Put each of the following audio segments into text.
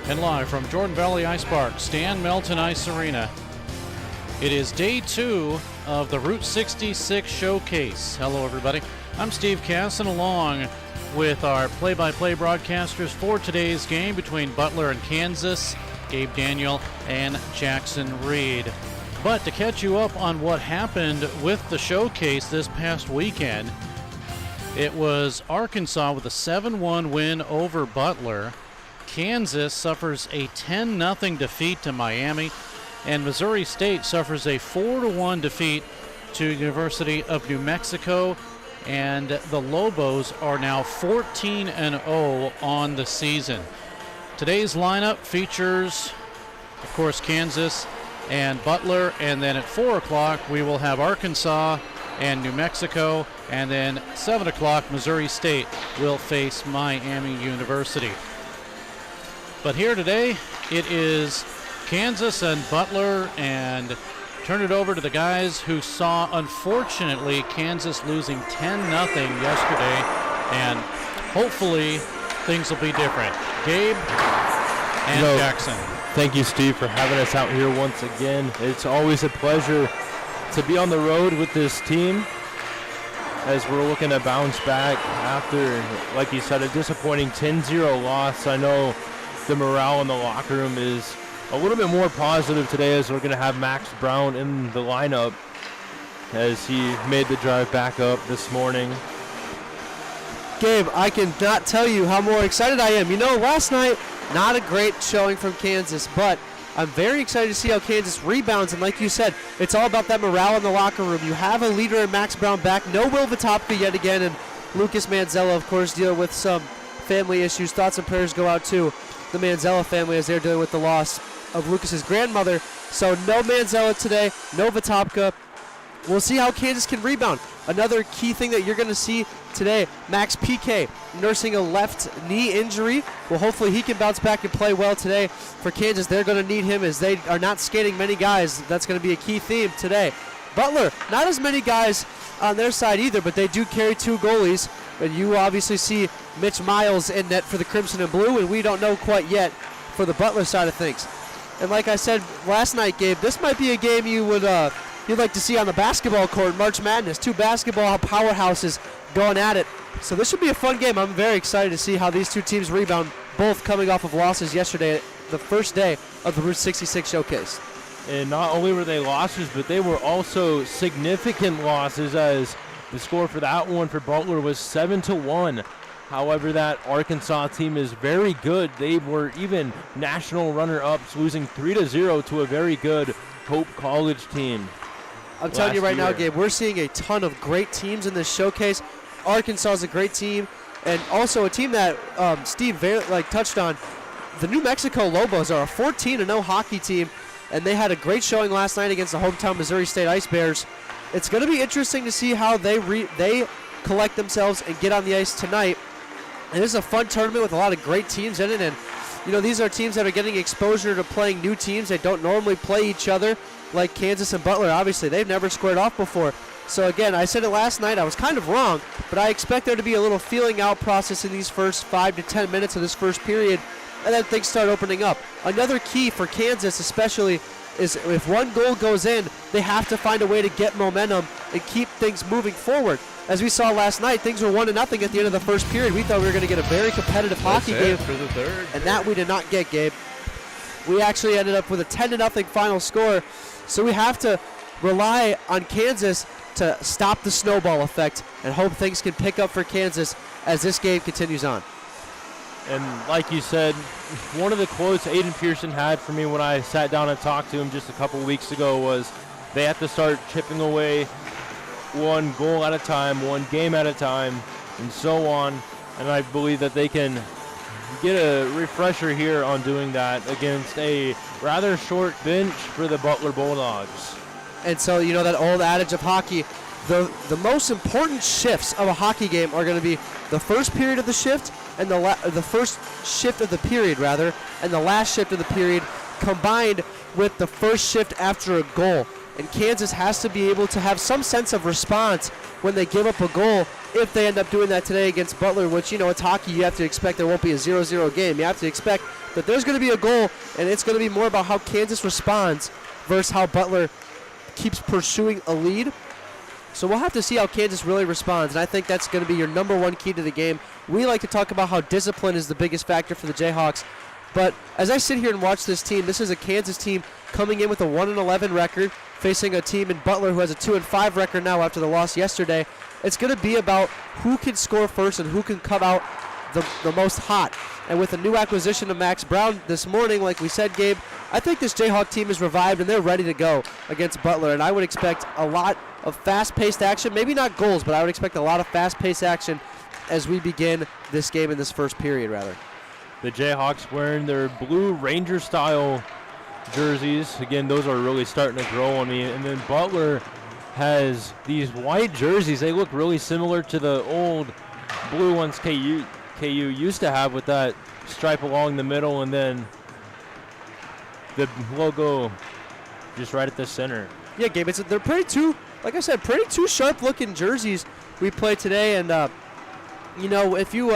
And live from Jordan Valley Ice Park, Stan Melton Ice Arena. It is day 2 of the Route 66 Showcase. Hello, everybody. I'm Steve Casson, along with our play-by-play broadcasters for today's game between Butler and Kansas, Gabe Daniel and Jackson Reed. But to catch you up on what happened with the showcase this past weekend, it was Arkansas with a 7-1 win over Butler. Kansas suffers a 10-0 defeat to Miami, and Missouri State suffers a 4-1 defeat to University of New Mexico, and the Lobos are now 14-0 on the season. Today's lineup features, of course, Kansas and Butler, and then at 4 o'clock we will have Arkansas and New Mexico, and then 7 o'clock Missouri State will face Miami University. But here today, it is Kansas and Butler, and turn it over to the guys who saw, unfortunately, Kansas losing 10-0 yesterday, and hopefully things will be different. Gabe and Jackson. Thank you, Steve, for having us out here once again. It's always a pleasure to be on the road with this team as we're looking to bounce back after, like you said, a disappointing 10-0 loss. I know the morale in the locker room is a little bit more positive today, as we're going to have Max Brown in the lineup as he made the drive back up this morning. Gabe, I cannot tell you how more excited I am. You know, last night, not a great showing from Kansas, but I'm very excited to see how Kansas rebounds. And like you said, it's all about that morale in the locker room. You have a leader in Max Brown back. No Will Vitopka yet again. And Lucas Manzella, of course, dealing with some family issues. Thoughts and prayers go out to the Manzella family as they're dealing with the loss of Lucas's grandmother. So no Manzella today, no Vitopka. we'll see how Kansas can rebound. Another key thing that you're going to see today, Max PK nursing a left knee injury. Well, hopefully he can bounce back and play well today for Kansas. They're going to need him as they are not skating many guys. That's going to be a key theme today. Butler, not as many guys on their side either, but they do carry 2 goalies. And you obviously see Mitch Miles in net for the Crimson and Blue, and we don't know quite yet for the Butler side of things. And like I said last night, Gabe, this might be a game you'd like to see on the basketball court, March Madness. 2 basketball powerhouses going at it. So this should be a fun game. I'm very excited to see how these 2 teams rebound, both coming off of losses yesterday, the first day of the Route 66 showcase. And not only were they losses, but they were also significant losses, as the score for that one for Butler was 7-1. However, that Arkansas team is very good. They were even national runner-ups, losing 3-0 to a very good Hope College team. I'm telling you right now, Gabe, we're seeing a ton of great teams in this showcase. Arkansas is a great team, and also a team that Steve touched on. The New Mexico Lobos are a 14-0 hockey team, and they had a great showing last night against the hometown Missouri State Ice Bears. It's going to be interesting to see how they collect themselves and get on the ice tonight. And this is a fun tournament with a lot of great teams in it, and these are teams that are getting exposure to playing new teams that don't normally play each other, like Kansas and Butler. Obviously, they've never squared off before. So again, I said it last night, I was kind of wrong, but I expect there to be a little feeling out process in these first 5 to 10 minutes of this first period, and then things start opening up. Another key for Kansas especially is if one goal goes in, they have to find a way to get momentum and keep things moving forward. As we saw last night, things were 1-0 at the end of the first period. We thought we were going to get a very competitive hockey game for the third, and that we did not get, Gabe. We actually ended up with a 10-0 final score, so we have to rely on Kansas to stop the snowball effect and hope things can pick up for Kansas as this game continues on. And like you said, one of the quotes Aiden Pearson had for me when I sat down and talked to him just a couple weeks ago was they have to start chipping away one goal at a time, one game at a time, and so on. And I believe that they can get a refresher here on doing that against a rather short bench for the Butler Bulldogs. And so, that old adage of hockey, the most important shifts of a hockey game are going to be the first period of the shift and the first shift of the period, rather, and the last shift of the period combined with the first shift after a goal. And Kansas has to be able to have some sense of response when they give up a goal if they end up doing that today against Butler, which, it's hockey. You have to expect there won't be a 0-0 game. You have to expect that there's going to be a goal, and it's going to be more about how Kansas responds versus how Butler keeps pursuing a lead. So we'll have to see how Kansas really responds, and I think that's going to be your number one key to the game. We like to talk about how discipline is the biggest factor for the Jayhawks, but as I sit here and watch this team, this is a Kansas team coming in with a 1-11 record, facing a team in Butler who has a 2-5 record now after the loss yesterday. It's going to be about who can score first and who can come out the most hot. And with a new acquisition of Max Brown this morning, like we said, Gabe, I think this Jayhawk team is revived and they're ready to go against Butler. And I would expect a lot of fast-paced action, maybe not goals, but I would expect a lot of fast-paced action as we begin this game in this first period, rather. The Jayhawks wearing their blue Ranger-style jerseys. Again, those are really starting to grow on me. And then Butler has these white jerseys. They look really similar to the old blue ones KU used to have, with that stripe along the middle and then the logo just right at the center. Yeah, Gabe, they're pretty two sharp-looking jerseys we played today. And, if you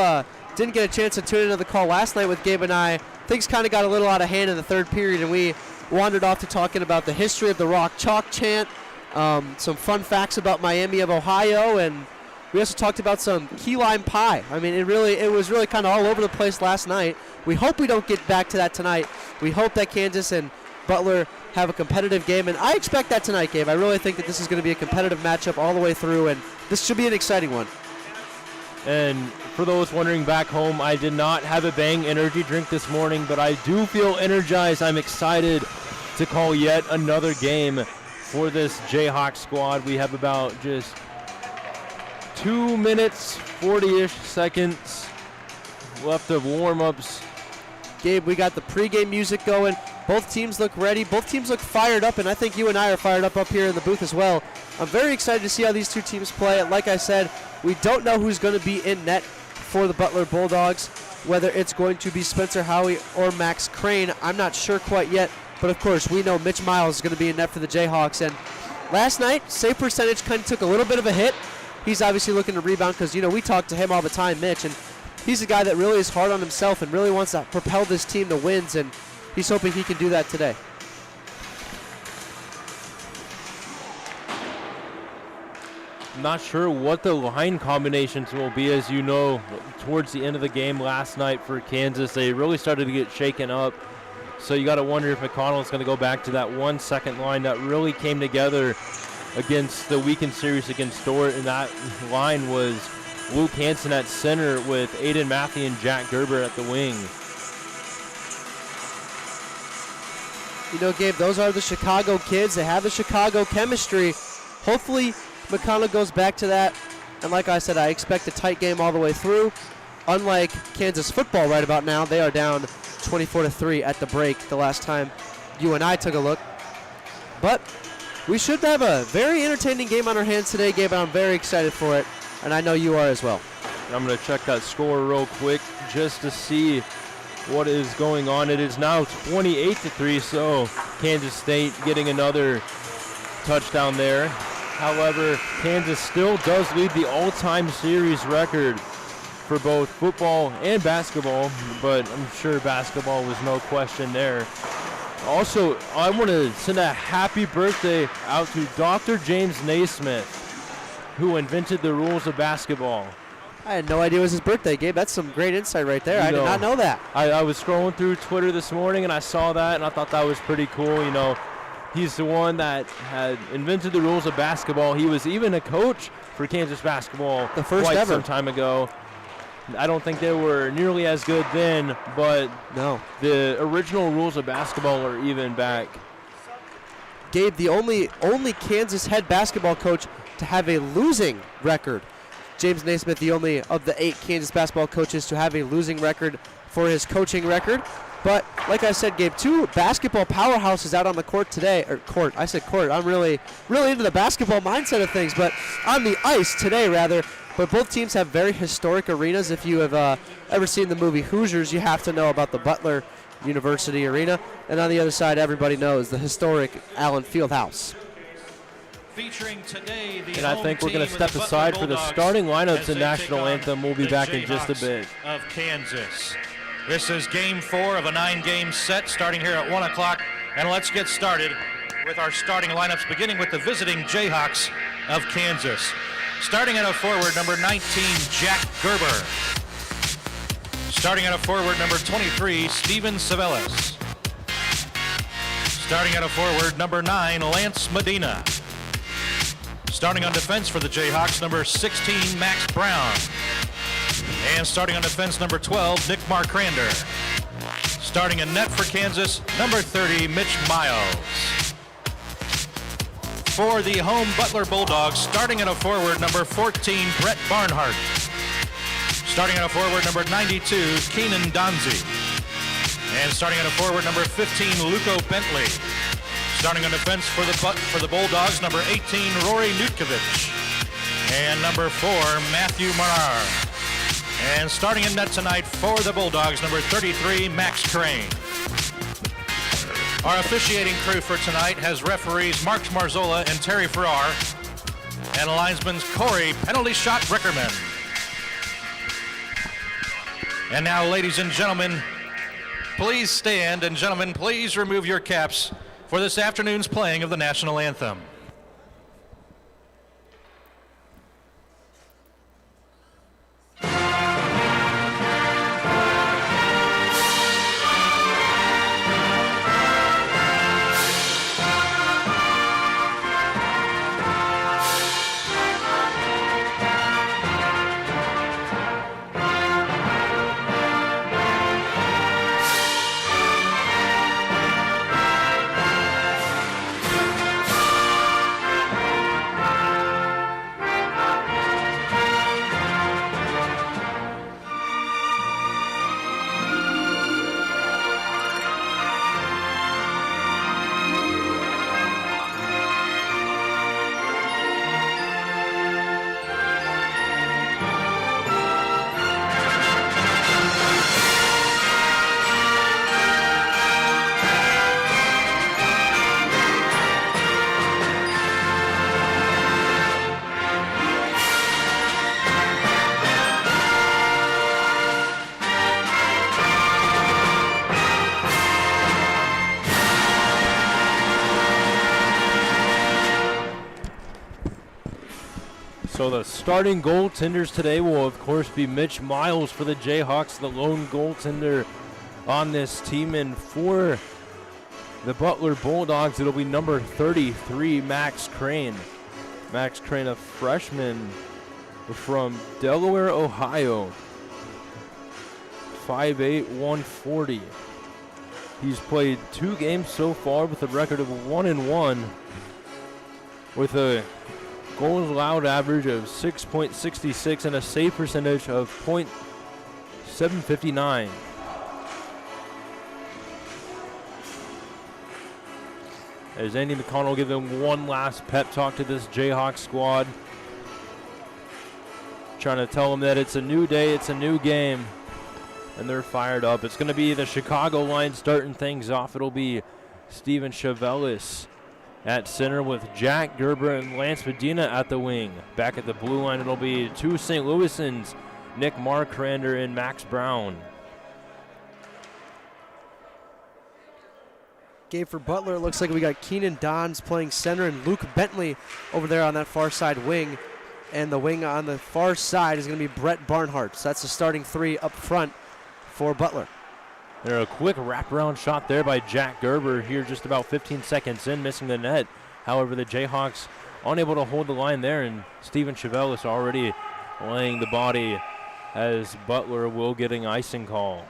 didn't get a chance to tune into the call last night with Gabe and I, things kind of got a little out of hand in the third period, and we wandered off to talking about the history of the Rock Chalk chant, some fun facts about Miami of Ohio, and we also talked about some key lime pie. I mean, it was really kind of all over the place last night. We hope we don't get back to that tonight. We hope that Kansas and Butler have a competitive game, and I expect that tonight, Gabe. I really think that this is going to be a competitive matchup all the way through, and this should be an exciting one. And for those wondering back home, I did not have a Bang energy drink this morning, but I do feel energized. I'm excited to call yet another game for this Jayhawk squad. We have about just 2 minutes, 40-ish seconds left of warm-ups. Gabe, we got the pregame music going. Both teams look ready. Both teams look fired up, and I think you and I are fired up here in the booth as well. I'm very excited to see how these two teams play. And like I said, we don't know who's going to be in net for the Butler Bulldogs, whether it's going to be Spencer Howie or Max Crane. I'm not sure quite yet, but of course we know Mitch Miles is going to be in net for the Jayhawks. And last night, save percentage kind of took a little bit of a hit. He's obviously looking to rebound because, we talk to him all the time, Mitch, and he's a guy that really is hard on himself and really wants to propel this team to wins, and he's hoping he can do that today. Not sure what the line combinations will be. As you know, towards the end of the game last night for Kansas, they really started to get shaken up. So you got to wonder if McConnell's going to go back to that 1 second line that really came together against the weekend series against Dordt. And that line was Luke Hansen at center with Aiden Matthew and Jack Gerber at the wing. Gabe, those are the Chicago kids. They have the Chicago chemistry. Hopefully McConnell goes back to that. And like I said, I expect a tight game all the way through. Unlike Kansas football right about now, they are down 24-3 at the break the last time you and I took a look. But we should have a very entertaining game on our hands today, Gabe, and I'm very excited for it. And I know you are as well. I'm going to check that score real quick just to see what is going on. It is now 28-3, so Kansas State getting another touchdown there. However, Kansas still does lead the all-time series record for both football and basketball, but I'm sure basketball was no question there. Also, I want to send a happy birthday out to Dr. James Naismith, who invented the rules of basketball. I had no idea it was his birthday, Gabe. That's some great insight right there. I did not know that. I was scrolling through Twitter this morning, and I saw that, and I thought that was pretty cool. He's the one that had invented the rules of basketball. He was even a coach for Kansas basketball the first quite ever. Some time ago. I don't think they were nearly as good then, but no, the original rules of basketball are even back. Gabe, the only Kansas head basketball coach to have a losing record. James Naismith, the only of the 8 Kansas basketball coaches to have a losing record for his coaching record. But like I said, Gabe, 2 basketball powerhouses out on the court today. I said court. I'm really into the basketball mindset of things, but on the ice today, rather. But both teams have very historic arenas. If you have ever seen the movie Hoosiers, you have to know about the Butler University Arena. And on the other side, everybody knows the historic Allen Fieldhouse. Featuring today the and I think we're going to step aside for the starting lineups and national anthem. We'll be back in just a bit. Of Kansas. This is game 4 of a 9-game set starting here at 1 o'clock. And let's get started with our starting lineups, beginning with the visiting Jayhawks of Kansas. Starting at a forward, number 19, Jack Gerber. Starting at a forward, number 23, Steven Savelis. Starting at a forward, number 9, Lance Medina. Starting on defense for the Jayhawks, number 16, Max Brown. And starting on defense, number 12, Nick Markrander. Starting in net for Kansas, number 30, Mitch Miles. For the home Butler Bulldogs, starting at a forward, number 14, Brett Barnhart. Starting at a forward, number 92, Keenan Donzi. And starting at a forward, number 15, Luco Bentley. Starting on defense for the Bulldogs, number 18, Rory Nutkovich. And number 4, Matthew Marar. And starting in net tonight for the Bulldogs, number 33, Max Crane. Our officiating crew for tonight has referees Mark Marzola and Terry Farrar, and linesmen Corey Penalty Shot Rickerman. And now, ladies and gentlemen, please stand, and gentlemen, please remove your caps for this afternoon's playing of the national anthem. So the starting goaltenders today will, of course, be Mitch Miles for the Jayhawks, the lone goaltender on this team. And for the Butler Bulldogs, it'll be number 33, Max Crane. Max Crane, a freshman from Delaware, Ohio. 5'8", 140. He's played 2 games so far with a record of 1-1 with a goals allowed average of 6.66 and a save percentage of .759. As Andy McConnell give them one last pep talk to this Jayhawks squad, trying to tell them that it's a new day, it's a new game, and they're fired up. It's going to be the Chicago line starting things off. It'll be Steven Chevelis at center with Jack Gerber and Lance Medina at the wing. Back at the blue line, it'll be 2 St. Louisans, Nick Markrander and Max Brown. Game for Butler, it looks like we got Keenan Dons playing center and Luke Bentley over there on that far side wing. And the wing on the far side is going to be Brett Barnhart. So that's the starting 3 up front for Butler. And a quick wraparound shot there by Jack Gerber here just about 15 seconds in, missing the net. However, the Jayhawks unable to hold the line there, and Steven Chevelis already laying the body as Butler will get an icing call.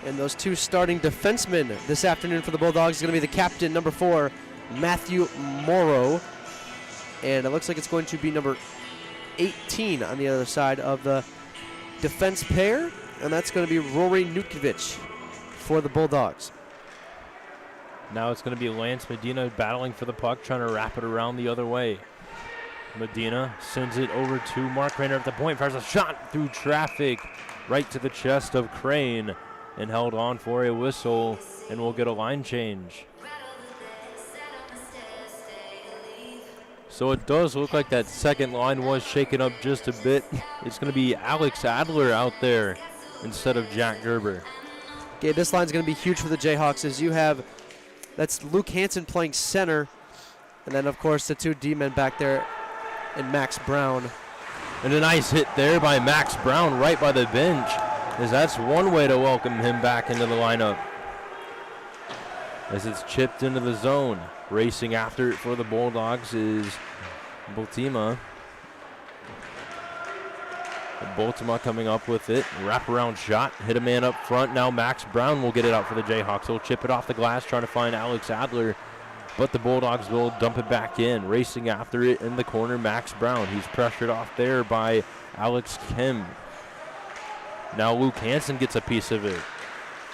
And those 2 starting defensemen this afternoon for the Bulldogs is going to be the captain, number 4, Matthew Morrow. And it looks like it's going to be number 18 on the other side of the defense pair. And that's going to be Rory Nutkovich for the Bulldogs. Now it's going to be Lance Medina battling for the puck, trying to wrap it around the other way. Medina sends it over to Mark Rainer at the point, fires a shot through traffic right to the chest of Crane and held on for a whistle, and we'll get a line change. So it does look like that second line was shaken up just a bit. It's going to be Alex Adler out there instead of Jack Gerber. Okay, this line's going to be huge for the Jayhawks as you have, that's Luke Hansen playing center, and then of course the 2 D-men back there and Max Brown. And a nice hit there by Max Brown right by the bench, as that's one way to welcome him back into the lineup. As it's chipped into the zone. Racing after it for the Bulldogs is Bultima. Bultima coming up with it. Wraparound shot. Hit a man up front. Now Max Brown will get it out for the Jayhawks. He'll chip it off the glass, trying to find Alex Adler. But the Bulldogs will dump it back in. Racing after it in the corner, Max Brown. He's pressured off there by Alex Kim. Now Luke Hansen gets a piece of it.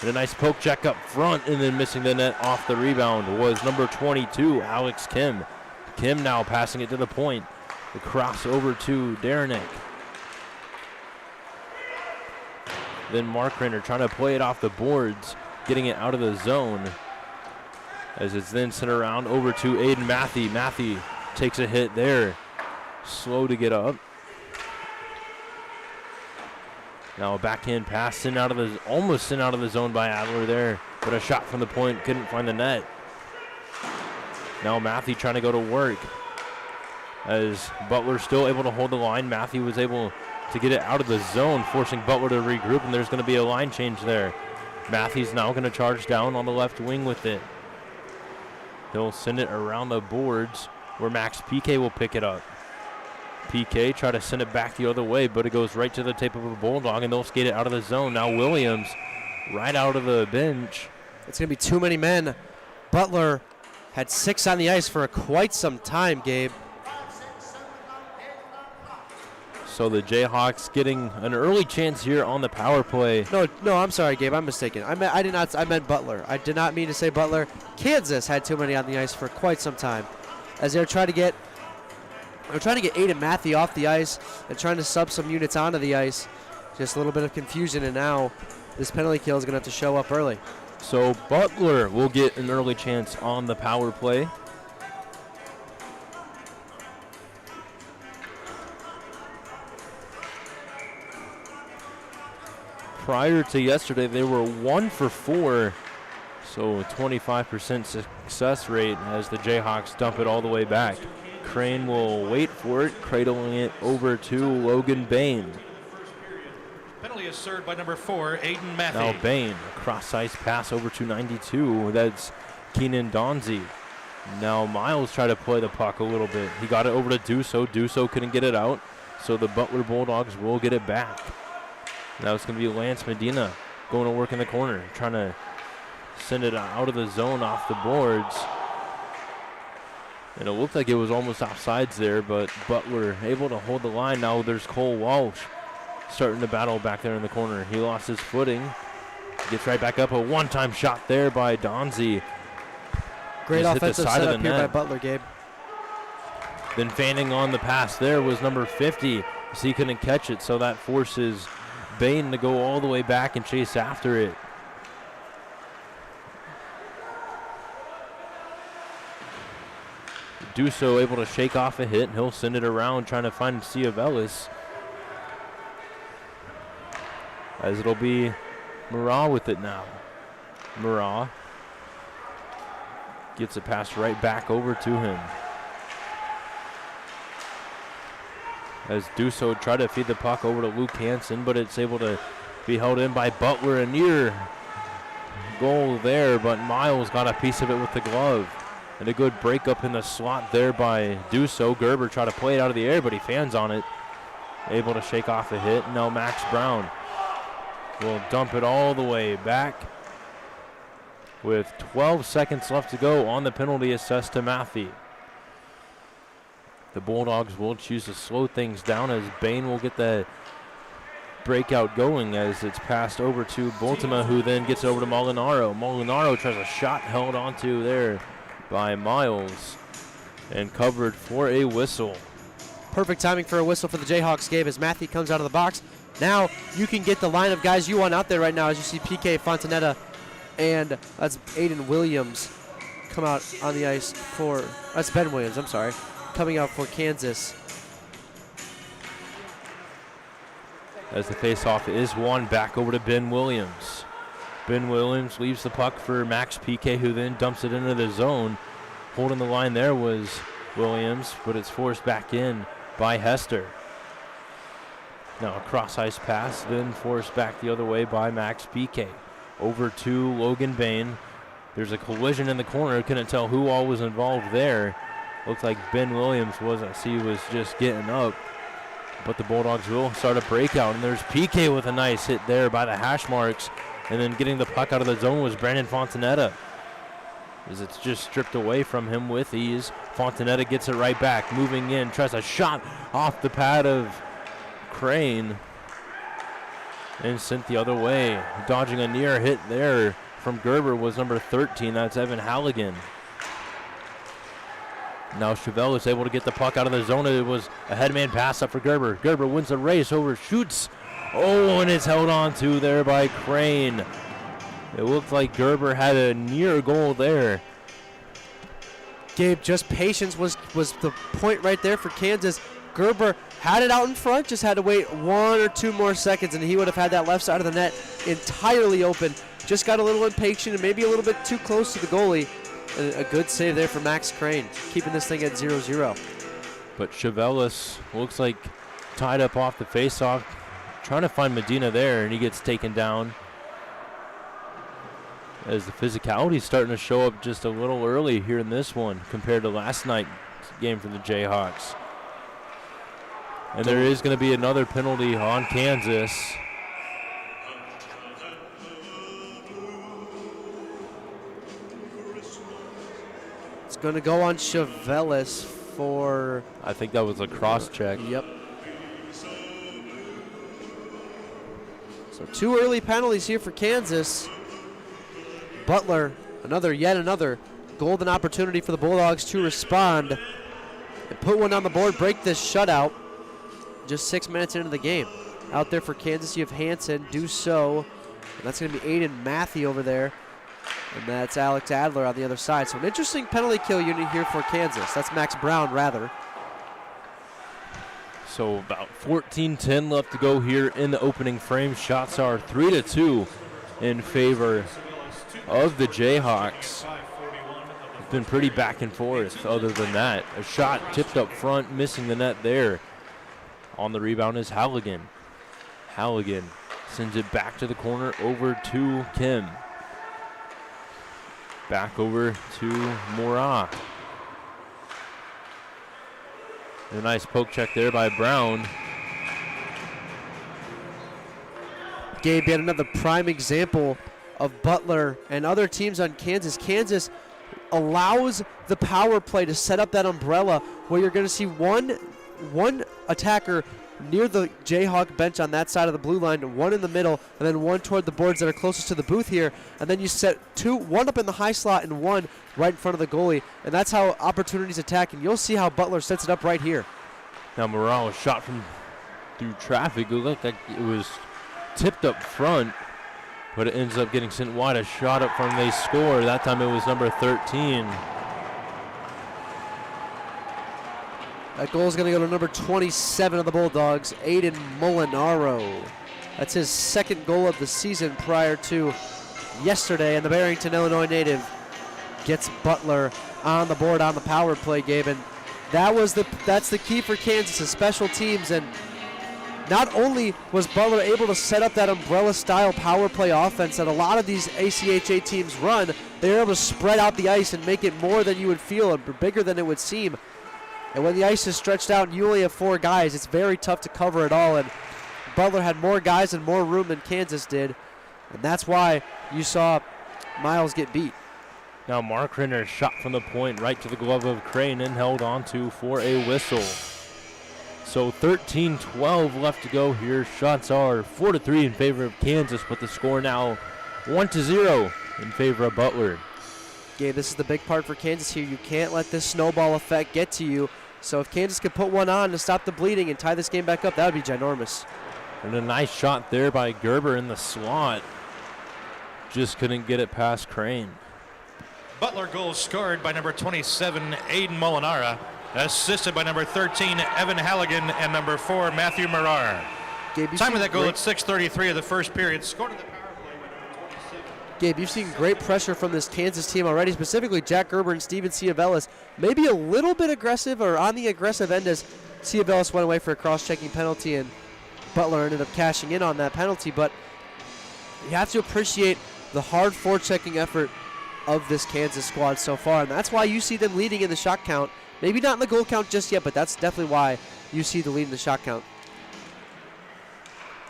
And a nice poke check up front, and then missing the net off the rebound was number 22, Alex Kim. Kim now passing it to the point. The cross over to Derenik. Then Mark Renner trying to play it off the boards, getting it out of the zone. As it's then sent around over to Aiden Matthey. Matthey takes a hit there. Slow to get up. Now a backhand pass almost sent out of the zone by Adler there, but a shot from the point couldn't find the net. Now Matthey trying to go to work. As Butler still able to hold the line, Matthey was able to get it out of the zone, forcing Butler to regroup, and there's going to be a line change there. Matthey's now going to charge down on the left wing with it. He'll send it around the boards where Max PK will pick it up. PK try to send it back the other way, but it goes right to the tape of a Bulldog, and they'll skate it out of the zone. Now Williams right out of the bench. It's going to be too many men. Butler had 6 on the ice for quite some time, Gabe. So the Jayhawks getting an early chance here on the power play. No, I'm sorry, Gabe. I'm mistaken. I meant Butler. I did not mean to say Butler. Kansas had too many on the ice for quite some time, as they're trying to get Aiden Matthey off the ice and trying to sub some units onto the ice. Just a little bit of confusion, and now this penalty kill is going to have to show up early. So Butler will get an early chance on the power play. Prior to yesterday, they were 1 for 4, so a 25% success rate as the Jayhawks dump it all the way back. Crane will wait for it, cradling it over to Logan Bain. Penalty is served by number 4, Aiden Matthew. Now Bain, cross-ice pass over to 92. That's Keenan Donzi. Now Miles tried to play the puck a little bit. He got it over to Duso. Duso couldn't get it out, so the Butler Bulldogs will get it back. Now it's going to be Lance Medina going to work in the corner, trying to send it out of the zone off the boards. And it looked like it was almost offsides there, but Butler able to hold the line. Now there's Cole Walsh starting to battle back there in the corner. He lost his footing. Gets right back up. A one-time shot there by Donzi. Great Just offensive setup here by Butler, Gabe. Then fanning on the pass there was number 50. So he couldn't catch it, so that forces Bain to go all the way back and chase after it. Duso able to shake off a hit, and he'll send it around trying to find Ciavelis. As it'll be Murat with it now. Murat gets it passed right back over to him. As Duso tried to feed the puck over to Luke Hansen, but it's able to be held in by Butler. A near goal there, but Miles got a piece of it with the glove. And a good break up in the slot there by Duso. Gerber tried to play it out of the air, but he fans on it. Able to shake off a hit. Now Max Brown will dump it all the way back with 12 seconds left to go on the penalty assessed to Matthew. The Bulldogs will choose to slow things down as Bain will get the breakout going as it's passed over to Bultema, who then gets over to Molinaro. Molinaro tries a shot held onto there by Miles and covered for a whistle. Perfect timing for a whistle for the Jayhawks, Gabe, as Matthew comes out of the box. Now you can get the line of guys you want out there right now as you see PK Fontanetta and that's Aiden Williams come out on the ice for, that's Ben Williams, I'm sorry, coming out for Kansas. As the faceoff is won back over to Ben Williams. Ben Williams leaves the puck for Max PK, who then dumps it into the zone. Holding the line there was Williams, but it's forced back in by Hester. Now a cross-ice pass, then forced back the other way by Max PK. Over to Logan Bain. There's a collision in the corner. Couldn't tell who all was involved there. Looked like Ben Williams wasn't. He was just getting up. But the Bulldogs will start a breakout, and there's PK with a nice hit there by the hash marks. And then getting the puck out of the zone was Brandon Fontanetta, as it's just stripped away from him with ease. Fontanetta gets it right back, moving in, tries a shot off the pad of Crane and sent the other way. Dodging a near hit there from Gerber was number 13. That's Evan Halligan. Now Chevelle is able to get the puck out of the zone. It was a headman pass up for Gerber. Gerber wins the race over, shoots. Oh, and it's held on to there by Crane. It looked like Gerber had a near goal there. Gabe, just patience was the point right there for Kansas. Gerber had it out in front, just had to wait 1 or 2 more seconds, and he would have had that left side of the net entirely open. Just got a little impatient and maybe a little bit too close to the goalie. And a good save there for Max Crane, keeping this thing at 0-0. But Chevelis looks like tied up off the faceoff, trying to find Medina there, and he gets taken down. As the physicality is starting to show up just a little early here in this one compared to last night's game for the Jayhawks. And there is going to be another penalty on Kansas. It's going to go on Chevelis for... I think that was a cross check. Yep. So 2 early penalties here for Kansas. Butler, yet another golden opportunity for the Bulldogs to respond and put one on the board, break this shutout. Just 6 minutes into the game. Out there for Kansas, you have Hansen, Duso, and that's going to be Aiden Matthew over there. And that's Alex Adler on the other side. So an interesting penalty kill unit here for Kansas. That's Max Brown, rather. So about 14-10 left to go here in the opening frame. Shots are 3-2 in favor of the Jayhawks. been pretty back and forth other than that. A shot tipped up front, missing the net there. On the rebound is Halligan. Halligan sends it back to the corner over to Kim. Back over to Morat. A nice poke check there by Brown. Gabe, yet another prime example of Butler and other teams on Kansas. Kansas allows the power play to set up that umbrella where you're going to see one attacker near the Jayhawk bench on that side of the blue line, one in the middle, and then one toward the boards that are closest to the booth here. And then you set one up in the high slot and one right in front of the goalie. And that's how opportunities attack. And you'll see how Butler sets it up right here. Now Morales shot from through traffic. It looked like it was tipped up front, but it ends up getting sent wide. A shot up front, they score. That time it was number 13. That goal is going to go to number 27 of the Bulldogs, Aiden Molinaro. That's his second goal of the season prior to yesterday, and the Barrington, Illinois native gets Butler on the board on the power play, Gabe. And that's the key for Kansas, is special teams. And not only was Butler able to set up that umbrella-style power play offense that a lot of these ACHA teams run, they were able to spread out the ice and make it more than you would feel and bigger than it would seem. And when the ice is stretched out and you only have 4 guys, it's very tough to cover it all. And Butler had more guys and more room than Kansas did. And that's why you saw Miles get beat. Now Mark Renner shot from the point right to the glove of Crane and held on to for a whistle. So 13-12 left to go here. Shots are 4-3 in favor of Kansas, but the score now 1-0 in favor of Butler. Gabe, this is the big part for Kansas here. You can't let this snowball effect get to you. So if Kansas could put one on to stop the bleeding and tie this game back up, that would be ginormous. And a nice shot there by Gerber in the slot. Just couldn't get it past Crane. Butler goal scored by number 27, Aiden Molinara. Assisted by number 13, Evan Halligan, and number 4, Matthew Marar. Gabe, time of that goal at 6:33 of the first period. Scored in the power play by number 27. Gabe, you've seen great pressure from this Kansas team already, specifically Jack Gerber and Steven Ciavellis. Maybe a little bit aggressive or on the aggressive end as Ciavellis went away for a cross-checking penalty and Butler ended up cashing in on that penalty. But you have to appreciate the hard forechecking effort of this Kansas squad so far, and that's why you see them leading in the shot count. Maybe not in the goal count just yet, but that's definitely why you see the lead in the shot count.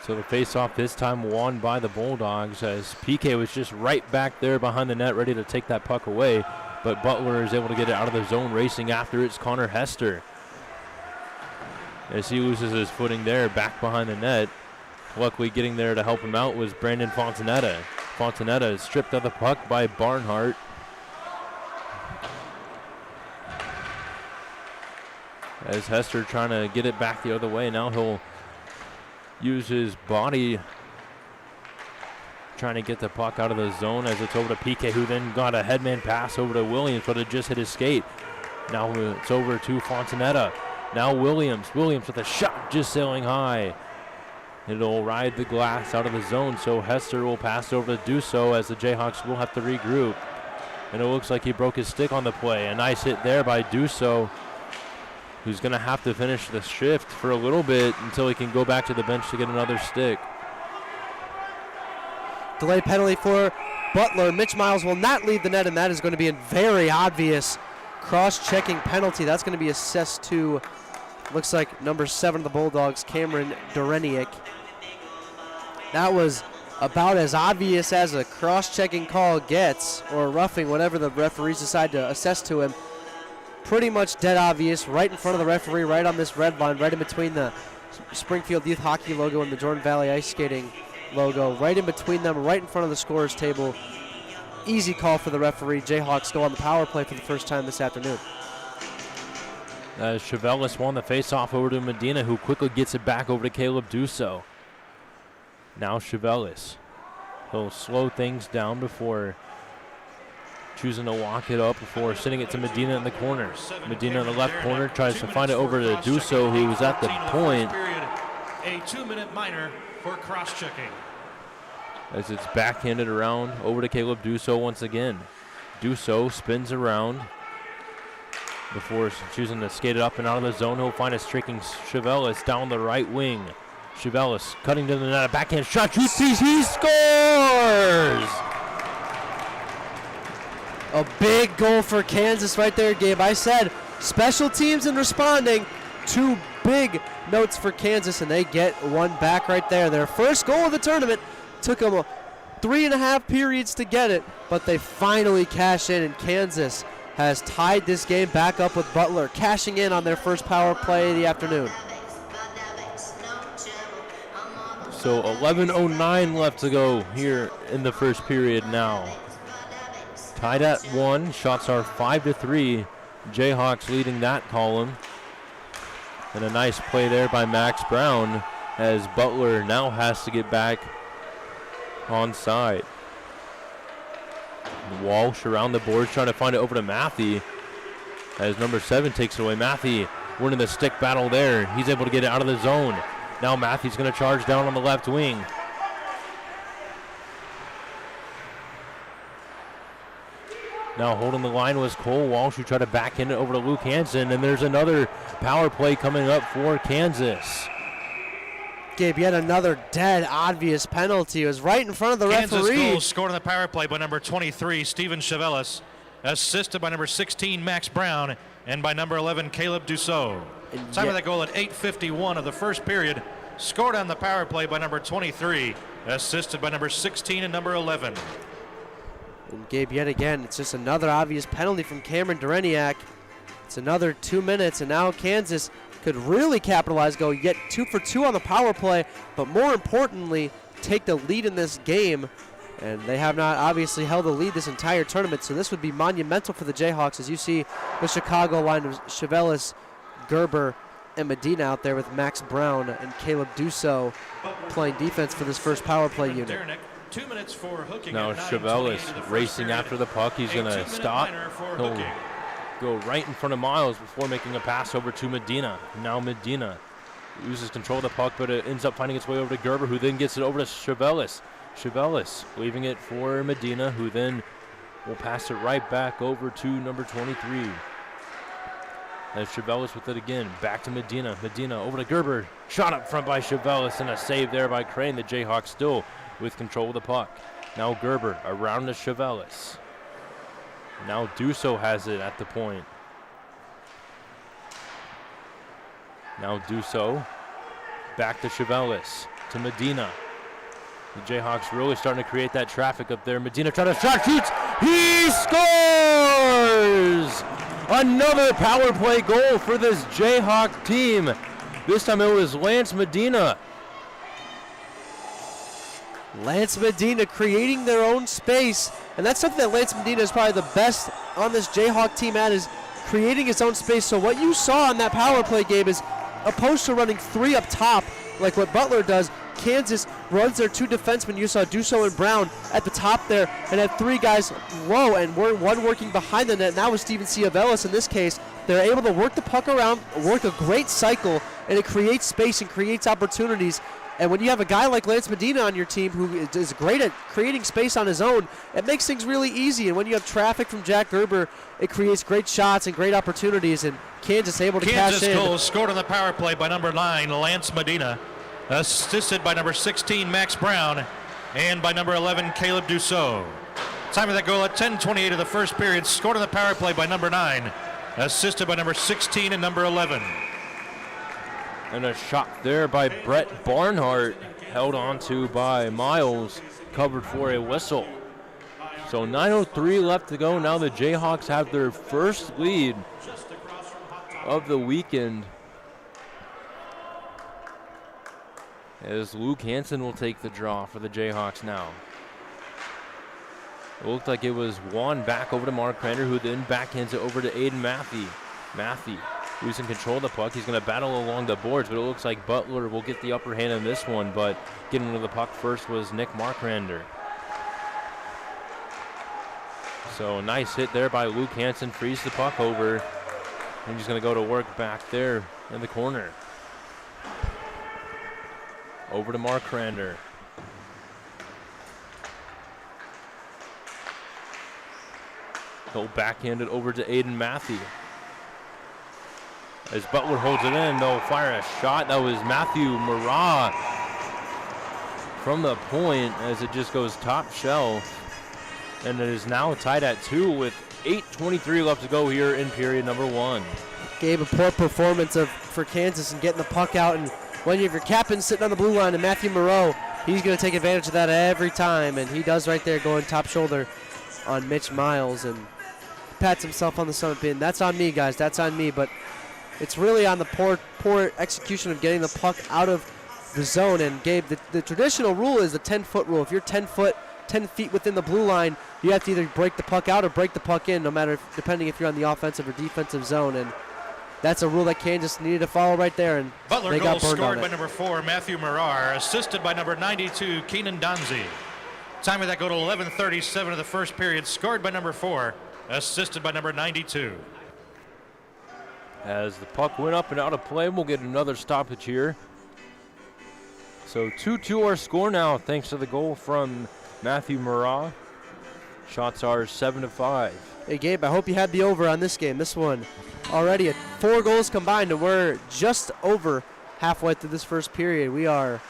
So the face-off this time won by the Bulldogs as PK was just right back there behind the net ready to take that puck away, but Butler is able to get it out of the zone. Racing after it's Connor Hester. As he loses his footing there back behind the net. Luckily getting there to help him out was Brandon Fontanetta. Fontanetta is stripped of the puck by Barnhart. As Hester trying to get it back the other way. Now he'll use his body trying to get the puck out of the zone as it's over to PK, who then got a headman pass over to Williams, but it just hit his skate. Now it's over to Fontanetta. Now Williams with a shot just sailing high. It'll ride the glass out of the zone, so Hester will pass over to Dusso as the Jayhawks will have to regroup. And it looks like he broke his stick on the play. A nice hit there by Dusso, who's going to have to finish the shift for a little bit until he can go back to the bench to get another stick. Delay penalty for Butler. Mitch Miles will not leave the net, and that is going to be a very obvious cross-checking penalty. That's going to be assessed to, looks like, number 7 of the Bulldogs, Cameron Doreniak. That was about as obvious as a cross-checking call gets, or roughing, whatever the referees decide to assess to him. Pretty much dead obvious, right in front of the referee, right on this red line, right in between the Springfield Youth Hockey logo and the Jordan Valley Ice Skating logo, right in between them, right in front of the scorer's table. Easy call for the referee. Jayhawks go on the power play for the first time this afternoon. Chevelis won the face-off over to Medina, who quickly gets it back over to Caleb Dusso. Now Chevelis. He'll slow things down before choosing to walk it up before sending it to Medina in the corner. Medina in the left corner tries to find it over to Dusso, who was at the point. A 2-minute minor for cross-checking. As it's backhanded around over to Caleb Dusso once again. Duso spins around before choosing to skate it up and out of the zone. He'll find a streaking Chevelis down the right wing. Chevelis cutting to the net, a backhand shot, shoots, he scores! A big goal for Kansas right there, Gabe. I said special teams and responding. 2 big notes for Kansas, and they get one back right there. Their first goal of the tournament took them 3.5 periods to get it, but they finally cash in, and Kansas has tied this game back up with Butler, cashing in on their first power play of the afternoon. So 11:09 left to go here in the first period now. Tied at 1, shots are 5-3. Jayhawks leading that column. And a nice play there by Max Brown as Butler now has to get back on side. Walsh around the boards trying to find it over to Matthew as number 7 takes it away. Matthew winning the stick battle there. He's able to get it out of the zone. Now Matthew's going to charge down on the left wing. Now holding the line was Cole Walsh, who tried to backhand it over to Luke Hansen, and there's another power play coming up for Kansas. Gabe, yet another dead obvious penalty. It was right in front of the referee. Kansas goal scored on the power play by number 23, Steven Chevelis, assisted by number 16, Max Brown, and by number 11, Caleb Dussault. Time of that goal at 8:51 of the first period, scored on the power play by number 23, assisted by number 16 and number 11. And Gabe, yet again, it's just another obvious penalty from Cameron Dureniak. It's another 2 minutes, and now Kansas could really capitalize, go yet 2 for 2 on the power play, but more importantly, take the lead in this game. And they have not obviously held the lead this entire tournament, so this would be monumental for the Jayhawks as you see the Chicago line of Chevelis, Gerber, and Medina out there with Max Brown and Caleb Dussault playing defense for this first power play unit. 2 minutes for hooking. Now Chevelis racing after the puck. He's going to stop. He'll go right in front of Miles before making a pass over to Medina. Now Medina loses control of the puck, but it ends up finding its way over to Gerber, who then gets it over to Chevelis. Chevelis leaving it for Medina, who then will pass it right back over to number 23. As Chevelis with it again, back to Medina. Medina over to Gerber. Shot up front by Chevelis, and a save there by Crane. The Jayhawks still with control of the puck. Now Gerber around to Chevelis. Now Dussault has it at the point. Now Dussault back to Chevelis, to Medina. The Jayhawks really starting to create that traffic up there. Medina trying to shot, shoots, he scores! Another power play goal for this Jayhawk team. This time it was Lance Medina. Lance Medina creating their own space, and that's something that Lance Medina is probably the best on this Jayhawk team at, is creating his own space. So what you saw on that power play game is, opposed to running 3 up top like what Butler does, Kansas runs their 2 defensemen. You saw Dussault and Brown at the top there, and had 3 guys low, and one working behind the net, and that was Steven Ciavelis in this case. They're able to work the puck around, work a great cycle, and it creates space and creates opportunities. And when you have a guy like Lance Medina on your team who is great at creating space on his own, it makes things really easy. And when you have traffic from Jack Gerber, it creates great shots and great opportunities, and Kansas able to cash in. Kansas goal scored on the power play by number 9, Lance Medina, assisted by number 16, Max Brown, and by number 11, Caleb Dussault. Time of that goal at 10:28 of the first period, scored on the power play by number 9, assisted by number 16 and number 11. And a shot there by Brett Barnhart, held onto by Miles, covered for a whistle. So 9:03 left to go. Now the Jayhawks have their first lead of the weekend, as Luke Hansen will take the draw for the Jayhawks now. It looked like it was Juan back over to Mark Crander, who then backhands it over to Aiden Matthew. Matthew losing control of the puck. He's going to battle along the boards, but it looks like Butler will get the upper hand in this one, but getting to the puck first was Nick Markrander. So a nice hit there by Luke Hansen, frees the puck over, and he's going to go to work back there in the corner. Over to Markrander. The He'll backhand it over to Aiden Matthew. As Butler holds it in, they'll fire a shot. That was Matthew Murrah from the point as it just goes top shelf. And it is now tied at 2 with 8:23 left to go here in period number 1. Gabe, a poor performance for Kansas and getting the puck out. And when you have your captain sitting on the blue line and Matthew Moreau, he's going to take advantage of that every time. And he does right there, going top shoulder on Mitch Miles and pats himself on the stomach pin. That's on me, guys. That's on me. But it's really on the poor execution of getting the puck out of the zone. And Gabe, the traditional rule is the 10-foot rule. If you're 10 feet within the blue line, you have to either break the puck out or break the puck in, no matter depending if you're on the offensive or defensive zone. And that's a rule that Kansas needed to follow right there. And Butler they goal got burned scored on by it. number 4, Matthew Morar, assisted by number 92, Keenan Donzi. Time of that goal, 11:37 of the first period, scored by number 4, assisted by number 92. As the puck went up and out of play, we'll get another stoppage here. So 2-2 our score now, thanks to the goal from Matthew Murrah. Shots are 7-5. Hey, Gabe, I hope you had the over on this game. This one already at 4 goals combined, and we're just over halfway through this first period. We are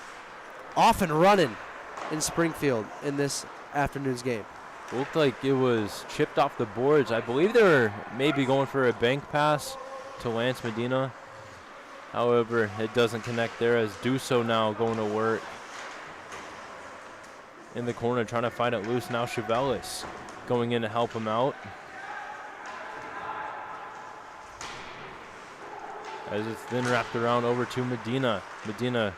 off and running in Springfield in this afternoon's game. Looked like it was chipped off the boards. I believe they were maybe going for a bank pass to Lance Medina. However, it doesn't connect there as Duso now going to work in the corner, trying to find it loose. Now Chevelis going in to help him out. As it's then wrapped around over to Medina. Medina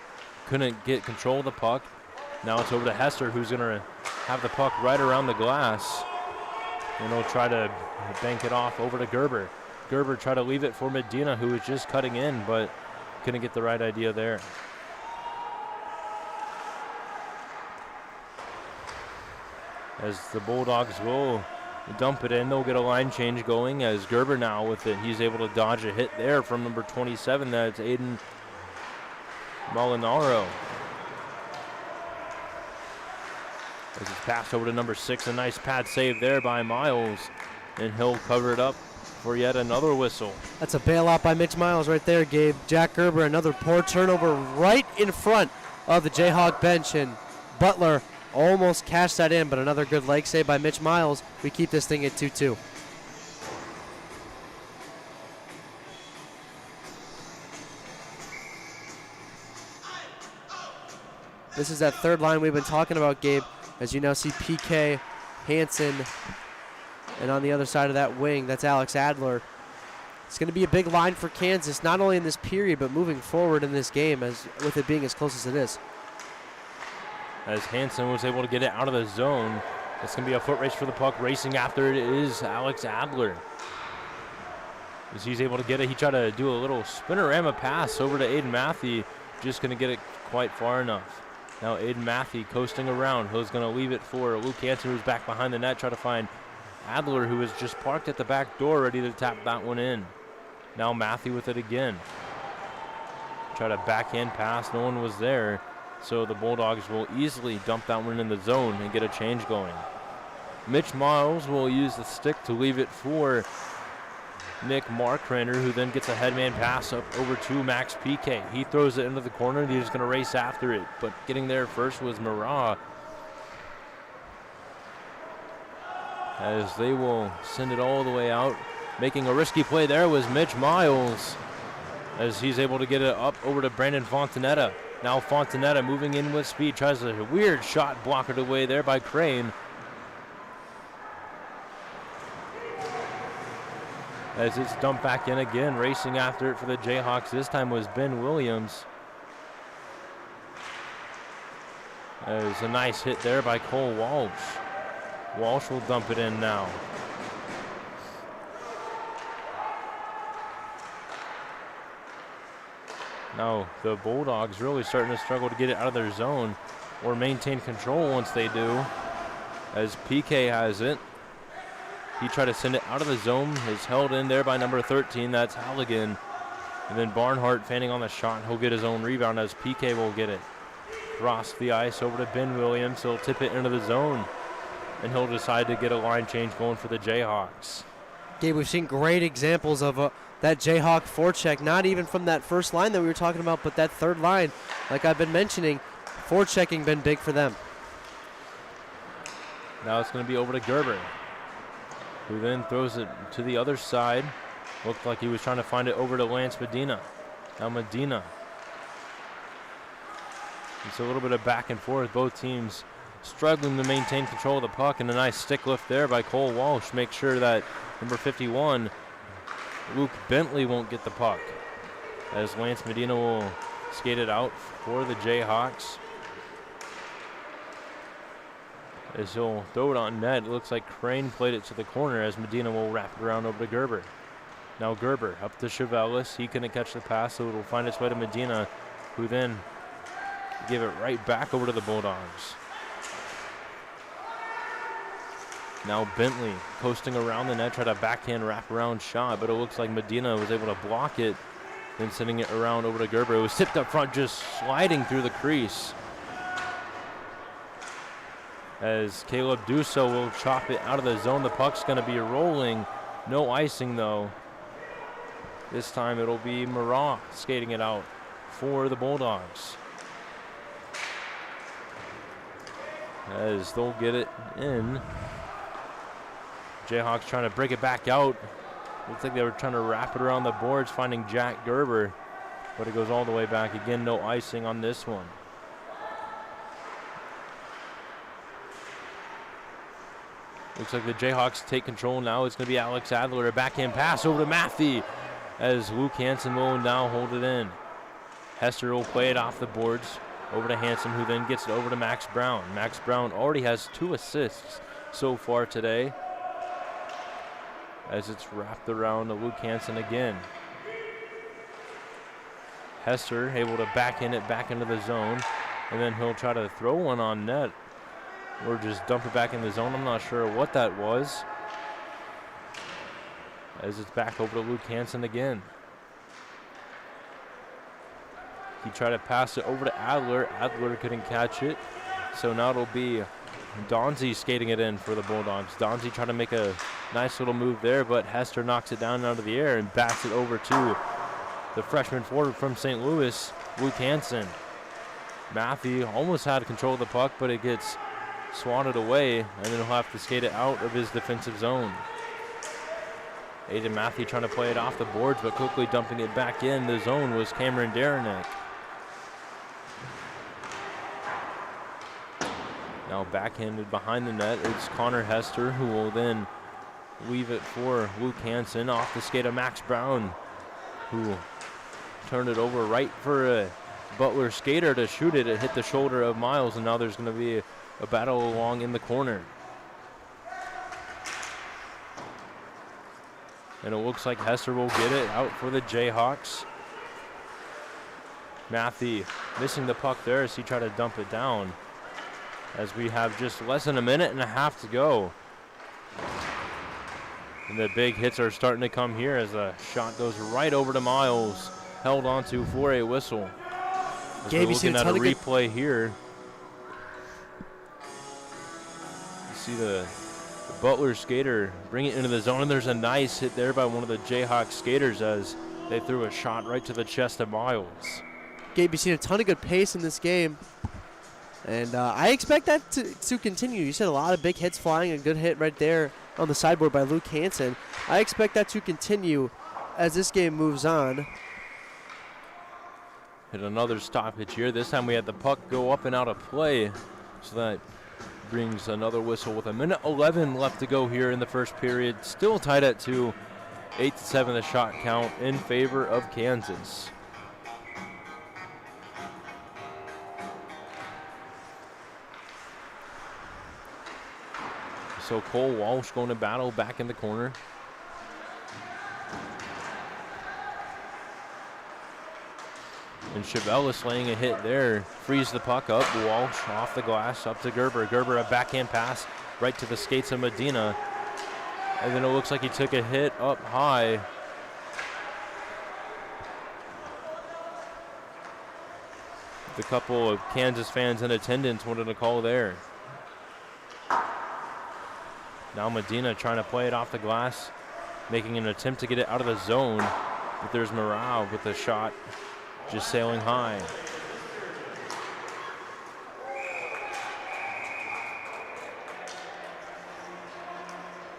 couldn't get control of the puck. Now it's over to Hester, who's going to have the puck right around the glass. And he'll try to bank it off over to Gerber. Gerber tried to leave it for Medina, who was just cutting in, but couldn't get the right idea there. As the Bulldogs will dump it in, they'll get a line change going as Gerber now with it. He's able to dodge a hit there from number 27. That's Aiden Molinaro. As it's passed over to number 6, a nice pad save there by Miles, and he'll cover it up for yet another whistle. That's a bailout by Mitch Miles right there, Gabe. Jack Gerber, another poor turnover right in front of the Jayhawk bench, and Butler almost cashed that in, but another good leg save by Mitch Miles. We keep this thing at 2-2. This is that third line we've been talking about, Gabe. As you now see PK, Hansen, and on the other side of that wing, that's Alex Adler. It's going to be a big line for Kansas, not only in this period, but moving forward in this game, as with it being as close as it is. As Hansen was able to get it out of the zone, it's going to be a foot race for the puck. Racing after it is Alex Adler. As he's able to get it, he tried to do a little spinorama pass over to Aiden Matthew, just going to get it quite far enough. Now Aiden Matthew coasting around. He's going to leave it for Luke Hansen, who's back behind the net, try to find Adler, who is just parked at the back door, ready to tap that one in. Now Matthew with it again. Try to backhand pass. No one was there. So the Bulldogs will easily dump that one in the zone and get a change going. Mitch Miles will use the stick to leave it for Nick Markrander, who then gets a headman pass up over to Max PK. He throws it into the corner, and he's going to race after it. But getting there first was Murrah. As they will send it all the way out. Making a risky play there was Mitch Miles, as he's able to get it up over to Brandon Fontanetta. Now Fontanetta moving in with speed, tries a weird shot blockered away there by Crane. As it's dumped back in again, racing after it for the Jayhawks. This time was Ben Williams. There's a nice hit there by Cole Walsh. Walsh will dump it in now. Now the Bulldogs really starting to struggle to get it out of their zone or maintain control once they do, as PK has it. He tried to send it out of the zone, is held in there by number 13, that's Halligan. And then Barnhart fanning on the shot, he'll get his own rebound as PK will get it. Across the ice over to Ben Williams, he'll tip it into the zone. and he'll decide to get a line change going for the Jayhawks. Gabe, we've seen great examples of that Jayhawk forecheck, not even from that first line that we were talking about, but that third line, like I've been mentioning, forechecking been big for them. Now it's going to be over to Gerber, who then throws it to the other side. Looked like he was trying to find it over to Lance Medina. Now Medina. It's a little bit of back and forth. Both teams struggling to maintain control of the puck, and a nice stick lift there by Cole Walsh. Make sure that number 51, Luke Bentley, won't get the puck, as Lance Medina will skate it out for the Jayhawks. As he'll throw it on net, it looks like Crane played it to the corner, as Medina will wrap it around over to Gerber. Now Gerber up to Chevelis. He couldn't catch the pass, so it'll find its way to Medina, who then give it right back over to the Bulldogs. Now Bentley coasting around the net, try to backhand wrap-around shot, but it looks like Medina was able to block it, then sending it around over to Gerber. It was tipped up front, just sliding through the crease, as Caleb Dusso will chop it out of the zone. The puck's going to be rolling. No icing, though. This time it'll be Marat skating it out for the Bulldogs, as they'll get it in. Jayhawks trying to break it back out. Looks like they were trying to wrap it around the boards, finding Jack Gerber, but it goes all the way back again. No icing on this one. Looks like the Jayhawks take control now. It's going to be Alex Adler. A backhand pass over to Matthew, as Luke Hansen will now hold it in. Hester will play it off the boards over to Hansen, who then gets it over to Max Brown. Max Brown already has 2 assists so far today, as it's wrapped around to Luke Hansen again. Hester able to backhand it back into the zone, and then he'll try to throw one on net, or just dump it back in the zone. I'm not sure what that was, as it's back over to Luke Hansen again. He tried to pass it over to Adler. Adler couldn't catch it, so now it'll be Donzie skating it in for the Bulldogs. Donzie trying to make a nice little move there, but Hester knocks it down out of the air and bats it over to the freshman forward from St. Louis, Luke Hansen. Matthew almost had control of the puck, but it gets swatted away, and then he'll have to skate it out of his defensive zone. Aiden Matthew trying to play it off the boards, but quickly dumping it back in the zone was Cameron Daranek. Now backhanded behind the net, it's Connor Hester, who will then leave it for Luke Hansen. Off the skate of Max Brown, who turned it over right for a Butler skater to shoot it. It hit the shoulder of Miles, and now there's going to be a battle along in the corner. And it looks like Hester will get it out for the Jayhawks. Matthew missing the puck there as he tried to dump it down, as we have just less than a minute and a half to go. And the big hits are starting to come here, as a shot goes right over to Miles, held onto for a whistle. As we're looking at a replay here. You see the Butler skater bring it into the zone, and there's a nice hit there by one of the Jayhawk skaters, as they threw a shot right to the chest of Miles. Gabe, you've seen a ton of good pace in this game, and I expect that to continue. You said a lot of big hits flying, a good hit right there on the sideboard by Luke Hansen. I expect that to continue as this game moves on. Hit another stoppage here. This time we had the puck go up and out of play, so that brings another whistle with 1:11 left to go here in the first period. Still tied at 2, 8-7 the shot count in favor of Kansas. So Cole Walsh going to battle back in the corner. And Chevelis laying a hit there, frees the puck up. Walsh off the glass, up to Gerber. Gerber, a backhand pass right to the skates of Medina. And then it looks like he took a hit up high. The couple of Kansas fans in attendance wanted a call there. Now Medina trying to play it off the glass, making an attempt to get it out of the zone. But there's Morale with the shot just sailing high.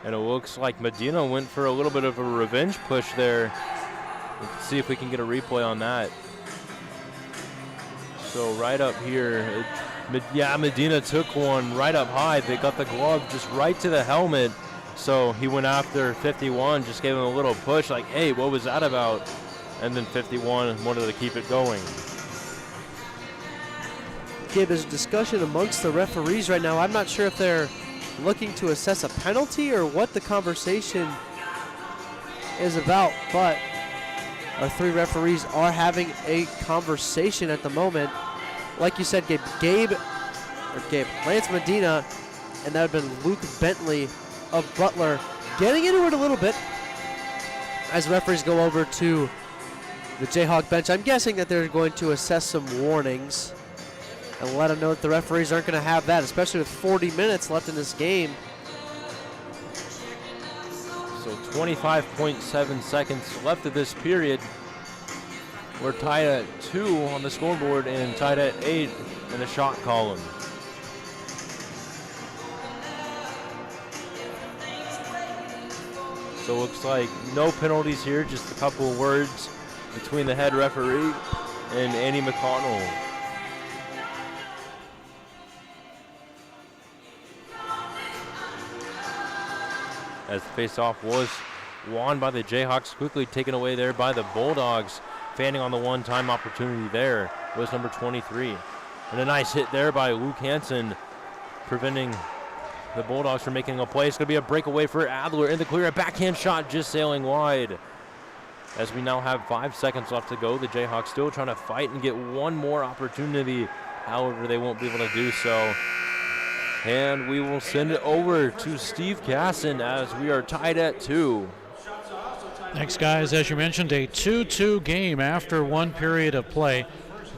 And it looks like Medina went for a little bit of a revenge push there. Let's see if we can get a replay on that. So right up here, Medina took one right up high. They got the glove just right to the helmet. So he went after 51, just gave him a little push like, hey, what was that about? And then 51 wanted to keep it going. Gabe, there's a discussion amongst the referees right now. I'm not sure if they're looking to assess a penalty or what the conversation is about, but our three referees are having a conversation at the moment. Like you said, Lance Medina, and that would have been Luke Bentley of Butler, getting into it a little bit as referees go over to the Jayhawk bench. I'm guessing that they're going to assess some warnings and let them know that the referees aren't going to have that, especially with 40 minutes left in this game. So 25.7 seconds left of this period. We're tied at 2 on the scoreboard and tied at 8 in the shot column. So it looks like no penalties here, just a couple of words between the head referee and Andy McConnell. As the face-off was won by the Jayhawks, quickly taken away there by the Bulldogs. Fanning on the one-time opportunity there was number 23. And a nice hit there by Luke Hansen, preventing the Bulldogs from making a play. It's going to be a breakaway for Adler in the clear. A backhand shot just sailing wide. As we now have 5 seconds left to go, the Jayhawks still trying to fight and get one more opportunity. However, they won't be able to do so. And we will send it over to Steve Casson as we are tied at 2. Next, guys, as you mentioned, a 2-2 game after one period of play.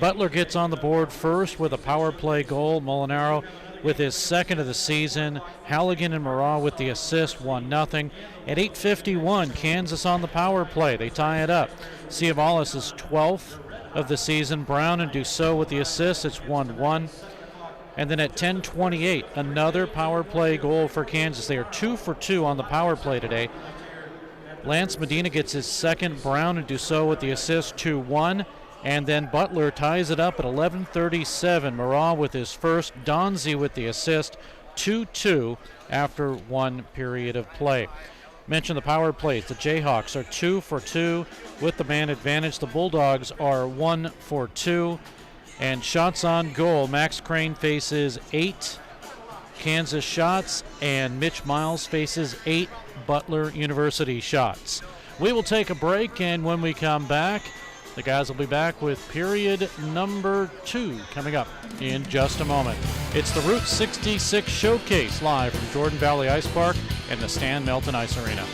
Butler gets on the board first with a power play goal. Molinaro with his second of the season. Halligan and Murrah with the assist, 1-0. At 8:51, Kansas on the power play. They tie it up. Ciavalis' 12th of the season. Brown and Dussault with the assist. It's 1-1. And then at 10:28, another power play goal for Kansas. They are 2 for 2 on the power play today. Lance Medina gets his second. Brown and Dussault with the assist, 2-1. And then Butler ties it up at 11:37. Murrah with his first. Donzi with the assist, 2-2 after one period of play. Mention the power plays. The Jayhawks are 2 for 2 with the man advantage. The Bulldogs are 1 for 2. And shots on goal, Max Crane faces 8 Kansas shots, and Mitch Miles faces 8 Butler University shots. We will take a break, and when we come back, the guys will be back with period number 2 coming up in just a moment. It's the Route 66 Showcase live from Jordan Valley Ice Park and the Stan Melton Ice Arena.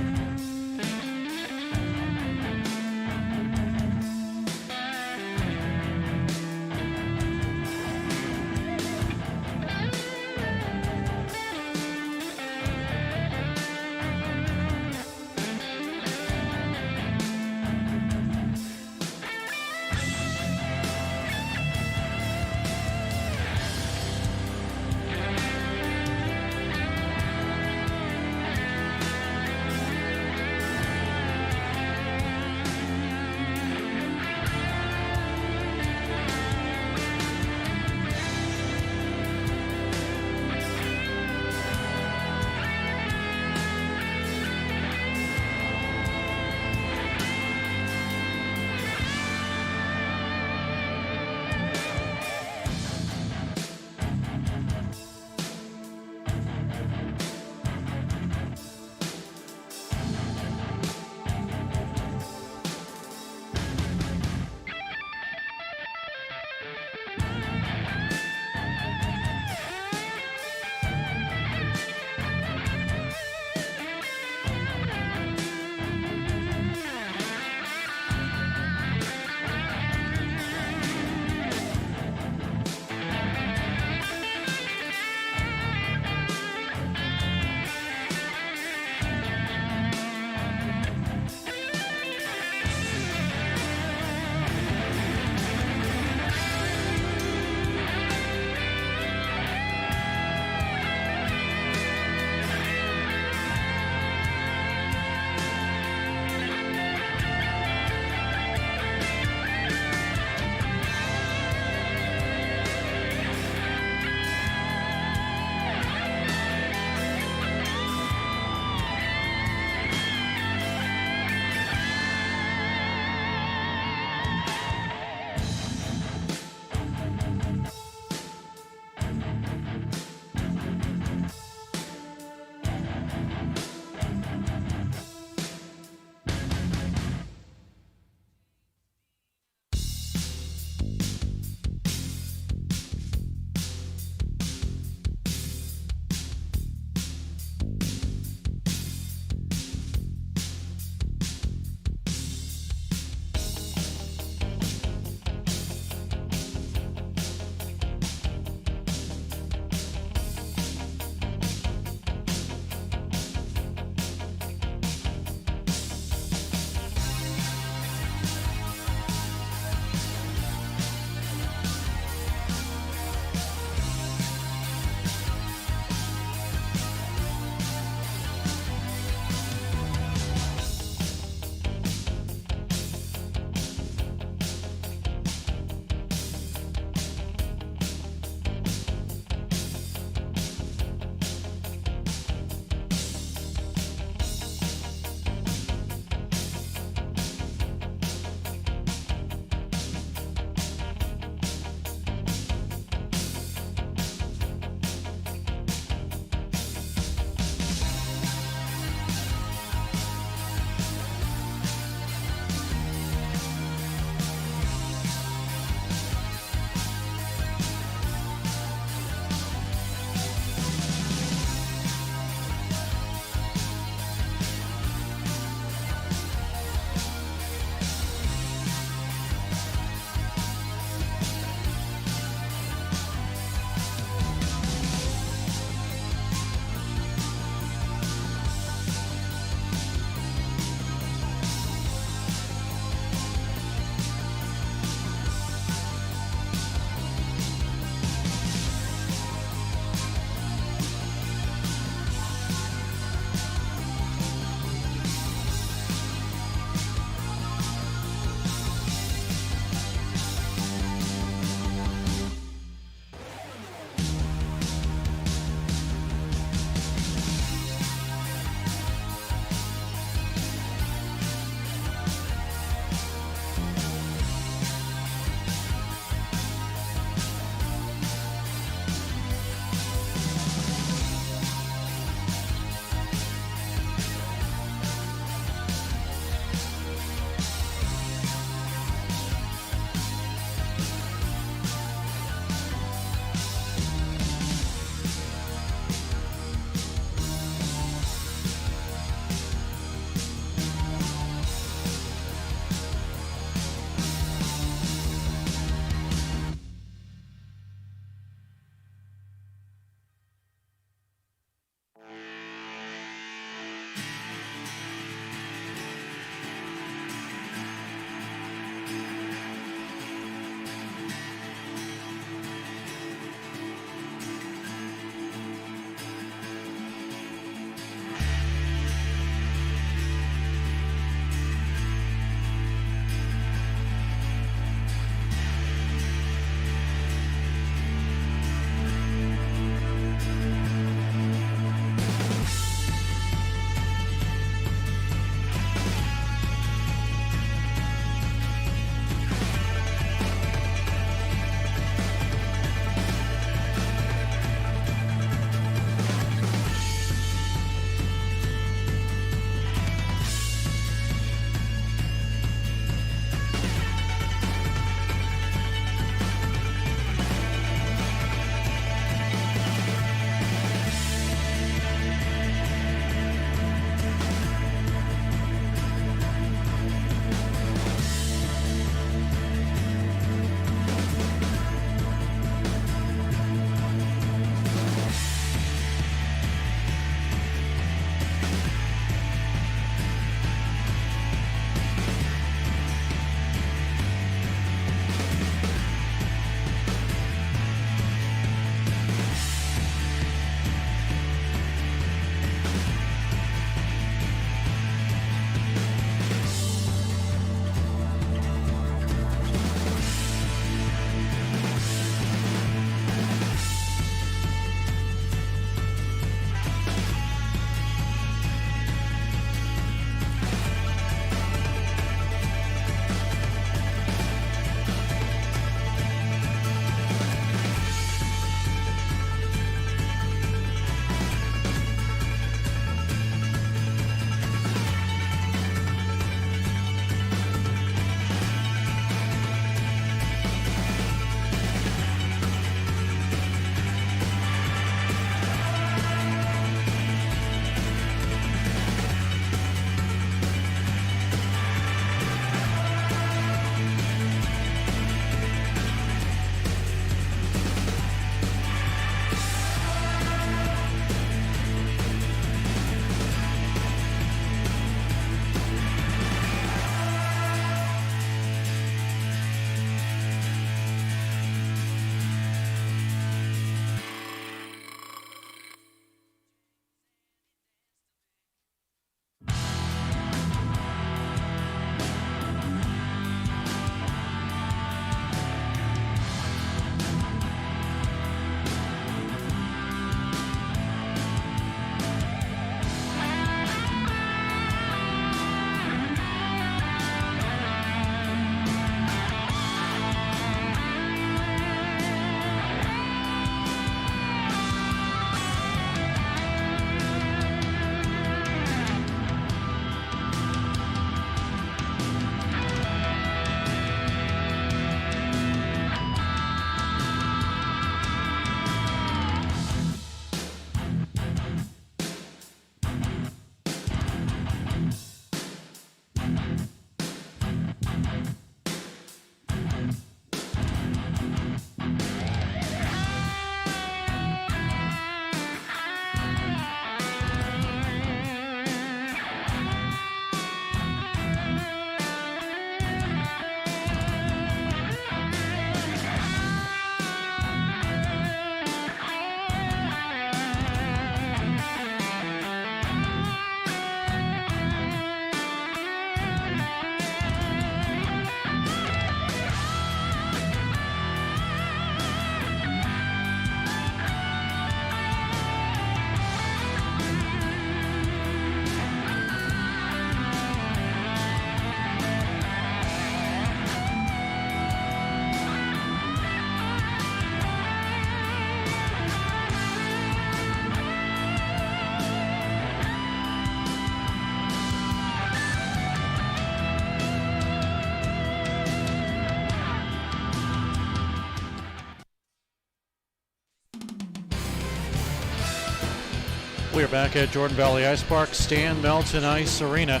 We are back at Jordan Valley Ice Park, Stan Melton Ice Arena.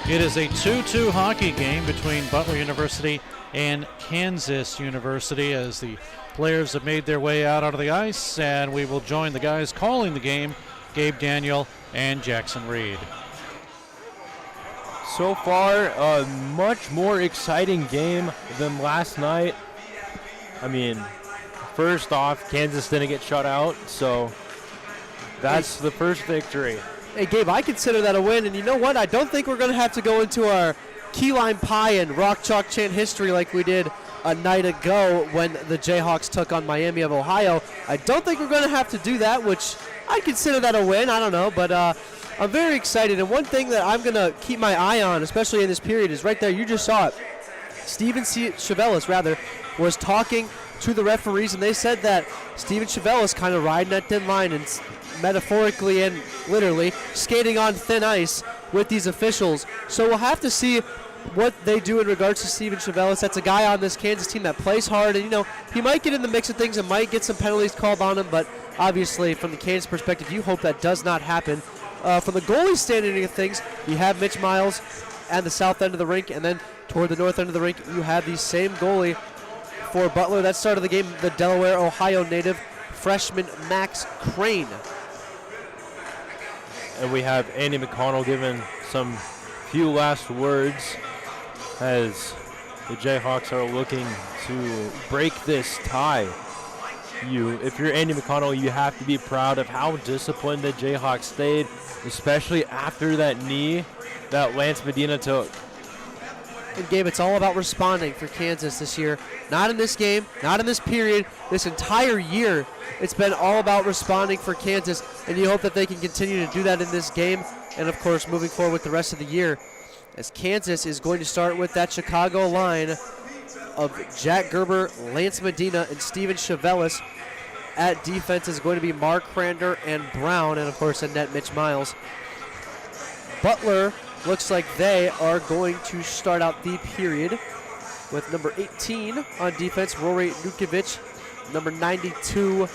It is a 2-2 hockey game between Butler University and Kansas University as the players have made their way out onto the ice, and we will join the guys calling the game, Gabe Daniel and Jackson Reed. So far, a much more exciting game than last night. I mean, first off, Kansas didn't get shut out, so that's the first victory. Hey, Gabe, I consider that a win, and you know what? I don't think we're going to have to go into our key lime pie and rock chalk chant history like we did a night ago when the Jayhawks took on Miami of Ohio. I don't think we're going to have to do that, which I consider that a win. I don't know, but I'm very excited. And one thing that I'm going to keep my eye on, especially in this period, is right there. You just saw it. Steven Chevelis, was talking to the referees, and they said that Steven Chevelis kind of riding that thin line and metaphorically and literally skating on thin ice with these officials. So we'll have to see what they do in regards to Steven Chevelis. That's a guy on this Kansas team that plays hard, and you know he might get in the mix of things and might get some penalties called on him, but obviously from the Kansas perspective, you hope that does not happen. From the goalie standing of things, you have Mitch Miles at the south end of the rink, and then toward the north end of the rink, you have the same goalie for Butler. That started the game, the Delaware, Ohio native, freshman Max Crane. And we have Andy McConnell giving some few last words as the Jayhawks are looking to break this tie. If you're Andy McConnell, you have to be proud of how disciplined the Jayhawks stayed, especially after that knee that Lance Medina took. And Gabe, it's all about responding for Kansas this year. Not in this game, not in this period, this entire year. It's been all about responding for Kansas, and you hope that they can continue to do that in this game, and of course moving forward with the rest of the year, as Kansas is going to start with that Chicago line of Jack Gerber, Lance Medina, and Steven Chevelis. At defense is going to be Mark Crander and Brown, and of course in net Mitch Miles. Butler looks like they are going to start out the period with number 18 on defense, Rory Nukovic. Number 92,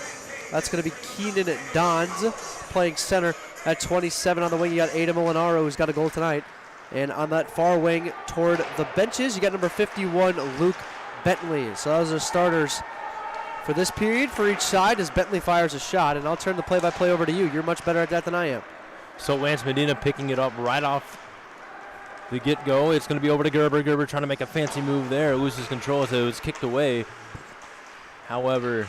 that's going to be Keenan Dons playing center. At 27 on the wing, you got Ada Molinaro, who's got a goal tonight. And on that far wing toward the benches, you got number 51, Luke Bentley. So those are starters for this period for each side as Bentley fires a shot. And I'll turn the play-by-play over to you. You're much better at that than I am. So Lance Medina picking it up right off the get-go. It's going to be over to Gerber. Gerber trying to make a fancy move there. Loses control as it was kicked away. However,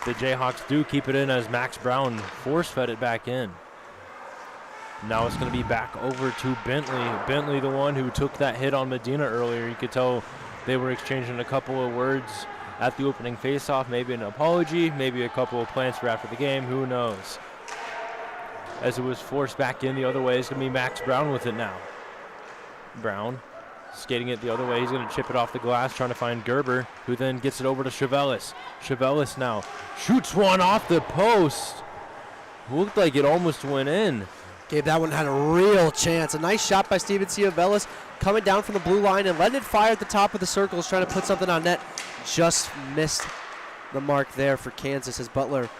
the Jayhawks do keep it in as Max Brown force-fed it back in. Now it's going to be back over to Bentley. Bentley, the one who took that hit on Medina earlier. You could tell they were exchanging a couple of words at the opening faceoff. Maybe an apology, maybe a couple of plans for after the game. Who knows? As it was forced back in the other way, it's going to be Max Brown with it now. Brown skating it the other way. He's going to chip it off the glass, trying to find Gerber, who then gets it over to Chevelis. Chevelis now shoots one off the post. Looked like it almost went in. Gabe, that one had a real chance. A nice shot by Steven Chevelis coming down from the blue line and letting it fire at the top of the circles, trying to put something on net. Just missed the mark there for Kansas as Butler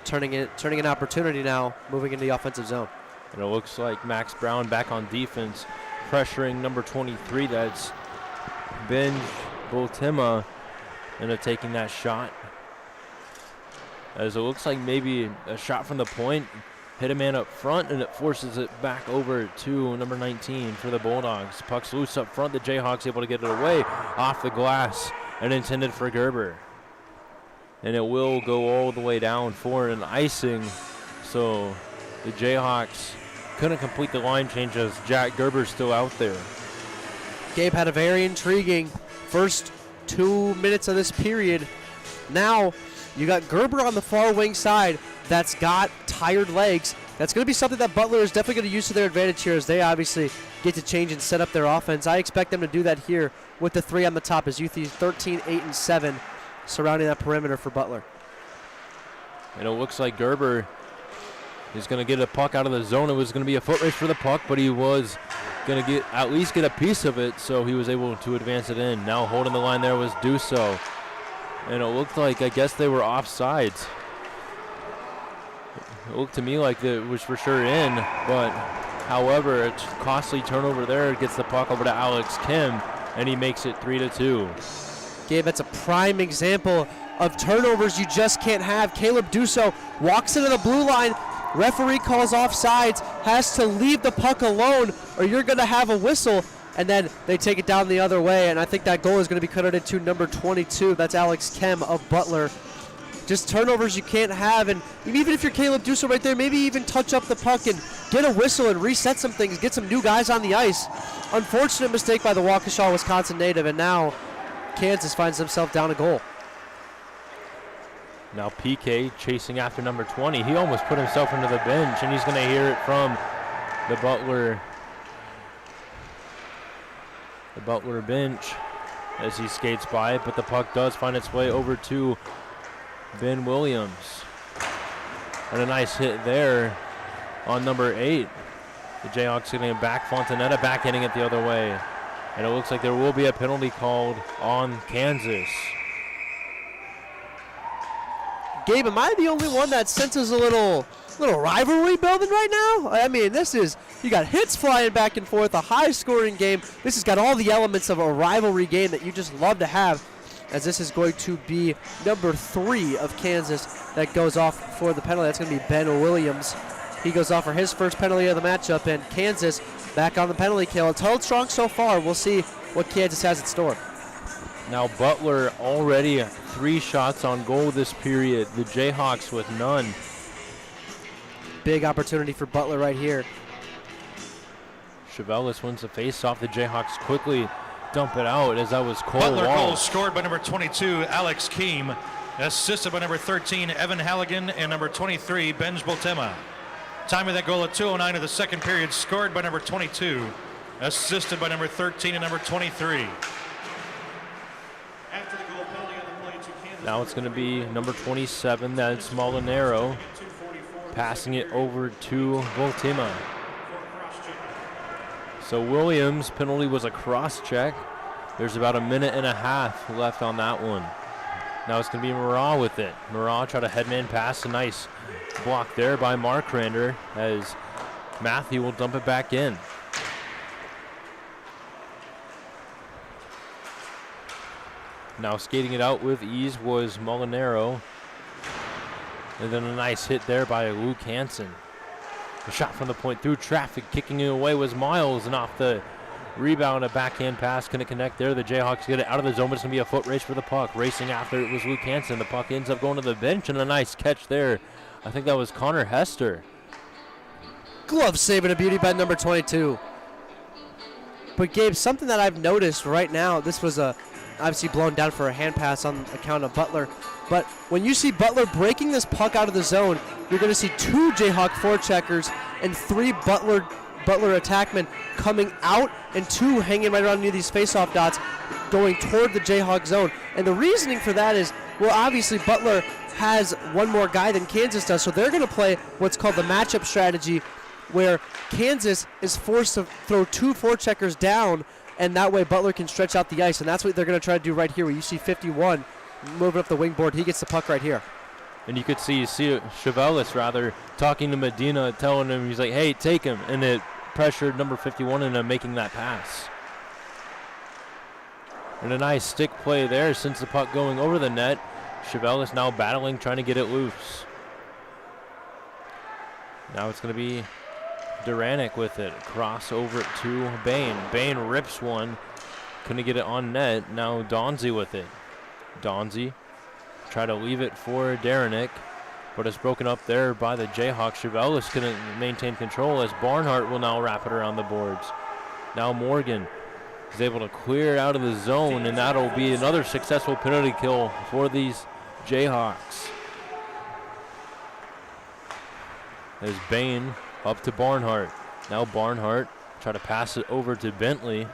turning an opportunity now, moving into the offensive zone. And it looks like Max Brown back on defense, pressuring number 23. That's Benj Bultima, and taking that shot. As it looks like maybe a shot from the point hit a man up front, and it forces it back over to number 19 for the Bulldogs. Puck's loose up front. The Jayhawks able to get it away off the glass and intended for Gerber. And it will go all the way down for an icing. So the Jayhawks couldn't complete the line change as Jack Gerber's still out there. Gabe had a very intriguing first 2 minutes of this period. Now you got Gerber on the far wing side that's got tired legs. That's going to be something that Butler is definitely going to use to their advantage here as they obviously get to change and set up their offense. I expect them to do that here with the three on the top as you see 13, 8, and 7 surrounding that perimeter for Butler. And it looks like Gerber is going to get a puck out of the zone. It was going to be a foot race for the puck, but he was going to at least get a piece of it, so he was able to advance it in. Now holding the line there was Dusso. And it looked like, I guess they were offsides. It looked to me like it was for sure in, but however, a costly turnover there. It gets the puck over to Alex Kim, and he makes it 3-2. Gabe, that's a prime example of turnovers you just can't have. Caleb Dusso walks into the blue line. Referee calls offsides, has to leave the puck alone, or you're going to have a whistle, and then they take it down the other way, and I think that goal is going to be credited to number 22. That's Alex Kim of Butler. Just turnovers you can't have, and even if you're Caleb Dusso right there, maybe even touch up the puck and get a whistle and reset some things, get some new guys on the ice. Unfortunate mistake by the Waukesha, Wisconsin native, and now Kansas finds himself down a goal. Now PK chasing after number 20. He almost put himself into the bench, and he's going to hear it from the Butler bench as he skates by, but the puck does find its way over to Ben Williams. And a nice hit there on number 8. The Jayhawks getting it back. Fontanetta backhanding it the other way. And it looks like there will be a penalty called on Kansas. Gabe, am I the only one that senses a little rivalry building right now? I mean, you got hits flying back and forth, a high-scoring game. This has got all the elements of a rivalry game that you just love to have, as this is going to be number 3 of Kansas that goes off for the penalty. That's going to be Ben Williams. He goes off for his first penalty of the matchup, and Kansas back on the penalty kill. It's held strong so far. We'll see what Kansas has in store. Now Butler already 3 shots on goal this period. The Jayhawks with none. Big opportunity for Butler right here. Chevelis wins the face-off. The Jayhawks quickly dump it out as that was Cole Butler Walsh. goal scored by number 22, Alex Keem. Assisted by number 13, Evan Halligan, and number 23, Benj Bultema. Time of that goal at 2:09 of the second period, scored by number 22, assisted by number 13 and number 23. After the goal, penalty on the play to Kansas. Now it's going to be number 27, that's Molinaro, passing it over to Bultema. So Williams' penalty was a cross-check. There's about a minute and a half left on that one. Now it's going to be Murrah with it. Murrah tried a headman pass, a nice block there by Markrander as Matthew will dump it back in. Now skating it out with ease was Molinaro. And then a nice hit there by Luke Hansen. A shot from the point through traffic, kicking it away was Miles, and off the rebound, a backhand pass couldn't connect there. The Jayhawks get it out of the zone, but it's going to be a foot race for the puck. Racing after it was Luke Hansen. The puck ends up going to the bench, and a nice catch there. I think that was Connor Hester. Glove save and a beauty by number 22. But Gabe, something that I've noticed right now, this was obviously blown down for a hand pass on account of Butler. But when you see Butler breaking this puck out of the zone, you're going to see 2 Jayhawk forecheckers and 3 Butler attackmen coming out and 2 hanging right around near these face-off dots going toward the Jayhawk zone. And the reasoning for that is, well, obviously Butler has one more guy than Kansas does, so they're going to play what's called the matchup strategy, where Kansas is forced to throw 2 forecheckers down, and that way Butler can stretch out the ice. And that's what they're going to try to do right here, where you see 51 moving up the wing board. He gets the puck right here. And you could see Chevelis talking to Medina, telling him, he's like, hey, take him. And it pressured number 51 into making that pass. And a nice stick play there since the puck going over the net. Chevelis now battling, trying to get it loose. Now it's going to be Duranic with it. Cross over to Bain. Bain rips one. Couldn't get it on net. Now Donzie with it. Donzie try to leave it for Duranic, but it's broken up there by the Jayhawks. Chevelis couldn't maintain control as Barnhart will now wrap it around the boards. Now Morgan is able to clear out of the zone, and that'll be another successful penalty kill for these Jayhawks. As Bain up to Barnhart. Now Barnhart try to pass it over to Bentley,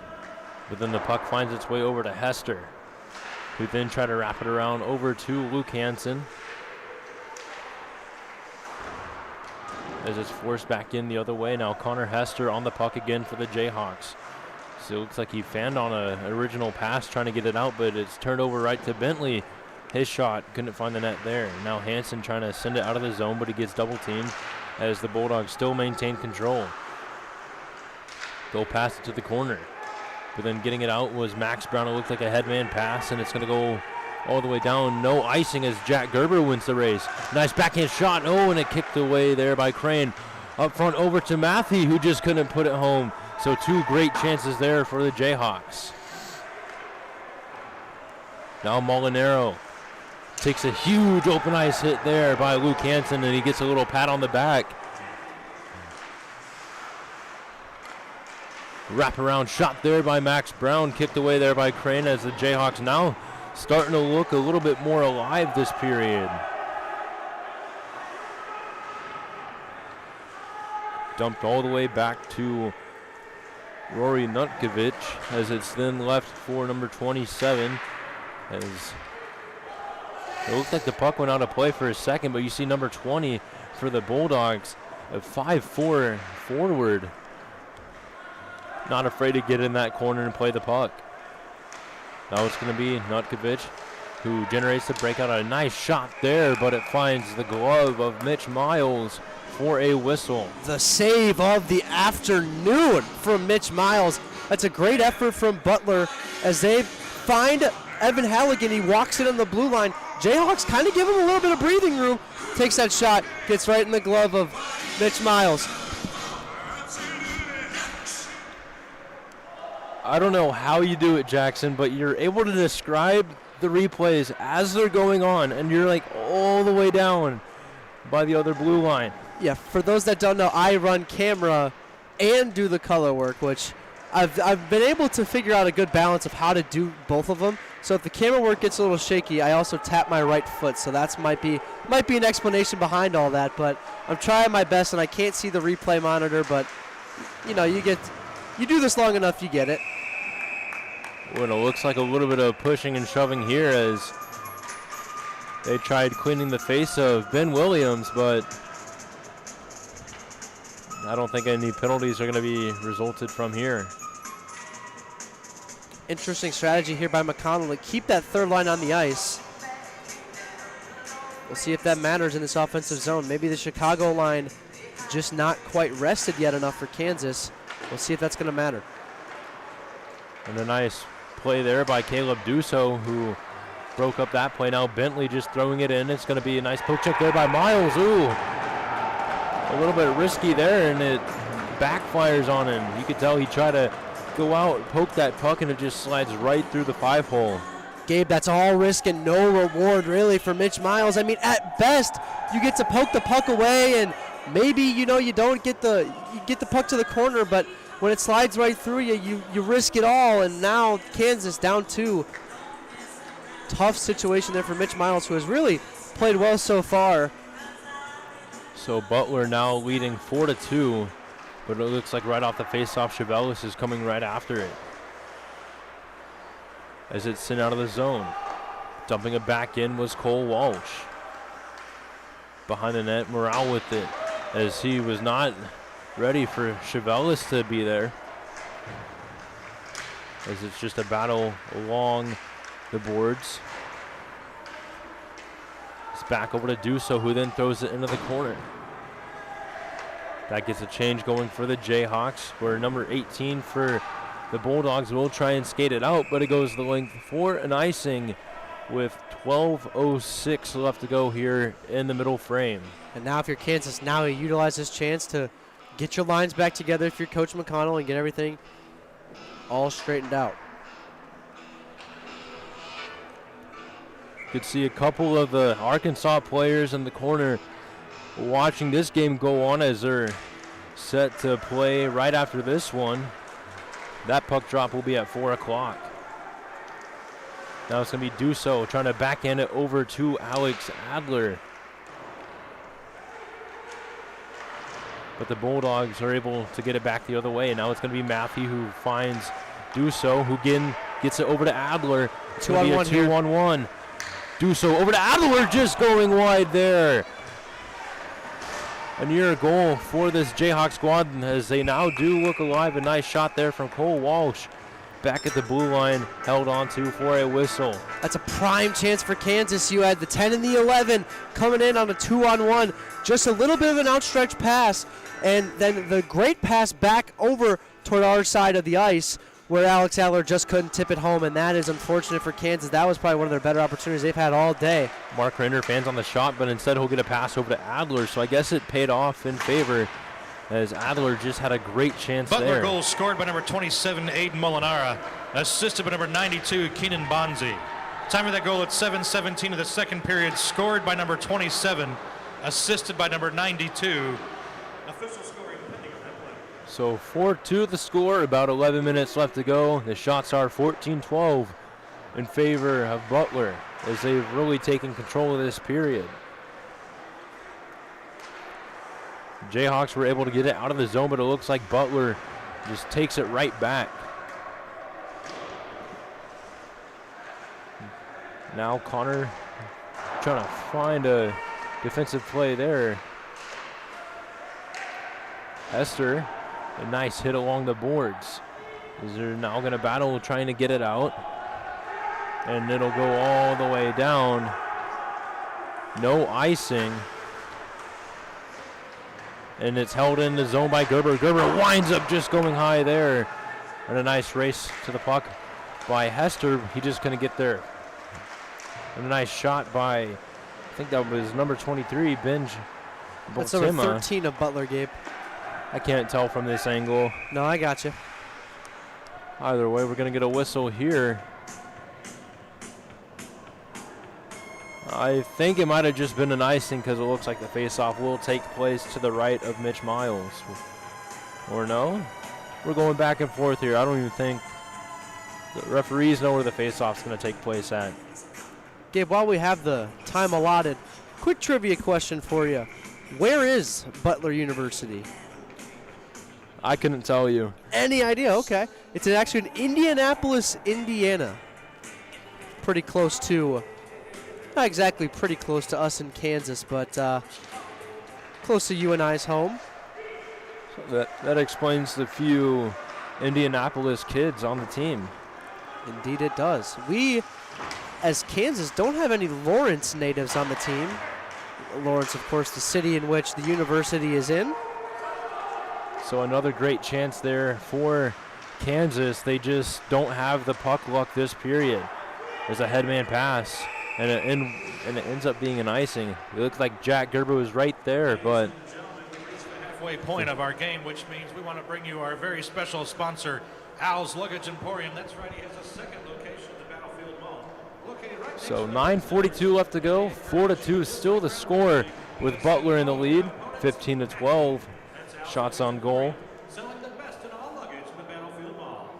but then the puck finds its way over to Hester, who then try to wrap it around over to Luke Hansen. As it's forced back in the other way. Now Connor Hester on the puck again for the Jayhawks. So it looks like he fanned on an original pass trying to get it out, but it's turned over right to Bentley, His shot couldn't find the net there. Now Hansen trying to send it out of the zone, but he gets double teamed as the Bulldogs still maintain control. They'll pass it to the corner. But then getting it out was Max Brown. It looked like a headman pass, and it's going to go all the way down. No icing as Jack Gerber wins the race. Nice backhand shot. Oh, and it kicked away there by Crane. Up front over to Matthew, who just couldn't put it home. So 2 great chances there for the Jayhawks. Now Molinaro takes a huge open ice hit there by Luke Hansen, and he gets a little pat on the back. Wraparound shot there by Max Brown, kicked away there by Crane as the Jayhawks now starting to look a little bit more alive this period. Dumped all the way back to Rory Nutkovich as it's then left for number 27. As it looked like the puck went out of play for a second, but you see number 20 for the Bulldogs, a 5'4" forward. Not afraid to get in that corner and play the puck. Now it's going to be Nutkovich who generates the breakout. A nice shot there, but it finds the glove of Mitch Miles for a whistle. The save of the afternoon from Mitch Miles. That's a great effort from Butler as they find Evan Halligan. He walks in on the blue line. Jayhawks kind of give him a little bit of breathing room. Takes that shot, gets right in the glove of Mitch Miles. I don't know how you do it, Jackson, but you're able to describe the replays as they're going on, and you're like all the way down by the other blue line. Yeah, for those that don't know, I run camera and do the color work, which I've been able to figure out a good balance of how to do both of them. So if the camera work gets a little shaky, I also tap my right foot. So that's might be an explanation behind all that. But I'm trying my best, and I can't see the replay monitor. But you know, you do this long enough, you get it. Well, it looks like a little bit of pushing and shoving here as they tried cleaning the face of Ben Williams, but I don't think any penalties are going to be resulted from here. Interesting strategy here by McConnell to keep that third line on the ice. We'll see if that matters in this offensive zone. Maybe the Chicago line just not quite rested yet enough for Kansas. We'll see if that's going to matter. And a nice play there by Caleb Dusso, who broke up that play. Now Bentley just throwing it in. It's going to be a nice poke check there by Miles. Ooh, a little bit risky there, and it backfires on him. You could tell he tried to go out, poke that puck, and it just slides right through the 5-hole. Gabe, that's all risk and no reward really for Mitch Miles. I mean, at best, you get to poke the puck away, and maybe you don't get the puck to the corner, but when it slides right through you, you risk it all, and now Kansas down 2. Tough situation there for Mitch Miles, who has really played well so far. So Butler now leading 4-2, but it looks like right off the faceoff, Chevelis is coming right after it as it's sent out of the zone. Dumping it back in was Cole Walsh. Behind the net, Morale with it as he was not ready for Chevelis to be there, as it's just a battle along the boards. It's back over to Dusso, who then throws it into the corner. That gets a change going for the Jayhawks, where number 18 for the Bulldogs will try and skate it out, but it goes the length for an icing with 12:06 left to go here in the middle frame. And now if you're Kansas, now you utilize this chance to get your lines back together if you're Coach McConnell and get everything all straightened out. Could see a couple of the Arkansas players in the corner watching this game go on as they're set to play right after this one. That puck drop will be at 4 o'clock. Now it's going to be Dusso trying to backhand it over to Alex Adler. But the Bulldogs are able to get it back the other way. And now it's going to be Matthew who finds Dusso, who again gets it over to Adler. It's going to be a 2-on-1. Dusso over to Adler, just going wide there. A near goal for this Jayhawk squad as they now do look alive. A nice shot there from Cole Walsh. back at the blue line, held onto for a whistle. That's a prime chance for Kansas. You had the 10 and the 11 coming in on a 2-on-1. Just a little bit of an outstretched pass, and then the great pass back over toward our side of the ice where Alex Adler just couldn't tip it home, and that is unfortunate for Kansas. That was probably one of their better opportunities they've had all day. Mark Rinder fans on the shot, but instead he'll get a pass over to Adler, so I guess it paid off in favor as Adler just had a great chance Butler there. goal scored by number 27, Aiden Molinara. Assisted by number 92, Keenan Bonzi. Time of that goal at 7:17 of the second period. Scored by number 27. Assisted by number 92. Official scoring pending on that play. So 4-2 the score, about 11 minutes left to go. The shots are 14-12 in favor of Butler as they've really taken control of this period. Jayhawks were able to get it out of the zone, but it looks like Butler just takes it right back. Now Connor trying to find a defensive play there. Hester, a nice hit along the boards. They're now going to battle trying to get it out. And it'll go all the way down. No icing. And it's held in the zone by Gerber. Gerber winds up just going high there. And a nice race to the puck by Hester. He just couldn't get there. And a nice shot by, I think that was number 23, Benj. That's number 13 of Butler, Gabe. I can't tell from this angle. No, I got you. Either way, we're going to get a whistle here. I think it might have just been an icing because it looks like the faceoff will take place to the right of Mitch Miles. Or no? We're going back and forth here. I don't even think the referees know where the faceoff's going to take place at. Gabe, while we have the time allotted, quick trivia question for you. Where is Butler University? I couldn't tell you. Any idea? Okay. It's actually in Indianapolis, Indiana. Pretty close to, not exactly pretty close to us in Kansas, but close to you and I's home. So that explains the few Indianapolis kids on the team. Indeed it does. We, as Kansas, don't have any Lawrence natives on the team. Lawrence, of course, the city in which the university is in. So another great chance there for Kansas. They just don't have the puck luck this period. There's a headman pass, and it ends up being an icing. It looked like Jack Gerber was right there, but Halfway point of our game, which means we want to bring you our very special sponsor, Al's Luggage Emporium. That's right, he has a second location at the Battlefield Mall. Located right so 9:42 left to go. 4-2 still the score with Butler in the lead. 15-12. Shots on goal. selling the best in all luggage at the Battlefield Mall.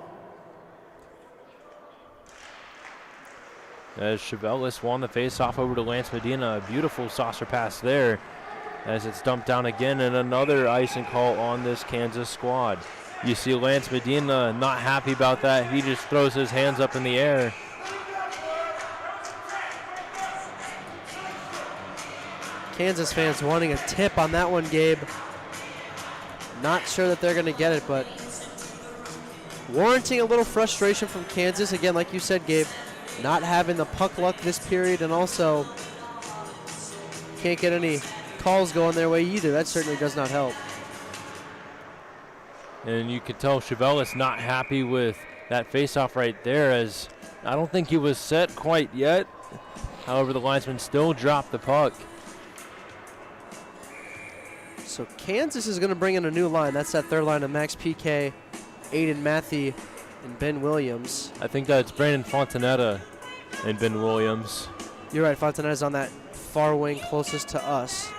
As Chevelis won the face-off over to Lance Medina. A beautiful saucer pass there as it's dumped down again, and another icing call on this Kansas squad. You see Lance Medina not happy about that. He just throws his hands up in the air. Kansas fans wanting a tip on that one, Gabe. Not sure that they're going to get it, but warranting a little frustration from Kansas. Again, like you said, Gabe, not having the puck luck this period, and also can't get any calls going their way either. That certainly does not help. And you could tell Chevelis not happy with that face-off right there, as I don't think he was set quite yet. However, the linesman still dropped the puck. So Kansas is going to bring in a new line. That's that third line of Max PK, Aiden Matthey, and Ben Williams. I think that's Brandon Fontanetta and Ben Williams. You're right, Fontanetta's on that far wing closest to us.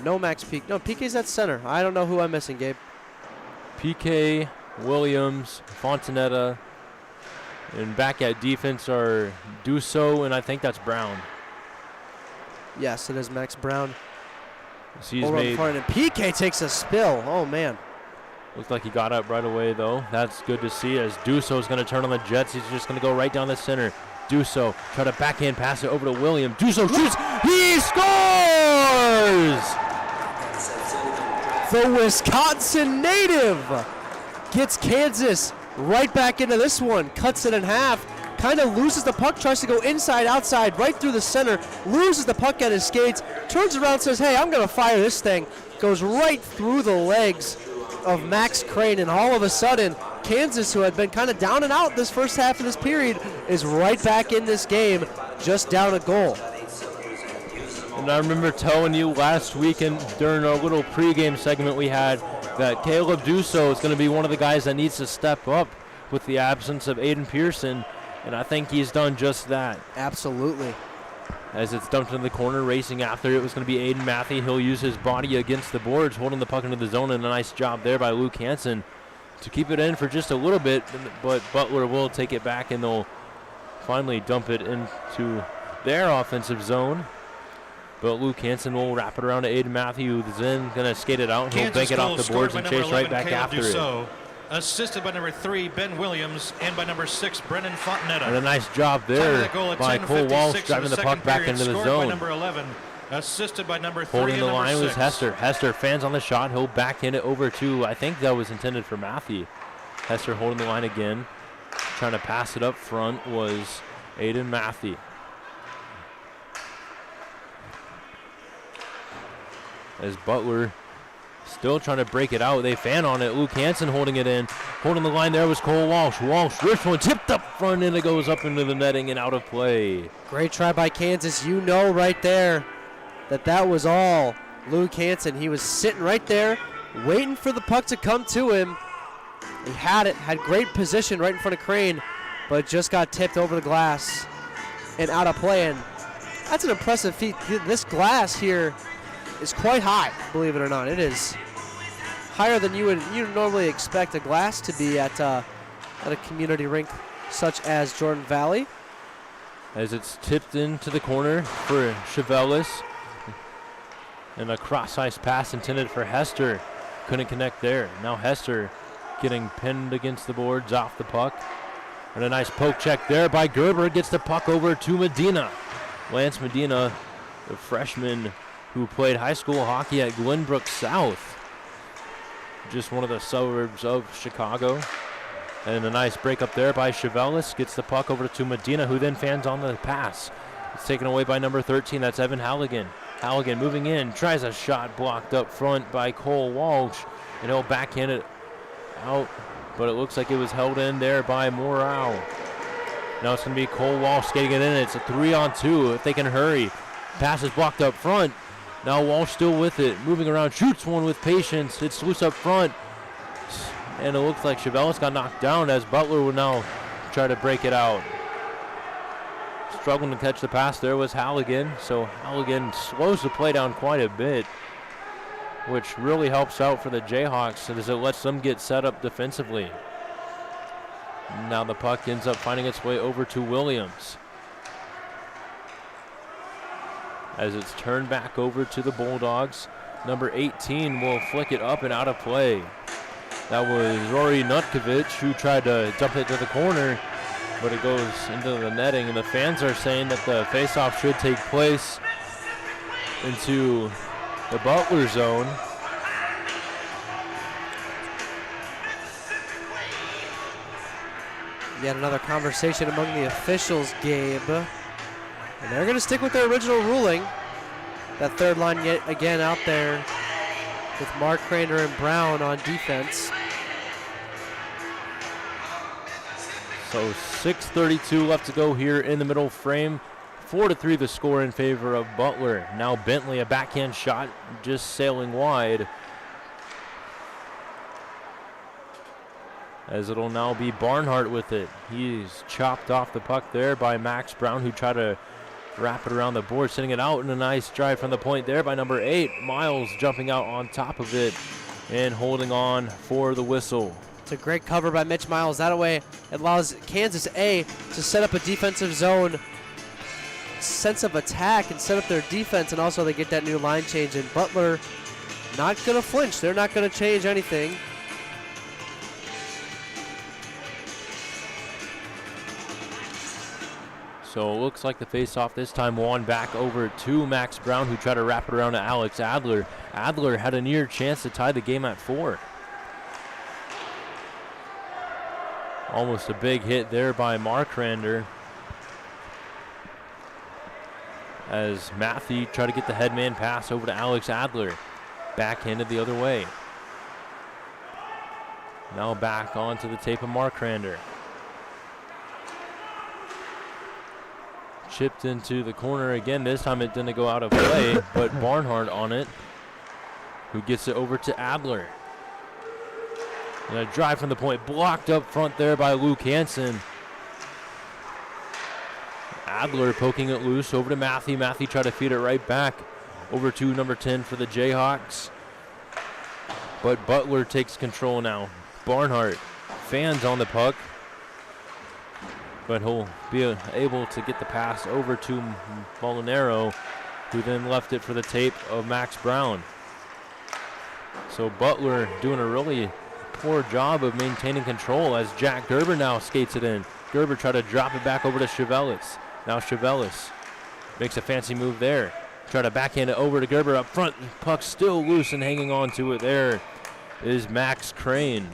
No Max PK. No, PK's at center. I don't know who I'm missing, Gabe. PK, Williams, Fontanetta, and back at defense are Dusso, and I think that's Brown. Yes, it is Max Brown. He's Over on the made, far end, and PK takes a spill. Oh, man. looked like he got up right away, though. That's good to see, as Dusso is going to turn on the Jets. He's just going to go right down the center. Dusso try to backhand pass it over to William. Dusso shoots. He scores! The Wisconsin native gets Kansas right back into this one, cuts it in half, kind of loses the puck, tries to go inside, outside, right through the center, loses the puck at his skates, turns around, says, hey, I'm going to fire this thing, goes right through the legs of Max Crane, and all of a sudden, Kansas, who had been kind of down and out this first half of this period, is right back in this game, just down a goal. And I remember telling you last weekend during our little pregame segment we had that Caleb Dusso is going to be one of the guys that needs to step up with the absence of Aiden Pearson, and I think he's done just that. Absolutely. As it's dumped into the corner, racing after it was going to be Aiden Matthew. He'll use his body against the boards, holding the puck into the zone, and a nice job there by Luke Hansen to keep it in for just a little bit, but Butler will take it back, and they'll finally dump it into their offensive zone. But Luke Hansen will wrap it around to Aiden Matthew, who's then going to skate it out, and he'll bank it off the boards and chase right back after it. Assisted by number 3, Ben Williams, and by number 6, Brennan Fontanetta. And a nice job there by Cole Walsh driving the puck back into the zone. By number 11, assisted by number 3 Holding the line was 6. Hester. Hester fans on the shot. He'll backhand it over to, I think that was intended for Matthew. Hester holding the line again. Trying to pass it up front was Aiden Matthew. As Butler still trying to break it out. They fan on it. Luke Hansen holding it in. Holding the line there was Cole Walsh. Walsh rips one, tipped up front, and it goes up into the netting and out of play. Great try by Kansas. You know right there that was all Luke Hansen. He was sitting right there waiting for the puck to come to him. He had it, had great position right in front of Crane, but just got tipped over the glass and out of play. And that's an impressive feat. This glass here is quite high, believe it or not. It is higher than you would normally expect a glass to be at a community rink such as Jordan Valley. As it's tipped into the corner for Chevelis. And a cross-ice pass intended for Hester. Couldn't connect there. Now Hester getting pinned against the boards off the puck. And a nice poke check there by Gerber. Gets the puck over to Medina. Lance Medina, the freshman who played high school hockey at Glenbrook South. Just one of the suburbs of Chicago. And a nice break up there by Chevelis. Gets the puck over to Medina, who then fans on the pass. It's taken away by number 13. That's Evan Halligan. Halligan moving in. Tries a shot blocked up front by Cole Walsh. And he'll backhand it out. But it looks like it was held in there by Morrow. Now it's going to be Cole Walsh skating it in. It's a 3-on-2 if they can hurry. Pass is blocked up front. Now Walsh still with it, moving around, shoots one with patience. It's loose up front, and it looks like Chevelis got knocked down as Butler will now try to break it out. Struggling to catch the pass there was Halligan, so Halligan slows the play down quite a bit, which really helps out for the Jayhawks as it lets them get set up defensively. Now the puck ends up finding its way over to Williams. As it's turned back over to the Bulldogs. Number 18 will flick it up and out of play. That was Rory Nutkovich who tried to dump it to the corner, but it goes into the netting, and the fans are saying that the faceoff should take place into the Butler zone. Yet another conversation among the officials, Gabe. And they're going to stick with their original ruling. That third line yet again out there with Mark Craner and Brown on defense. So 6:32 left to go here in the middle frame. 4-3 the score in favor of Butler. Now Bentley, a backhand shot just sailing wide. As it'll now be Barnhart with it. He's chopped off the puck there by Max Brown, who tried to wrap it around the board, sending it out, and a nice drive from the point there by number 8. Miles jumping out on top of it and holding on for the whistle. It's a great cover by Mitch Miles. That way it allows Kansas A to set up a defensive zone, sense of attack, and set up their defense, and also they get that new line change. And Butler not going to flinch. They're not going to change anything. So it looks like the faceoff this time won back over to Max Brown, who tried to wrap it around to Alex Adler. Adler had a near chance to tie the game at 4. Almost a big hit there by Markrander, as Matthew tried to get the headman pass over to Alex Adler. Backhanded the other way. Now back onto the tape of Markrander. Chipped into the corner again. This time it didn't go out of play, but Barnhart on it, who gets it over to Adler. And a drive from the point, blocked up front there by Luke Hansen. Adler poking it loose over to Matthew. Matthew tried to feed it right back over to number 10 for the Jayhawks. But Butler takes control now. Barnhart fans on the puck, but he'll be able to get the pass over to Molinaro, who then left it for the tape of Max Brown. So Butler doing a really poor job of maintaining control as Jack Gerber now skates it in. Gerber tried to drop it back over to Chevelis. Now Chevelis makes a fancy move there. Try to backhand it over to Gerber up front. Puck still loose and hanging on to it there is Max Crane.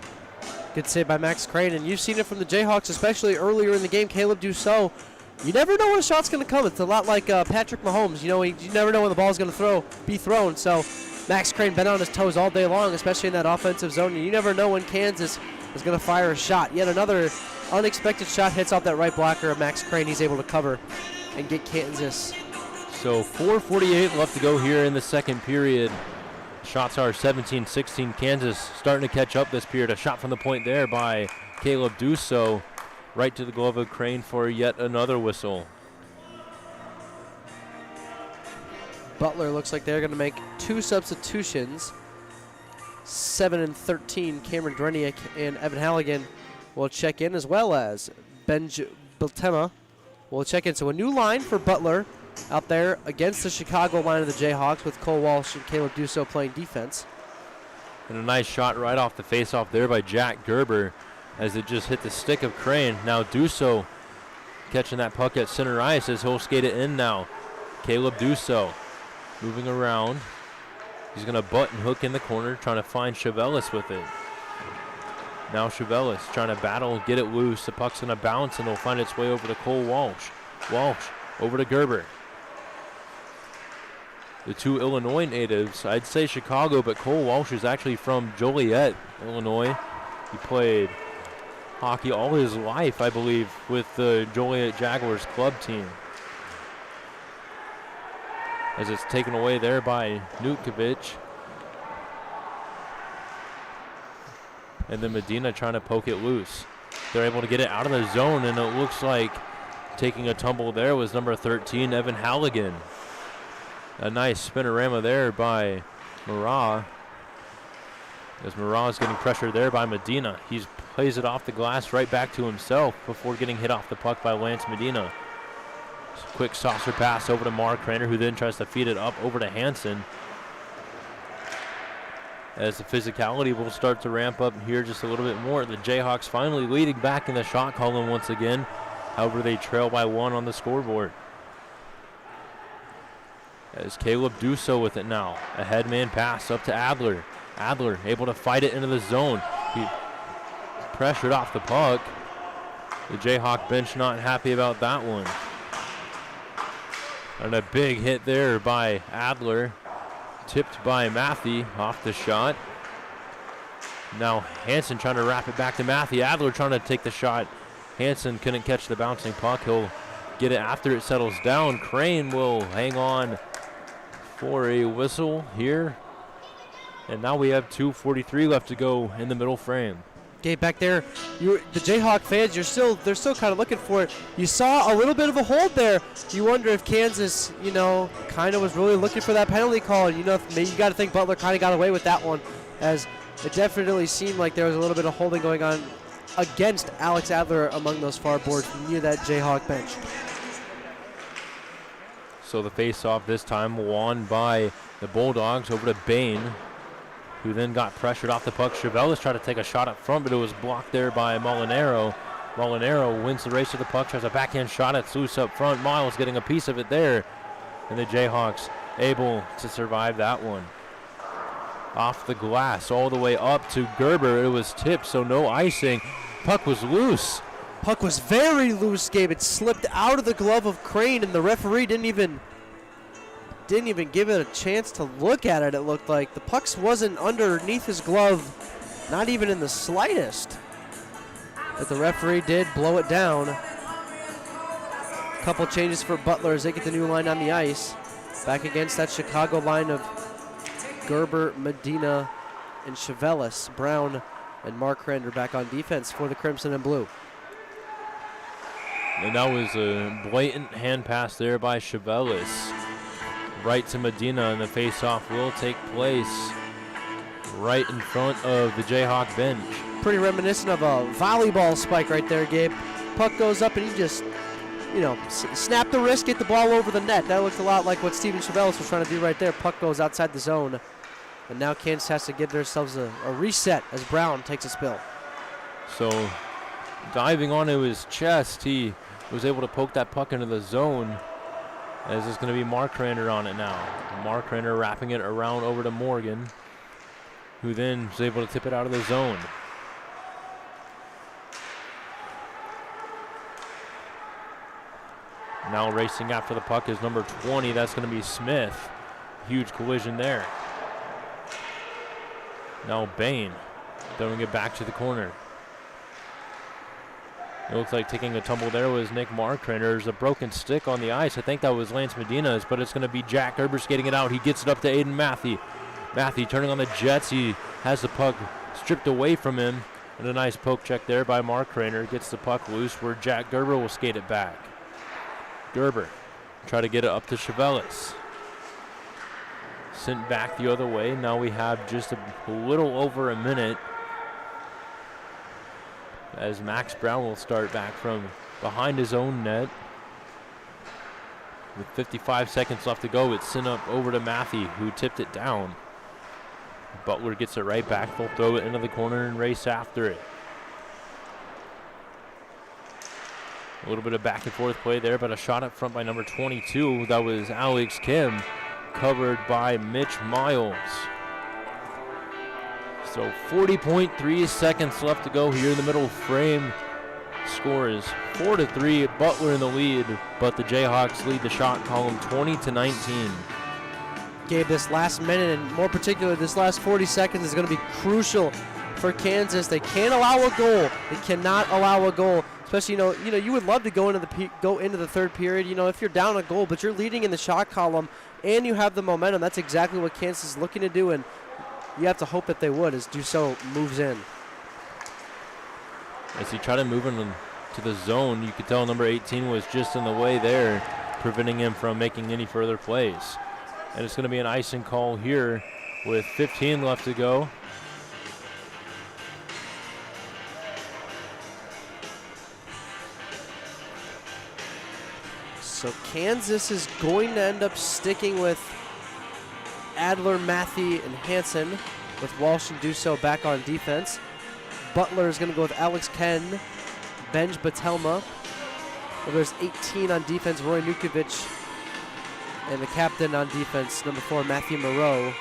Good save by Max Crane, and you've seen it from the Jayhawks, especially earlier in the game. Caleb Dussault, you never know when a shot's going to come. It's a lot like Patrick Mahomes. You know, you never know when the ball's going to be thrown. So Max Crane been on his toes all day long, especially in that offensive zone. And you never know when Kansas is going to fire a shot. Yet another unexpected shot hits off that right blocker of Max Crane. He's able to cover and get Kansas. So 4:48 left to go here in the second period. Shots are 17-16. Kansas starting to catch up this period. A shot from the point there by Caleb Dussault, right to the glove of Crane for yet another whistle. Butler looks like they're going to make two substitutions. 7 and 13, Cameron Dreniak and Evan Halligan will check in, as well as Benj Biltema will check in. So a new line for Butler out there against the Chicago line of the Jayhawks, with Cole Walsh and Caleb Dussault playing defense. And a nice shot right off the face-off there by Jack Gerber as it just hit the stick of Crane. Now Dussault catching that puck at center ice as he'll skate it in now. Caleb Dussault moving around. He's going to butt and hook in the corner, trying to find Chevelis with it. Now Chevelis trying to battle, get it loose. The puck's going to bounce, and it'll find its way over to Cole Walsh. Walsh over to Gerber. The two Illinois natives, I'd say Chicago, but Cole Walsh is actually from Joliet, Illinois. He played hockey all his life, I believe, with the Joliet Jaguars club team. As it's taken away there by Nutkovich. And then Medina trying to poke it loose. They're able to get it out of the zone, and it looks like taking a tumble there was number 13, Evan Halligan. A nice spinorama there by Marat. As Marat's getting pressured there by Medina. He plays it off the glass right back to himself before getting hit off the puck by Lance Medina. Quick saucer pass over to Markrander, who then tries to feed it up over to Hansen. As the physicality will start to ramp up here just a little bit more. The Jayhawks finally leading back in the shot column once again. However, they trail by 1 on the scoreboard. As Caleb Dussault with it now. A headman pass up to Adler. Adler able to fight it into the zone. He pressured off the puck. The Jayhawk bench not happy about that one. And a big hit there by Adler. Tipped by Matthew off the shot. Now Hansen trying to wrap it back to Matthew. Adler trying to take the shot. Hansen couldn't catch the bouncing puck. He'll get it after it settles down. Crane will hang on for a whistle here. And now we have 2:43 left to go in the middle frame. Okay, back there, the Jayhawk fans, they're still kind of looking for it. You saw a little bit of a hold there. You wonder if Kansas, kind of was really looking for that penalty call. And, maybe you got to think Butler kind of got away with that one, as it definitely seemed like there was a little bit of holding going on against Alex Adler among those far boards near that Jayhawk bench. So the face-off this time won by the Bulldogs over to Bain, who then got pressured off the puck. Chevelis tried to take a shot up front, but it was blocked there by Molinaro. Molinaro wins the race to the puck, tries a backhand shot. It's loose up front. Miles getting a piece of it there. And the Jayhawks able to survive that one. Off the glass all the way up to Gerber. It was tipped, so no icing. Puck was loose. Puck was very loose, Gabe. It slipped out of the glove of Crane, and the referee didn't even give it a chance to look at it. It looked like the puck wasn't underneath his glove, not even in the slightest. But the referee did blow it down. A couple changes for Butler as they get the new line on the ice. Back against that Chicago line of Gerber, Medina, and Chevelis. Brown and Mark Render back on defense for the Crimson and Blue. And that was a blatant hand pass there by Chevelis. Right to Medina, and the face-off will take place right in front of the Jayhawk bench. Pretty reminiscent of a volleyball spike right there, Gabe. Puck goes up and he just, snap the wrist, get the ball over the net. That looked a lot like what Steven Chevelis was trying to do right there. Puck goes outside the zone. And now Kansas has to give themselves a reset as Brown takes a spill. So diving onto his chest, he was able to poke that puck into the zone, as it's going to be Mark Rander on it now. Mark Rander wrapping it around over to Morgan, who then is able to tip it out of the zone. Now racing after the puck is number 20. That's going to be Smith. Huge collision there. Now Bain throwing it back to the corner. It looks like taking a tumble there was Nick Markrander. There's a broken stick on the ice. I think that was Lance Medina's, but it's going to be Jack Gerber skating it out. He gets it up to Aiden Matthew. Matthew turning on the Jets. He has the puck stripped away from him. And a nice poke check there by Markrander. Gets the puck loose where Jack Gerber will skate it back. Gerber try to get it up to Chevelis. Sent back the other way. Now we have just a little over a minute as Max Brown will start back from behind his own net. With 55 seconds left to go, it's sent up over to Matthew, who tipped it down. Butler gets it right back. They'll throw it into the corner and race after it. A little bit of back and forth play there, but a shot up front by number 22. That was Alex Kim, covered by Mitch Miles. So 40.3 seconds left to go here in the middle frame. Score is 4-3. Butler in the lead, but the Jayhawks lead the shot column 20-19. Gabe, this last minute, and more particularly this last 40 seconds, is going to be crucial for Kansas. They can't allow a goal. They cannot allow a goal. Especially, you would love to go into the third period. If you're down a goal, but you're leading in the shot column and you have the momentum. That's exactly what Kansas is looking to do, and you have to hope that they would as Dussault moves in. As he tried to move him to the zone, you could tell number 18 was just in the way there, preventing him from making any further plays. And it's going to be an icing call here with 15 left to go. So Kansas is going to end up sticking with Adler, Matthew, and Hansen, with Walsh and Dussault back on defense. Butler is going to go with Alex Ken, Benj Batelma. There's 18 on defense, Roy Nukovic. And the captain on defense, number 4, Matthew Moreau,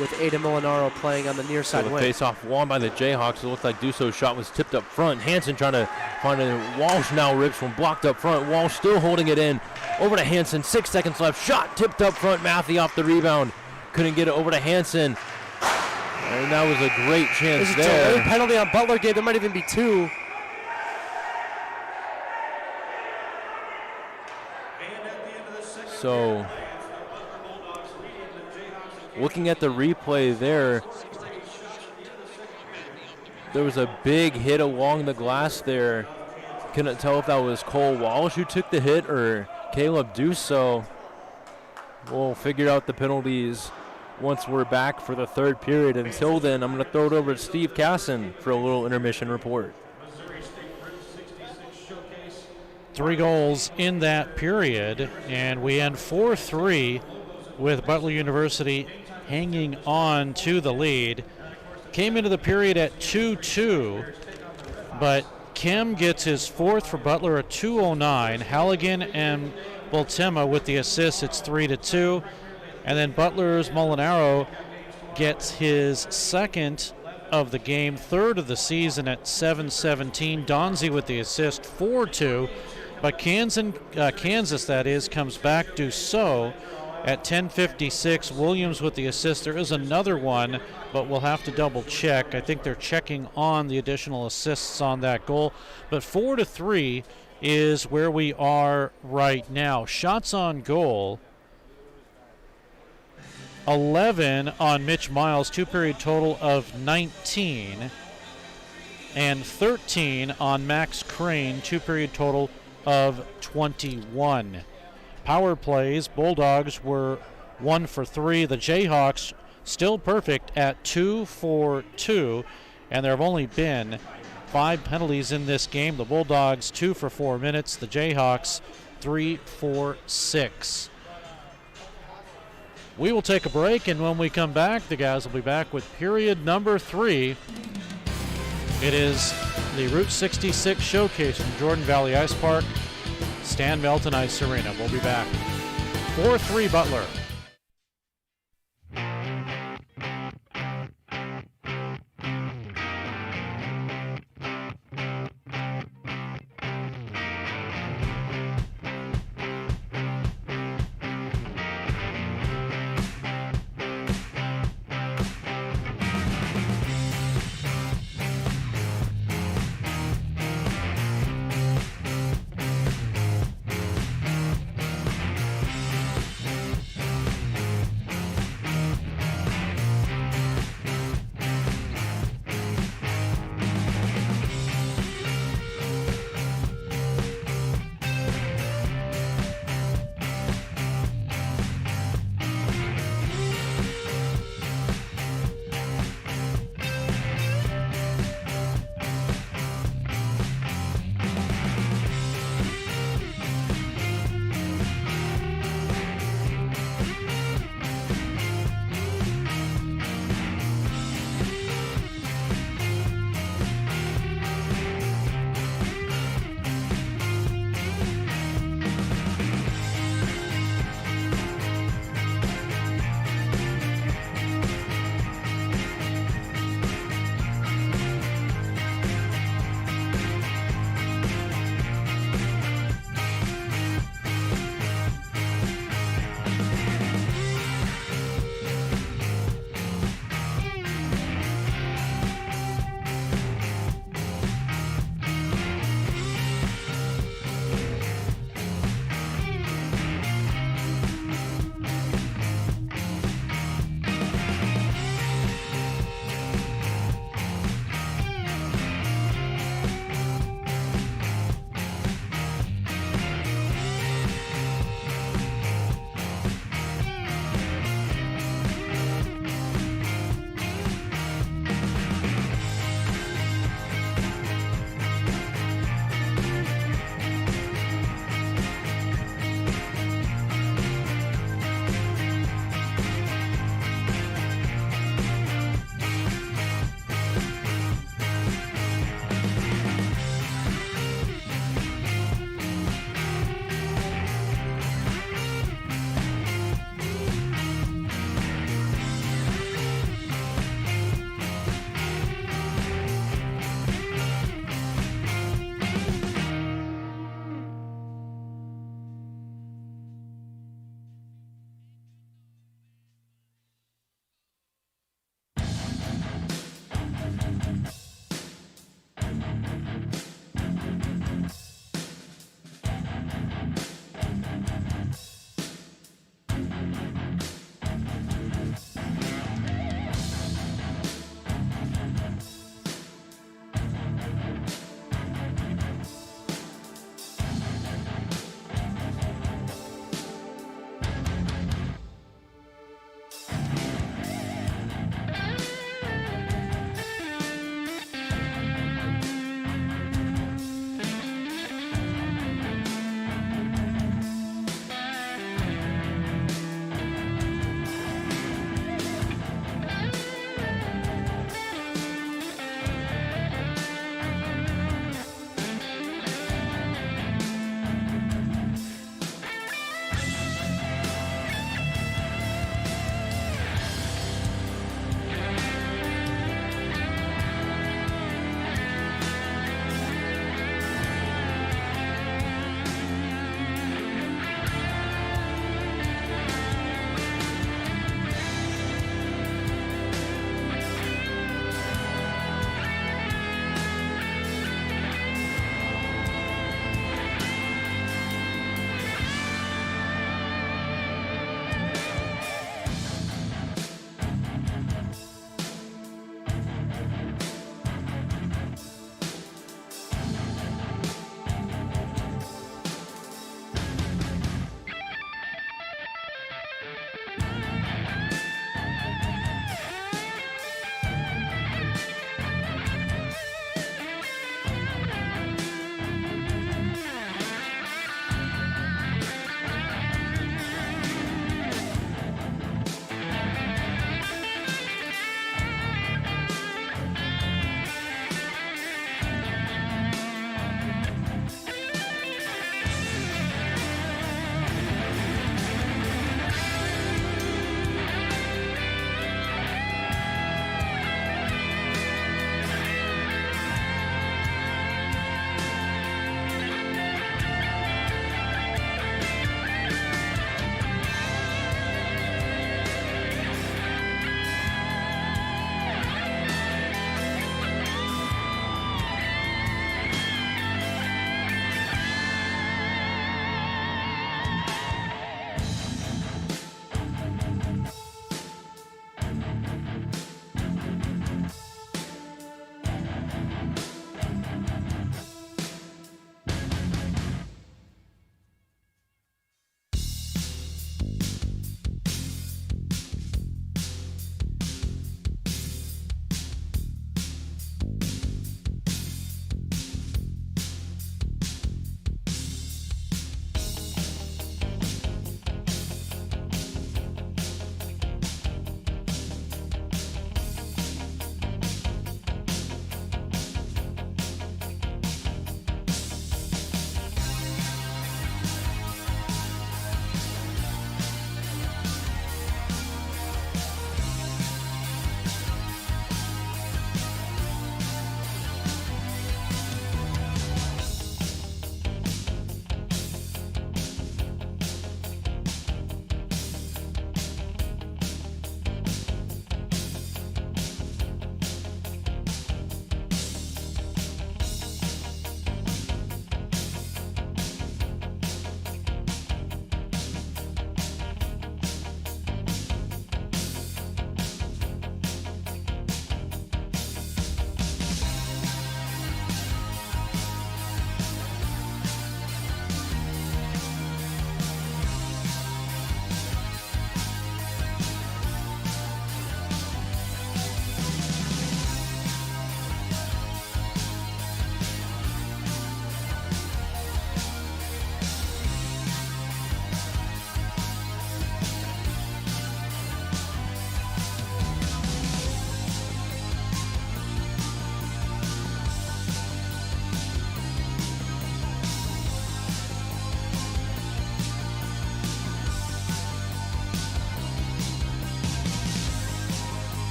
with Ada Molinaro playing on the near side wing. wing. Face-off won by the Jayhawks. It looked like Dussault's shot was tipped up front. Hansen trying to find it. Walsh now rips from blocked up front. Walsh still holding it in. Over to Hansen. 6 seconds left. Shot tipped up front. Matthew off the rebound. Couldn't get it over to Hansen. And that was a great chance there. There's a penalty on Butler. Game. There might even be 2. So, looking at the replay there was a big hit along the glass there. Couldn't tell if that was Cole Walsh who took the hit or Caleb Dussault. We'll figure out the penalties once we're back for the third period. Until then, I'm going to throw it over to Steve Casson for a little intermission report. 3 goals in that period, and we end 4-3 with Butler University hanging on to the lead. Came into the period at 2-2, but Kim gets his 4th for Butler at 2:09. Halligan and Bultema with the assists. It's 3-2, and then Butler's Molinaro gets his 2nd of the game, third of the season at 7-17. Donzie with the assist, 4-2. But Kansas, that is, comes back Dussault at 10:56. Williams with the assist. There is another one, but we'll have to double check. I think they're checking on the additional assists on that goal. But 4-3 is where we are right now. Shots on goal, 11 on Mitch Miles, two-period total of 19, and 13 on Max Crane, two-period total of 21. Power plays, Bulldogs were 1 for 3. The Jayhawks still perfect at 2 for 2, and there have only been 5 penalties in this game. The Bulldogs 2 for 4 minutes. The Jayhawks 3 for 6. We will take a break, and when we come back, the guys will be back with period number 3. It is the Route 66 showcase from Jordan Valley Ice Park, Stan Melton Ice Arena. We'll be back. 4-3 Butler.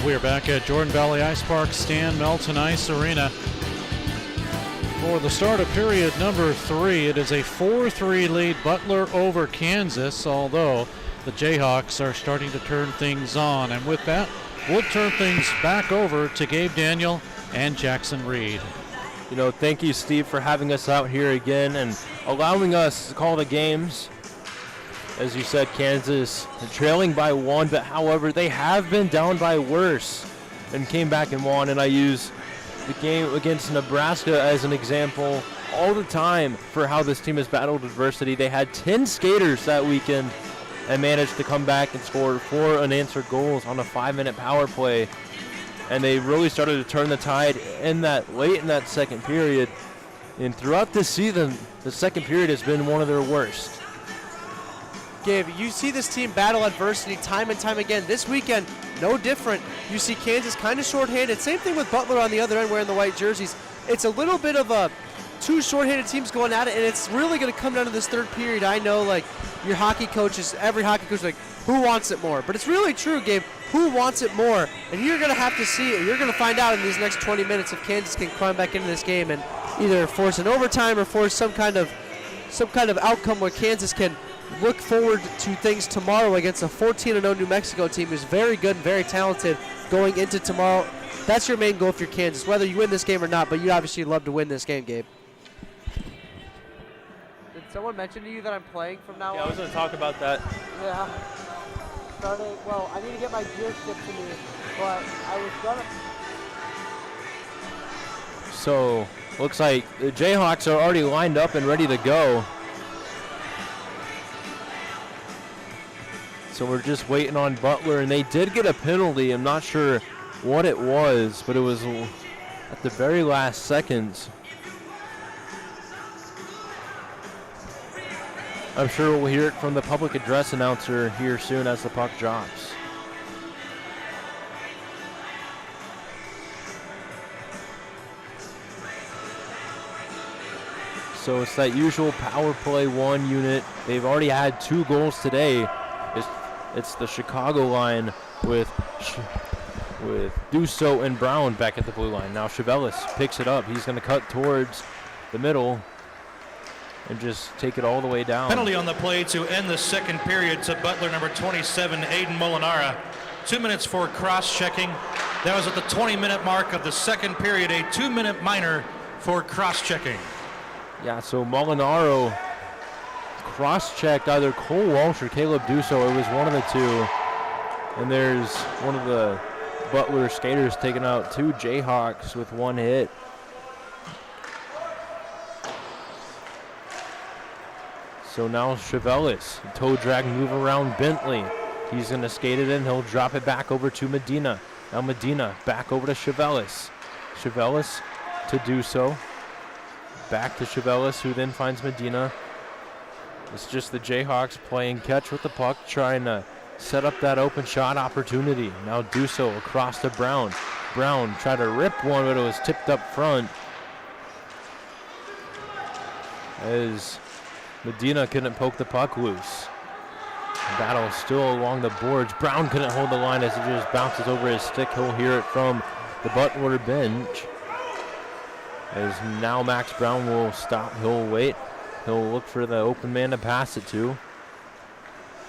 We are back at Jordan Valley Ice Park, Stan Melton Ice Arena. For the start of period number 3, it is a 4-3 lead, Butler over Kansas, although the Jayhawks are starting to turn things on. And with that, we'll turn things back over to Gabe Daniel and Jackson Reed. You know, thank you, Steve, for having us out here again and allowing us to call the games. As you said, Kansas trailing by 1, but however, they have been down by worse and came back and won. And I use the game against Nebraska as an example all the time for how this team has battled adversity. They had 10 skaters that weekend and managed to come back and score 4 unanswered goals on a 5-minute power play. And they really started to turn the tide in that late in that second period. And throughout this season, the second period has been one of their worst. Gabe, you see this team battle adversity time and time again. This weekend, no different. You see Kansas kind of shorthanded. Same thing with Butler on the other end wearing the white jerseys. It's a little bit of a two shorthanded teams going at it, and it's really going to come down to this third period. I know, like, your hockey coaches, every hockey coach is like, who wants it more? But it's really true, Gabe. Who wants it more? And you're going to have to see it. You're going to find out in these next 20 minutes if Kansas can climb back into this game and either force an overtime or force some kind of outcome where Kansas can look forward to things tomorrow against a 14-0 New Mexico team who's very good and very talented going into tomorrow. That's your main goal if you're Kansas, whether you win this game or not, but you obviously love to win this game, Gabe. Did someone mention to you that I'm playing from now on? Yeah, I was going to talk about that. Yeah. Well, I need to get my gear shipped to me, but I was going to... So, looks like the Jayhawks are already lined up and ready to go. So we're just waiting on Butler, and they did get a penalty. I'm not sure what it was, but it was at the very last seconds. I'm sure we'll hear it from the public address announcer here soon as the puck drops. So it's that usual power play 1 unit. They've already had 2 goals today. It's the Chicago line with Dusso and Brown back at the blue line. Now Chevelis picks it up. He's going to cut towards the middle and just take it all the way down. Penalty on the play to end the second period to Butler number 27, Aiden Molinara. 2 minutes for cross-checking. That was at the 20-minute mark of the second period, a 2-minute minor for cross-checking. Yeah, so Molinaro cross-checked either Cole Walsh or Caleb Dusso. It was one of the two. And there's one of the Butler skaters taking out 2 Jayhawks with 1 hit. So now Chevelis, toe drag move around Bentley. He's going to skate it in. He'll drop it back over to Medina. Now Medina back over to Chevelis. Chevelis to Dusso. Back to Chevelis, who then finds Medina. It's just the Jayhawks playing catch with the puck, trying to set up that open shot opportunity. Now Dusso across to Brown. Brown tried to rip one, but it was tipped up front. As Medina couldn't poke the puck loose. Battle still along the boards. Brown couldn't hold the line as it just bounces over his stick. He'll hear it from the Butler bench. As now Max Brown will stop. He'll wait. He'll look for the open man to pass it to.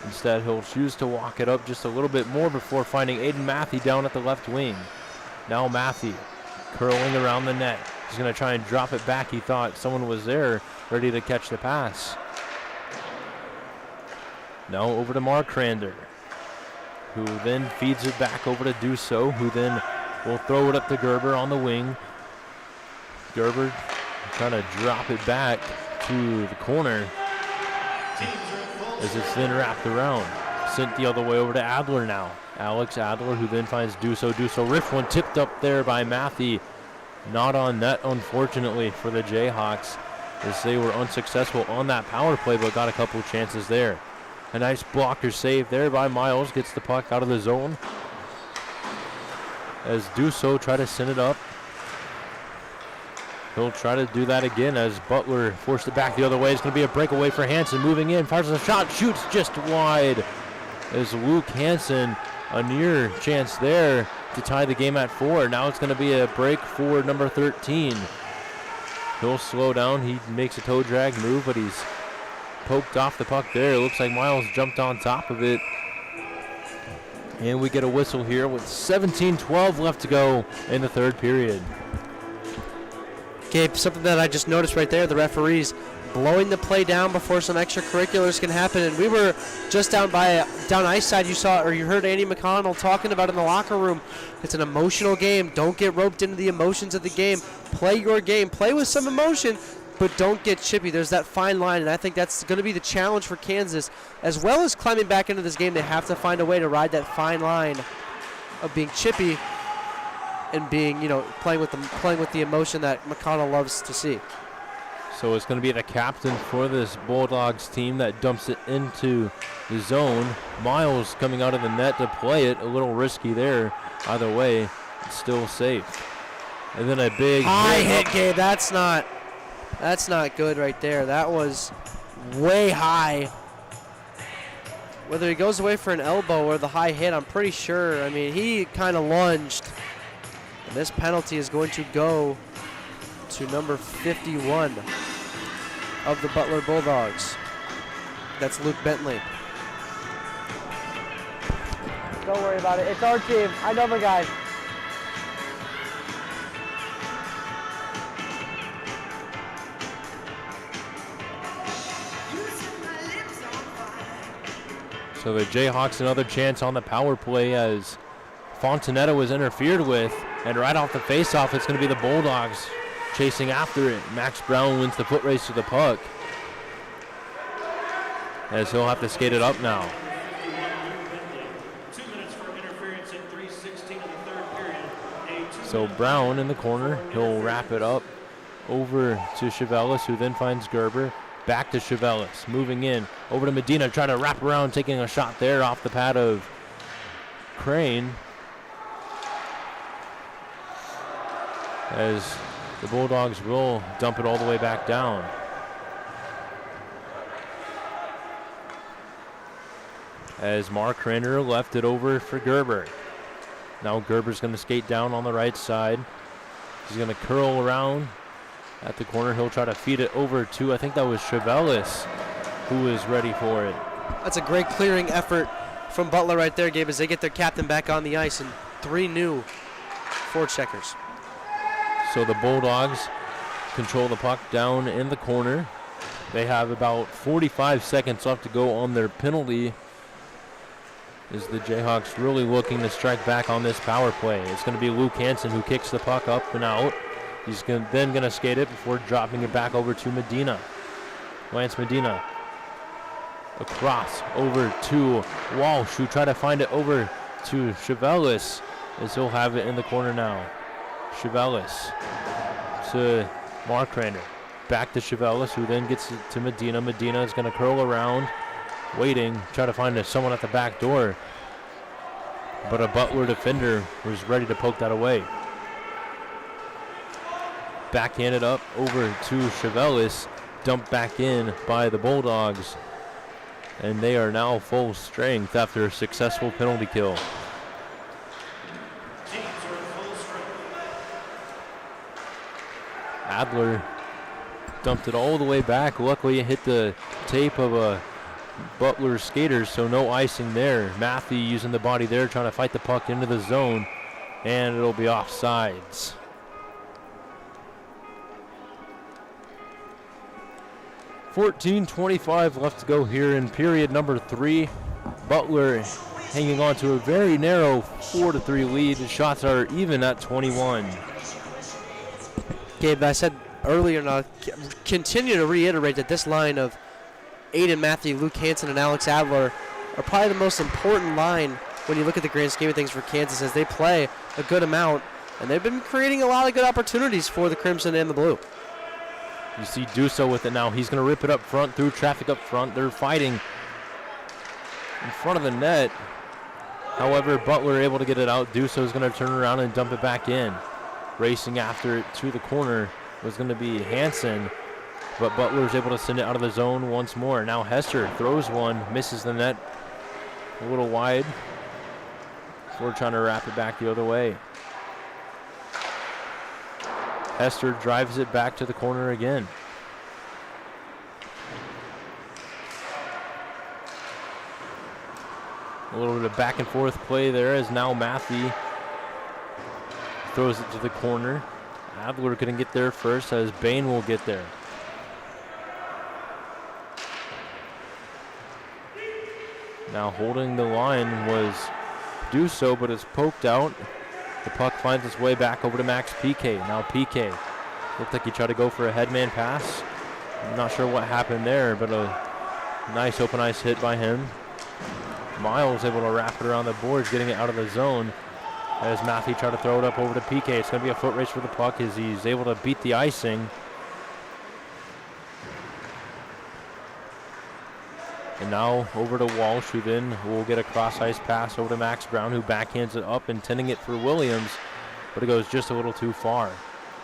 Instead, he'll choose to walk it up just a little bit more before finding Aiden Matthey down at the left wing. Now Matthey curling around the net. He's going to try and drop it back. He thought someone was there ready to catch the pass. Now over to Markrander, who then feeds it back over to Dusso, who then will throw it up to Gerber on the wing. Gerber trying to drop it back to the corner as it's then wrapped around. Sent the other way over to Adler now. Alex Adler, who then finds Dusso. Dusso ripped one, tipped up there by Matthey. Not on net, unfortunately, for the Jayhawks, as they were unsuccessful on that power play, but got a couple chances there. A nice blocker save there by Miles. Gets the puck out of the zone as Dusso try to send it up. He'll try to do that again as Butler forced it back the other way. It's going to be a breakaway for Hansen. Moving in, fires a shot, shoots just wide as Luke Hansen a near chance there to tie the game at 4. Now it's going to be a break for number 13. He'll slow down. He makes a toe drag move, but he's poked off the puck there. It looks like Miles jumped on top of it. And we get a whistle here with 17-12 left to go in the third period. Gabe, something that I just noticed right there, the referees blowing the play down before some extracurriculars can happen. And we were just down ice side. You saw, or you heard Andy McConnell talking about in the locker room. It's an emotional game. Don't get roped into the emotions of the game. Play your game. Play with some emotion, but don't get chippy. There's that fine line, and I think that's going to be the challenge for Kansas. As well as climbing back into this game, they have to find a way to ride that fine line of being chippy and being, playing with the emotion that McConnell loves to see. So it's going to be the captain for this Bulldogs team that dumps it into the zone. Miles coming out of the net to play it. A little risky there. Either way, it's still safe. And then a big high hit, Gabe. That's not good right there. That was way high. Whether he goes away for an elbow or the high hit, I'm pretty sure. I mean, he kind of lunged. And this penalty is going to go to number 51 of the Butler Bulldogs. That's Luke Bentley. Don't worry about it. It's our team. I know the guy. So the Jayhawks another chance on the power play as Fontanetta was interfered with. And right off the faceoff, it's going to be the Bulldogs chasing after it. Max Brown wins the foot race to the puck, as he'll have to skate it up now. 2 minutes for interference in 3:16 of the third period. So Brown in the corner, he'll wrap it up over to Chevelis, who then finds Gerber. Back to Chevelis, moving in over to Medina, trying to wrap around, taking a shot there off the pad of Crane. As the Bulldogs will dump it all the way back down. As Mark Renner left it over for Gerber. Now Gerber's going to skate down on the right side. He's going to curl around at the corner. He'll try to feed it over to, I think that was Chevelis, who is ready for it. That's a great clearing effort from Butler right there, Gabe, as they get their captain back on the ice and 3 new forecheckers. So the Bulldogs control the puck down in the corner. They have about 45 seconds left to go on their penalty. Is the Jayhawks really looking to strike back on this power play? It's going to be Luke Hansen who kicks the puck up and out. He's then going to skate it before dropping it back over to Medina. Lance Medina across over to Walsh, who try to find it over to Chevelis, as he'll have it in the corner now. Chevelis to Markrander. Back to Chevelis, who then gets it to Medina. Medina is going to curl around, waiting, try to find someone at the back door. But a Butler defender was ready to poke that away. Backhanded up over to Chevelis, dumped back in by the Bulldogs. And they are now full strength after a successful penalty kill. Adler dumped it all the way back. Luckily, it hit the tape of a Butler skater, so no icing there. Matthew using the body there, trying to fight the puck into the zone, and it'll be offsides. .25 left to go here in period number 3. Butler hanging on to a very narrow 4-3 lead. The shots are even at 21. Gabe, I said earlier, and I'll continue to reiterate that this line of Aiden Matthew, Luke Hansen, and Alex Adler are probably the most important line when you look at the grand scheme of things for Kansas, as they play a good amount, and they've been creating a lot of good opportunities for the Crimson and the Blue. You see Duso with it now. He's going to rip it up front, through traffic up front. They're fighting in front of the net. However, Butler able to get it out. Duso is going to turn around and dump it back in. Racing after it to the corner was going to be Hansen, but Butler's able to send it out of the zone once more. Now Hester throws one, misses the net a little wide. before trying to wrap it back the other way. Hester drives it back to the corner again. A little bit of back and forth play there as now Matthew throws it to the corner. Adler couldn't get there first as Bain will get there. Now holding the line was Duso, but it's poked out. The puck finds its way back over to Max PK. Now PK looked like he tried to go for a headman pass. I'm not sure what happened there, but a nice open ice hit by him. Miles able to wrap it around the boards, getting it out of the zone as Matthew tried to throw it up over to PK. It's going to be a foot race for the puck as he's able to beat the icing. And now over to Walsh, who then will get a cross-ice pass over to Max Brown, who backhands it up, intending it for Williams, but it goes just a little too far.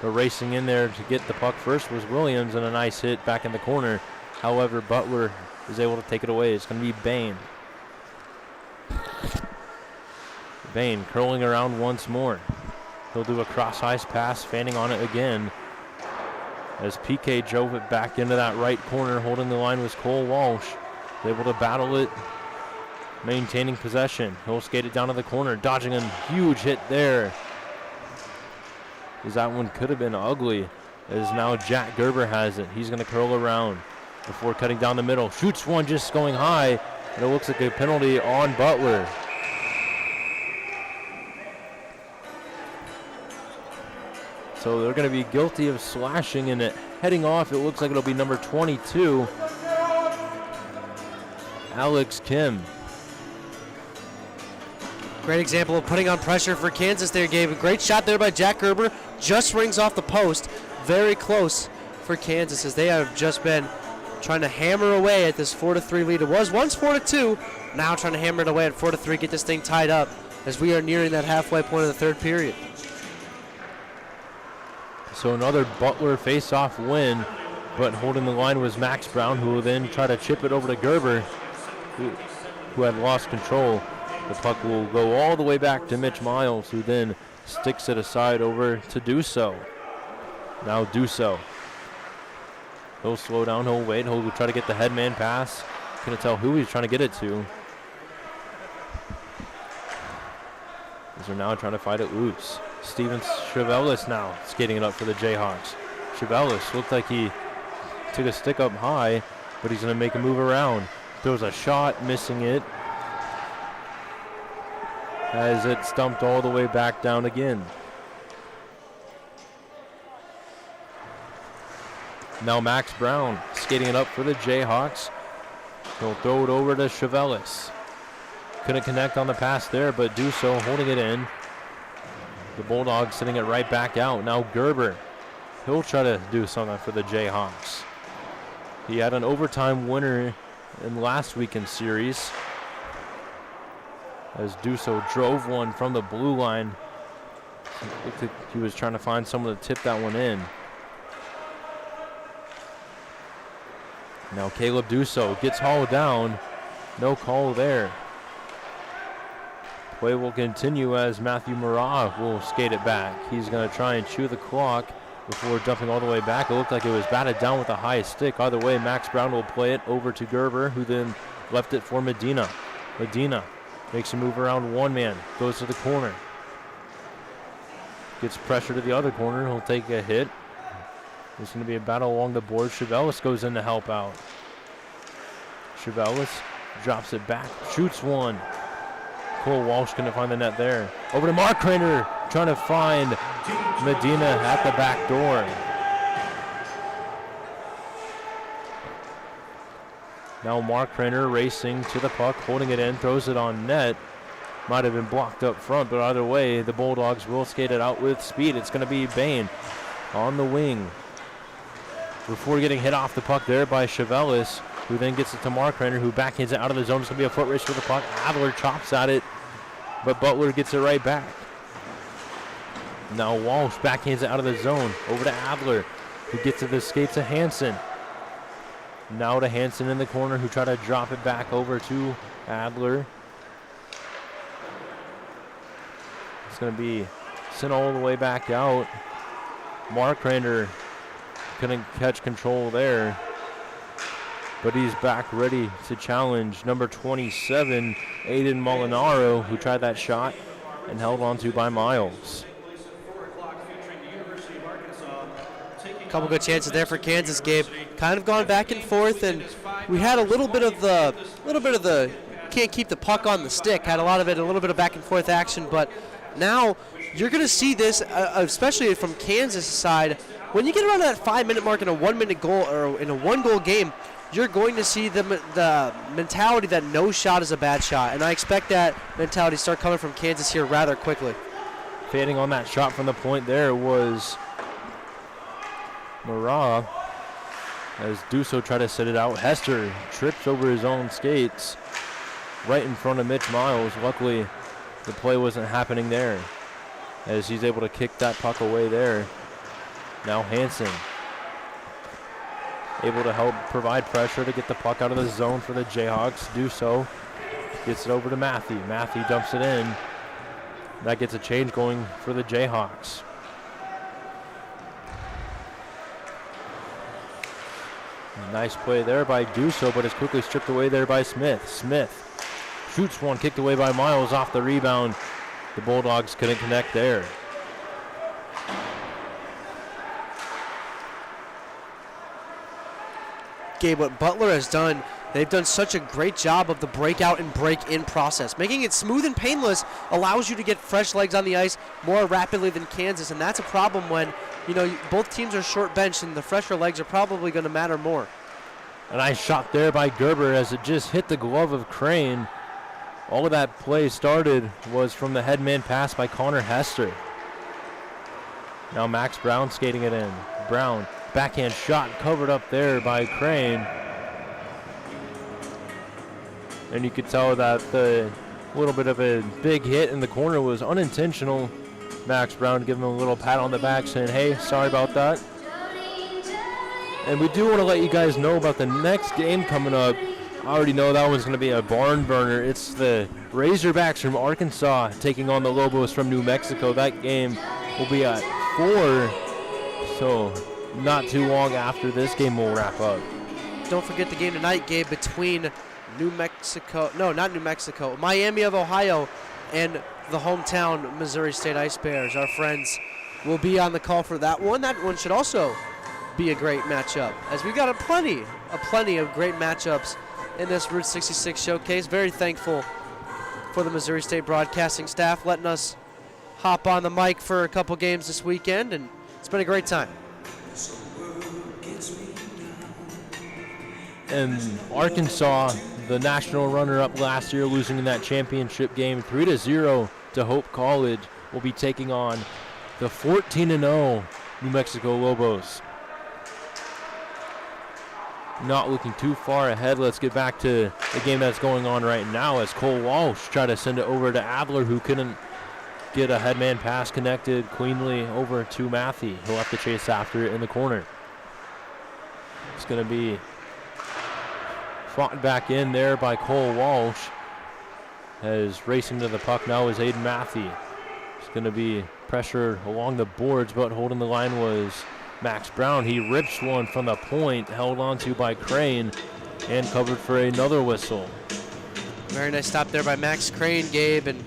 But racing in there to get the puck first was Williams, and a nice hit back in the corner. However, Butler is able to take it away. It's going to be Bain. Bain curling around once more. He'll do a cross-ice pass, fanning on it again. As PK drove it back into that right corner, holding the line was Cole Walsh. Able to battle it, maintaining possession. He'll skate it down to the corner, dodging a huge hit there. As that one could have been ugly, as now Jack Gerber has it. He's going to curl around before cutting down the middle. Shoots one just going high, and it looks like a penalty on Butler. So they're going to be guilty of slashing, and it heading off, it looks like it'll be number 22. Alex Kim. Great example of putting on pressure for Kansas there, Gabe. A great shot there by Jack Gerber. Just rings off the post. Very close for Kansas as they have just been trying to hammer away at this 4-3 lead. It was once 4-2. Now trying to hammer it away at 4-3, get this thing tied up as we are nearing that halfway point of the third period. So another Butler face-off win, but holding the line was Max Brown, who will then try to chip it over to Gerber, who had lost control. The puck will go all the way back to Mitch Miles, who then sticks it aside over to Duso. Now Duso. He'll slow down, he'll wait, he'll try to get the headman pass. Couldn't tell who he's trying to get it to. As they're now trying to fight it loose. Steven Chevelis now skating it up for the Jayhawks. Chevelis looked like he took a stick up high, but he's going to make a move around. Throws a shot, missing it. As it stumped all the way back down again. Now Max Brown skating it up for the Jayhawks. He'll throw it over to Chevelis. Couldn't connect on the pass there, but Duso holding it in. The Bulldogs sending it right back out. Now Gerber. He'll try to do something for the Jayhawks. He had an overtime winner in last weekend's series, as Duso drove one from the blue line. Looked like he was trying to find someone to tip that one in. Now Caleb Duso gets hauled down. No call there. Play will continue as Matthew Murat will skate it back. He's going to try and chew the clock before jumping all the way back. It looked like it was batted down with the highest stick. Either way, Max Brown will play it over to Gerber, who then left it for Medina. Medina makes a move around one man, goes to the corner. Gets pressure to the other corner. He'll take a hit. There's going to be a battle along the board. Chevelis goes in to help out. Chevelis drops it back, shoots one. Cole Walsh couldn't find the net there. Over to Mark Craner, trying to find Medina at the back door. Now Mark Craner racing to the puck, holding it in, throws it on net. Might have been blocked up front, but either way, the Bulldogs will skate it out with speed. It's going to be Bain on the wing. Before getting hit off the puck there by Chevelis, who then gets it to Mark Craner, who backhands it out of the zone. It's going to be a foot race for the puck. Adler chops at it, but Butler gets it right back. Now Walsh backhands it out of the zone, over to Adler, who gets it the skate to Hansen. Now to Hansen in the corner, who tried to drop it back over to Adler. It's going to be sent all the way back out. Markrander couldn't catch control there, but he's back ready to challenge number 27, Aiden Molinaro, who tried that shot and held onto by Miles. Couple good chances there for Kansas, Gabe. Kind of gone back and forth, and we had a little bit of the can't keep the puck on the stick. Had a little bit of back and forth action, but now you're going to see this, especially from Kansas' side. When you get around that 5-minute mark in a 1-minute goal or in a 1-goal game, you're going to see the mentality that no shot is a bad shot, and I expect that mentality to start coming from Kansas here rather quickly. Fading on that shot from the point there was Murrah, as Duso tried to set it out. Hester trips over his own skates right in front of Mitch Miles. Luckily, the play wasn't happening there, as he's able to kick that puck away there. Now Hansen able to help provide pressure to get the puck out of the zone for the Jayhawks. Duso gets it over to Matthew. Matthew dumps it in. That gets a change going for the Jayhawks. Nice play there by Duso, but it's quickly stripped away there by Smith. Smith shoots one, kicked away by Miles off the rebound. The Bulldogs couldn't connect there. Gabe, what Butler has done, they've done such a great job of the breakout and break-in process. Making it smooth and painless allows you to get fresh legs on the ice more rapidly than Kansas, and that's a problem when, both teams are short bench, and the fresher legs are probably going to matter more. A nice shot there by Gerber as it just hit the glove of Crane. All of that play started was from the headman pass by Connor Hester. Now Max Brown skating it in. Brown, backhand shot covered up there by Crane. And you could tell that the little bit of a big hit in the corner was unintentional. Max Brown giving him a little pat on the back saying, hey, sorry about that. And we do want to let you guys know about the next game coming up. I already know that one's going to be a barn burner. It's the Razorbacks from Arkansas taking on the Lobos from New Mexico. That game will be at 4, so not too long after this game will wrap up. Don't forget the game tonight, Gabe, between Miami of Ohio and the hometown Missouri State Ice Bears. Our friends will be on the call for that one. That one should also be a great matchup, as we've got a plenty of great matchups in this Route 66 showcase. Very thankful for the Missouri State broadcasting staff letting us hop on the mic for a couple games this weekend, and it's been a great time. And Arkansas, the national runner-up last year, losing in that championship game 3-0 to Hope College, will be taking on the 14-0 New Mexico Lobos. Not looking too far ahead. Let's get back to the game that's going on right now as Cole Walsh tried to send it over to Adler, who couldn't get a headman pass connected cleanly over to Matthew. He'll have to chase after it in the corner. It's going to be fought back in there by Cole Walsh. As racing to the puck now is Aiden Matthew. It's going to be pressure along the boards, but holding the line was Max Brown. He rips one from the point, held onto by Crane, and covered for another whistle. Very nice stop there by Max Crane, Gabe, and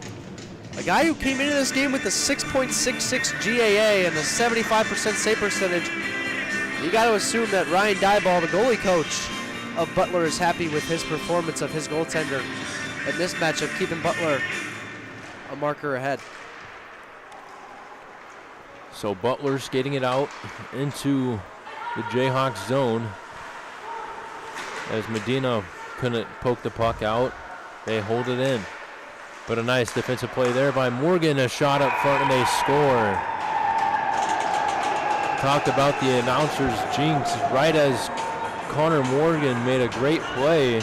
a guy who came into this game with a 6.66 GAA and a 75% save percentage. You got to assume that Ryan Dyball, the goalie coach of Butler, is happy with his performance of his goaltender in this matchup, keeping Butler a marker ahead. So Butler skating it out into the Jayhawks zone. As Medina couldn't poke the puck out, they hold it in. But a nice defensive play there by Morgan, a shot up front, and they score. Talked about the announcer's jinx right as Connor Morgan made a great play.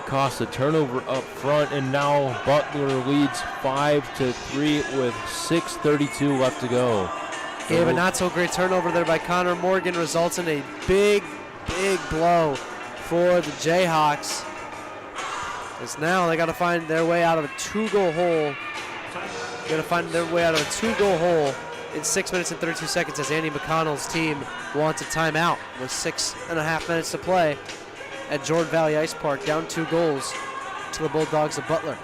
Cost a turnover up front, and now Butler leads 5-3 with 6:32 left to go. Gabe, a not so great turnover there by Connor Morgan results in a big blow for the Jayhawks. As now they got to find their way out of a 2-goal hole. Got to find their way out of a 2-goal hole in 6 minutes and 32 seconds as Andy McConnell's team wants a timeout with 6.5 minutes to play at Jordan Valley Ice Park, down 2 goals to the Bulldogs of Butler.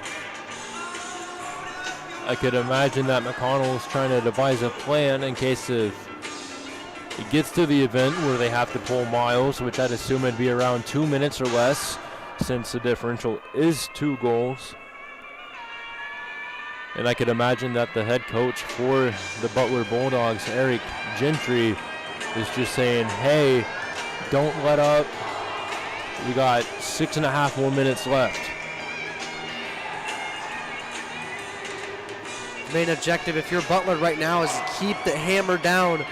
I could imagine that McConnell is trying to devise a plan in case it gets to the event where they have to pull Miles, which I'd assume would be around 2 minutes or less, since the differential is 2 goals. And I could imagine that the head coach for the Butler Bulldogs, Eric Gentry, is just saying, hey, don't let up. We got 6.5 more minutes left. Main objective, if you're Butler right now, is to keep the hammer down.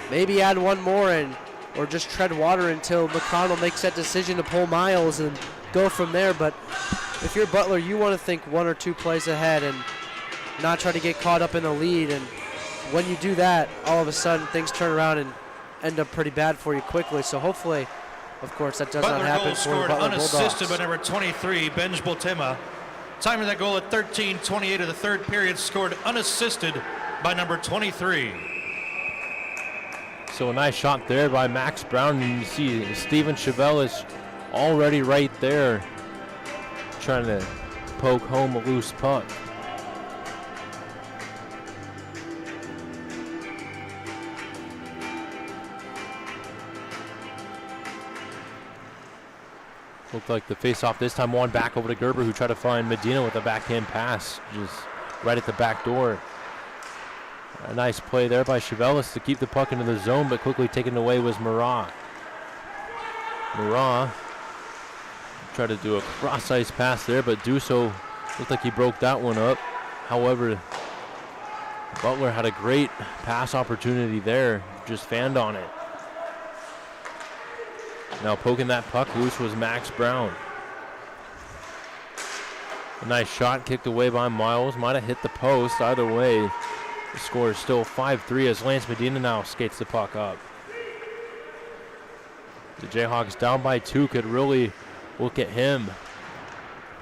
Maybe add one more in, or just tread water until McConnell makes that decision to pull Miles and go from there. But if you're Butler, you want to think 1 or 2 plays ahead and not try to get caught up in the lead. And when you do that, all of a sudden things turn around and end up pretty bad for you quickly. So hopefully, of course, that does not happen for the Butler Bulldogs. Unassisted by number 23, Benj Bultema. Timing that goal at 13:28 of the third period, scored unassisted by number 23. So a nice shot there by Max Brown, and you see Steven Chevelle is already right there trying to poke home a loose puck. Looked like the face-off this time won back over to Gerber, who tried to find Medina with a backhand pass, just right at the back door. A nice play there by Chevelis to keep the puck into the zone, but quickly taken away was Murat. Murat tried to do a cross-ice pass there, but Dusso looked like he broke that one up. However, Butler had a great pass opportunity there, just fanned on it. Now poking that puck loose was Max Brown. A nice shot kicked away by Miles. Might have hit the post. Either way, the score is still 5-3 as Lance Medina now skates the puck up. The Jayhawks down by 2 could really look at him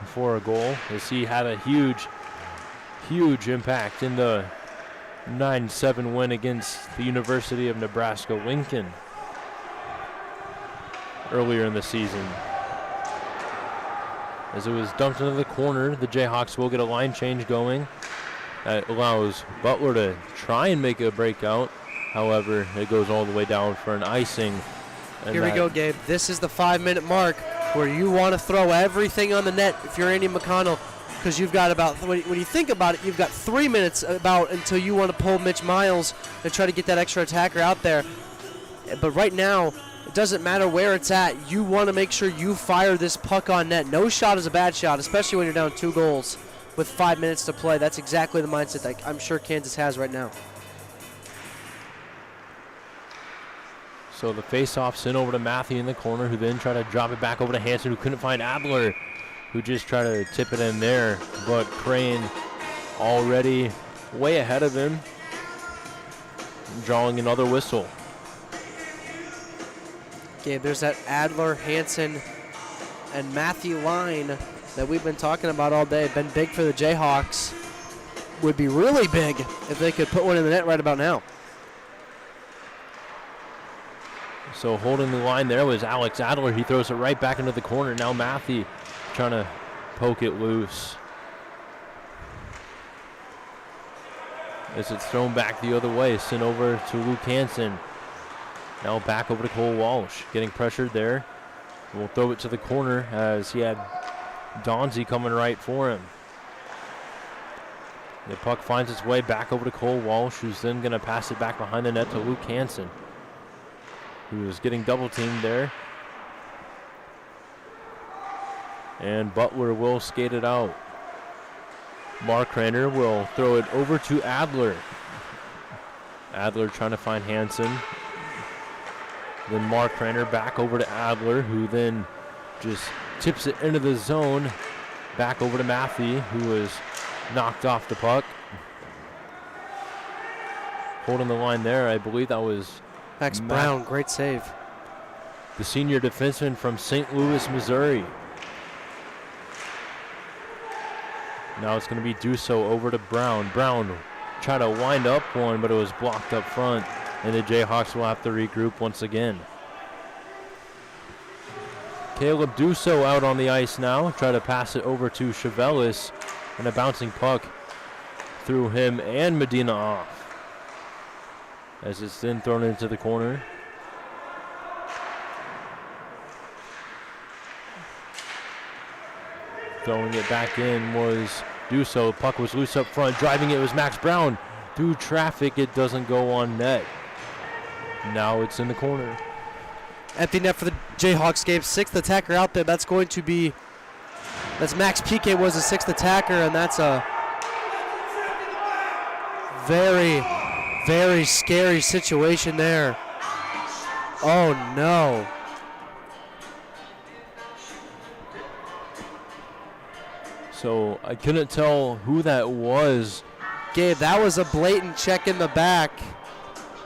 for a goal, as he had a huge impact in the 9-7 win against the University of Nebraska-Lincoln earlier in the season. As it was dumped into the corner, the Jayhawks will get a line change going. That allows Butler to try and make a breakout. However, it goes all the way down for an icing. Here we go, Gabe. This is the 5-minute mark where you want to throw everything on the net if you're Andy McConnell, because you've got about, when you think about it, you've got 3 minutes about until you want to pull Mitch Miles and try to get that extra attacker out there. But right now, it doesn't matter where it's at. You want to make sure you fire this puck on net. No shot is a bad shot, especially when you're down 2 goals with 5 minutes to play. That's exactly the mindset that I'm sure Kansas has right now. So the face-off sent over to Matthew in the corner, who then tried to drop it back over to Hansen, who couldn't find Adler, who just tried to tip it in there. But Crane already way ahead of him, drawing another whistle. Gabe, there's that Adler, Hansen, and Matthew line that we've been talking about all day. Been big for the Jayhawks. Would be really big if they could put one in the net right about now. So holding the line there was Alex Adler. He throws it right back into the corner. Now Matthew trying to poke it loose. As it's thrown back the other way, sent over to Luke Hansen. Now back over to Cole Walsh, getting pressured there. We'll throw it to the corner as he had Donzie coming right for him. The puck finds its way back over to Cole Walsh, who's then going to pass it back behind the net to Luke Hansen, who is getting double teamed there. And Butler will skate it out. Mark Rainer will throw it over to Adler. Adler trying to find Hansen. Then Mark Rainer back over to Adler, who then just tips it into the zone. Back over to Matthew, who was knocked off the puck. Holding the line there, I believe that was Max Brown, great save. The senior defenseman from St. Louis, Missouri. Now it's going to be Duso over to Brown. Brown tried to wind up one, but it was blocked up front, and the Jayhawks will have to regroup once again. Caleb Duso out on the ice now. Try to pass it over to Chevelis, and a bouncing puck through him and Medina off, as it's then thrown into the corner. Throwing it back in was Duso. Puck was loose up front. Driving it was Max Brown. Through traffic, it doesn't go on net. Now it's in the corner. Empty net for the Jayhawks, Gabe. 6th attacker out there. That's going to be, that's Max Piquet was the 6th attacker, and that's a very, very scary situation there. Oh no. So I couldn't tell who that was. Gabe, that was a blatant check in the back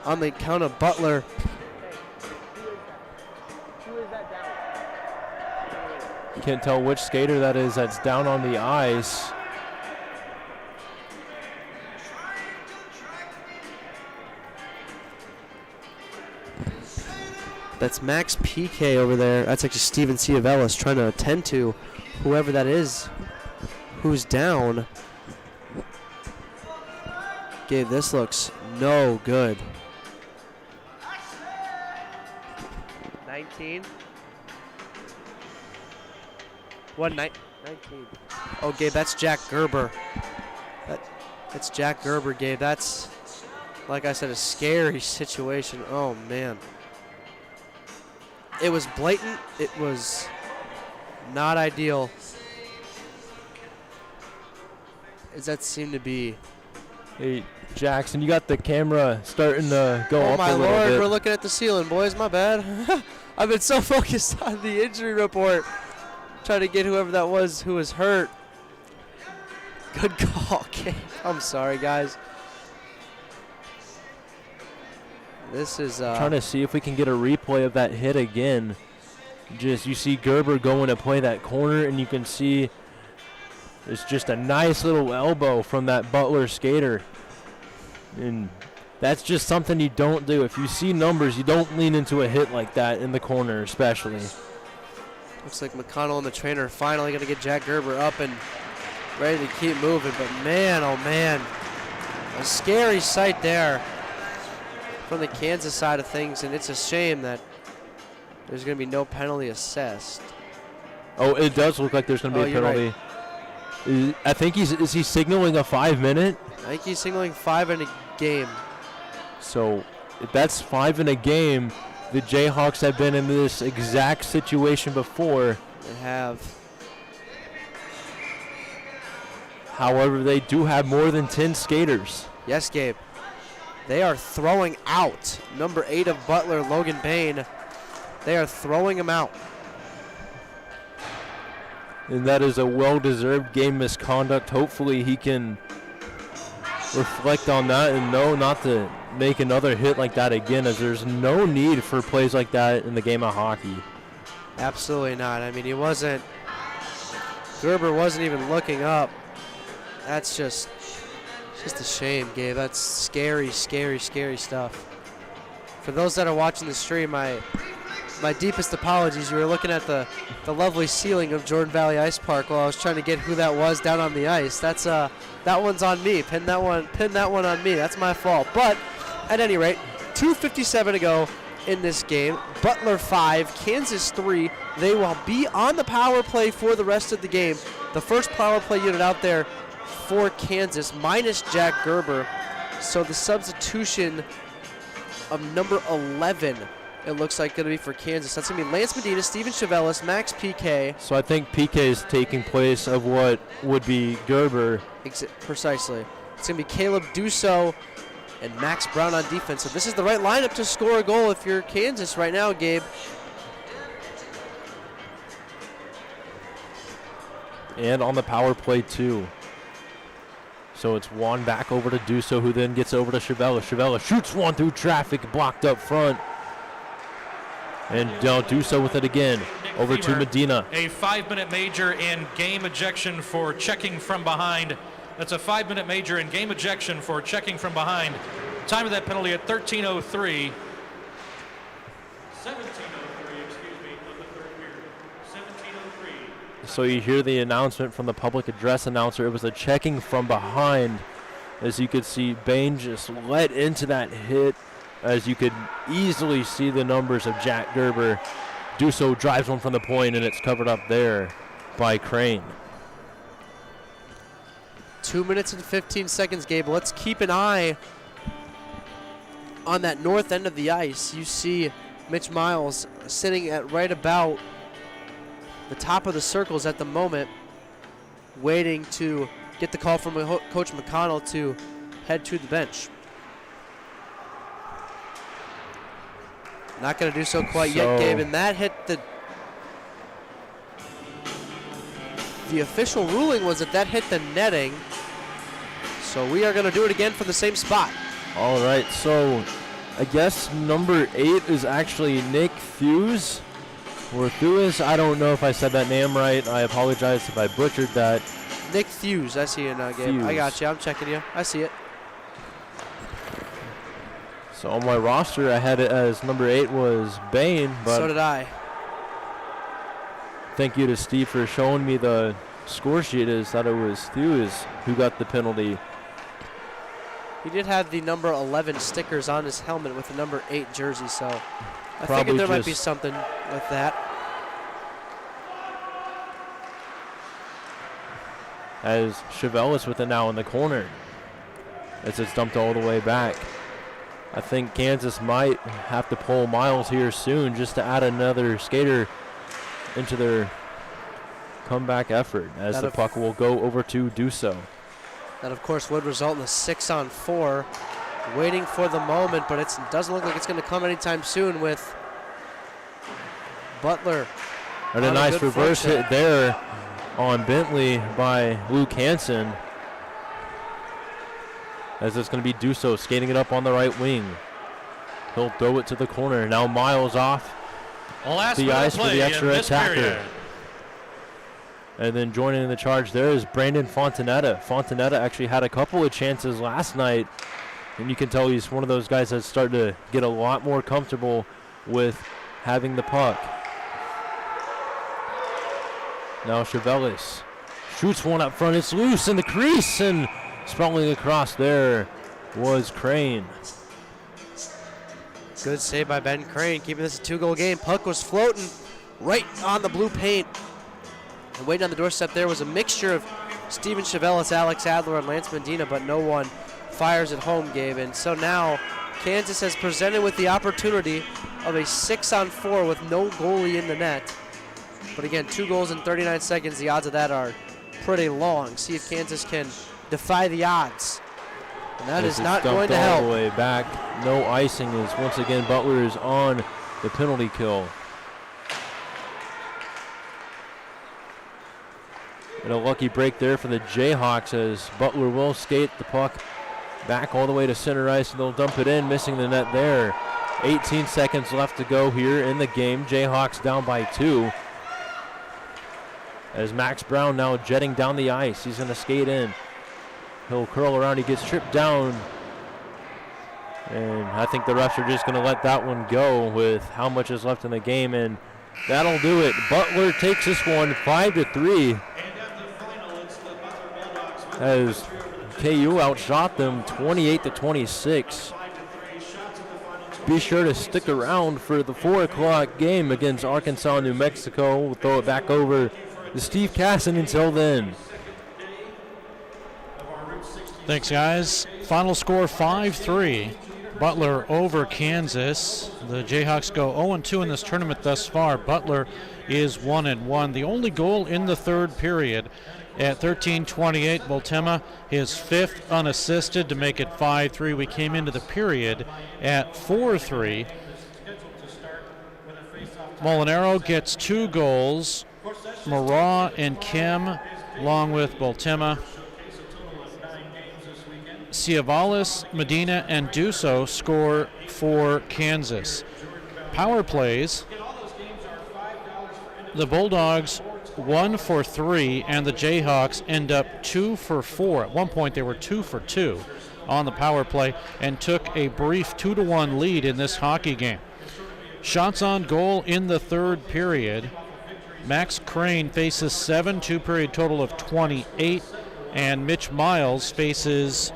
on the count of Butler. Can't tell which skater that is that's down on the ice. That's Max Piquet over there. That's actually Steven Ciavellis trying to attend to whoever that is who's down. Gabe, this looks no good. 19. 19. Oh, Gabe, that's Jack Gerber. That's Jack Gerber, Gabe. That's, like I said, a scary situation. Oh, man. It was blatant. It was not ideal. Does that seem to be? Hey, Jackson, you got the camera starting to go up a little bit. Oh, my Lord. We're looking at the ceiling, boys. My bad. I've been so focused on the injury report. Trying to get whoever that was who was hurt. Good call, Gabe. I'm sorry, guys. This is trying to see if we can get a replay of that hit again. Just you see Gerber going to play that corner, and you can see it's just a nice little elbow from that Butler skater. And that's just something you don't do. If you see numbers, you don't lean into a hit like that in the corner, especially. Looks like McConnell and the trainer are finally going to get Jack Gerber up and ready to keep moving. But man, oh man, a scary sight there from the Kansas side of things, and it's a shame that there's going to be no penalty assessed. Oh, it does look like there's going to be a penalty. Right. I think is he signaling a 5-minute? I think he's signaling 5 in a game. So if that's 5 in a game, the Jayhawks have been in this exact situation before. They have. However, they do have more than 10 skaters. Yes, Gabe. They are throwing out number 8 of Butler, Logan Bain. They are throwing him out. And that is a well-deserved game misconduct. Hopefully he can reflect on that and know not to make another hit like that again, as there's no need for plays like that in the game of hockey. Absolutely not. I mean, Gerber wasn't even looking up. That's just a shame, Gabe. That's scary, scary, scary stuff. For those that are watching the stream, my deepest apologies. You were looking at the lovely ceiling of Jordan Valley Ice Park while I was trying to get who that was down on the ice. That's that one's on me. Pin that one on me. That's my fault. But at any rate, 2:57 to go in this game. Butler 5, Kansas 3. They will be on the power play for the rest of the game. The first power play unit out there for Kansas, minus Jack Gerber. So the substitution of number 11, it looks like going to be for Kansas. That's going to be Lance Medina, Steven Chevelis, Max Piquet. So I think Piquet is taking place of what would be Gerber. Precisely. It's going to be Caleb Duso and Max Brown on defense. So this is the right lineup to score a goal if you're Kansas right now, Gabe. And on the power play too. So it's Juan back over to Duso, who then gets over to Chevelis. Chevelis shoots one through traffic, blocked up front. And Duso with it again. over to Medina. A 5-minute major in game ejection for checking from behind. That's a 5-minute major in game ejection for checking from behind. Time of that penalty at 13:03. 17:03, excuse me, of the third period. 17:03. So you hear the announcement from the public address announcer. It was a checking from behind. As you could see, Bain just led into that hit. As you could easily see the numbers of Jack Gerber. Duso drives one from the point, and it's covered up there by Crane. 2 minutes and 15 seconds, Gabe. Let's keep an eye on that north end of the ice. You see Mitch Miles sitting at right about the top of the circles at the moment, waiting to get the call from Coach McConnell to head to the bench. Not going to do so quite yet, Gabe, and that hit the official ruling was that hit the netting. So we are going to do it again for the same spot. All right, so I guess number 8 is actually Nick Thews. Or Thews, I don't know if I said that name right. I apologize if I butchered that. Nick Thews, I see you now, Gabe. Thews. I got you. I'm checking you. I see it. So on my roster, I had it as number 8 was Bain, but So did I. thank you to Steve for showing me the score sheet. Is that it was Thews who got the penalty. He did have the number 11 stickers on his helmet with the number 8 jersey, so I Probably figured there might be just- something with that. As Chevelis with it now in the corner. As it's dumped all the way back. I think Kansas might have to pull Miles here soon just to add another skater into their comeback effort, as That the of- puck will go over to Duso. That, of course, would result in a 6-on-4. Waiting for the moment, but it doesn't look like it's going to come anytime soon with Butler. And a On a nice good reverse front hit there on Bentley by Luke Hansen. As it's going to be Duso skating it up on the right wing. He'll throw it to the corner. Now Miles off Last the minute ice for play the in extra this attacker. period. And then joining in the charge there is Brandon Fontanetta. Fontanetta actually had a couple of chances last night, and you can tell he's one of those guys that's starting to get a lot more comfortable with having the puck. Now Chevelis shoots one up front. It's loose in the crease, and sprawling across there was Crane. Good save by Ben Crane, keeping this a 2-goal game. Puck was floating right on the blue paint. And waiting on the doorstep there was a mixture of Steven Chevelis, Alex Adler, and Lance Medina, but no one fires at home, Gabe. And so now Kansas has presented with the opportunity of a 6-on-4 with no goalie in the net. But again, 2 goals in 39 seconds, the odds of that are pretty long. See if Kansas can defy the odds. And that As is it's not dumped going to all help. the way back. No icing, as once again Butler is on the penalty kill. And a lucky break there for the Jayhawks, as Butler will skate the puck back all the way to center ice, and they'll dump it in, missing the net there. 18 seconds left to go here in the game. Jayhawks down by 2. As Max Brown now jetting down the ice. He's going to skate in. He'll curl around. He gets tripped down. And I think the refs are just going to let that one go with how much is left in the game. And that'll do it. Butler takes this one 5-3. As KU outshot them 28-26. Be sure to stick around for the 4 o'clock game against Arkansas, New Mexico. We'll throw it back over to Steve Casson until then. Thanks, guys. Final score 5-3. Butler over Kansas. The Jayhawks go 0-2 in this tournament thus far. Butler is 1-1. The only goal in the third period at 13:28. Bultema, his 5th unassisted to make it 5-3. We came into the period at 4-3. Molinaro gets 2 goals. Maraw and Kim, along with Bultema. Ciavalis, Medina, and Duso score for Kansas. Power plays. the Bulldogs 1 for 3, and the Jayhawks end up 2 for 4. At one point, they were 2 for 2 on the power play and took a brief 2-1 lead in this hockey game. Shots on goal in the third period. Max Crane faces 7, two-period total of 28, and Mitch Miles faces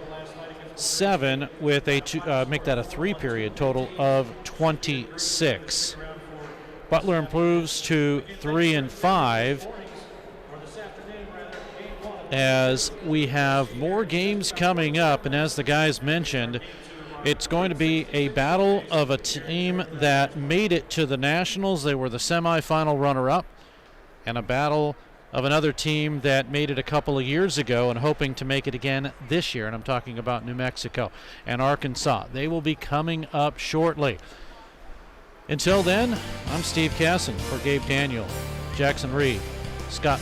7 with make that a three-period total of 26. Butler improves to 3-5 as we have more games coming up, and as the guys mentioned, it's going to be a battle of a team that made it to the Nationals. They were the semifinal runner-up, and a battle of another team that made it a couple of years ago and hoping to make it again this year, and I'm talking about New Mexico and Arkansas. They will be coming up shortly. Until then, I'm Steve Casson for Gabe Daniel, Jackson Reed, Scott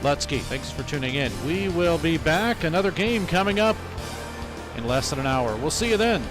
Lutsky. Thanks for tuning in. We will be back. Another game coming up in less than an hour. We'll see you then.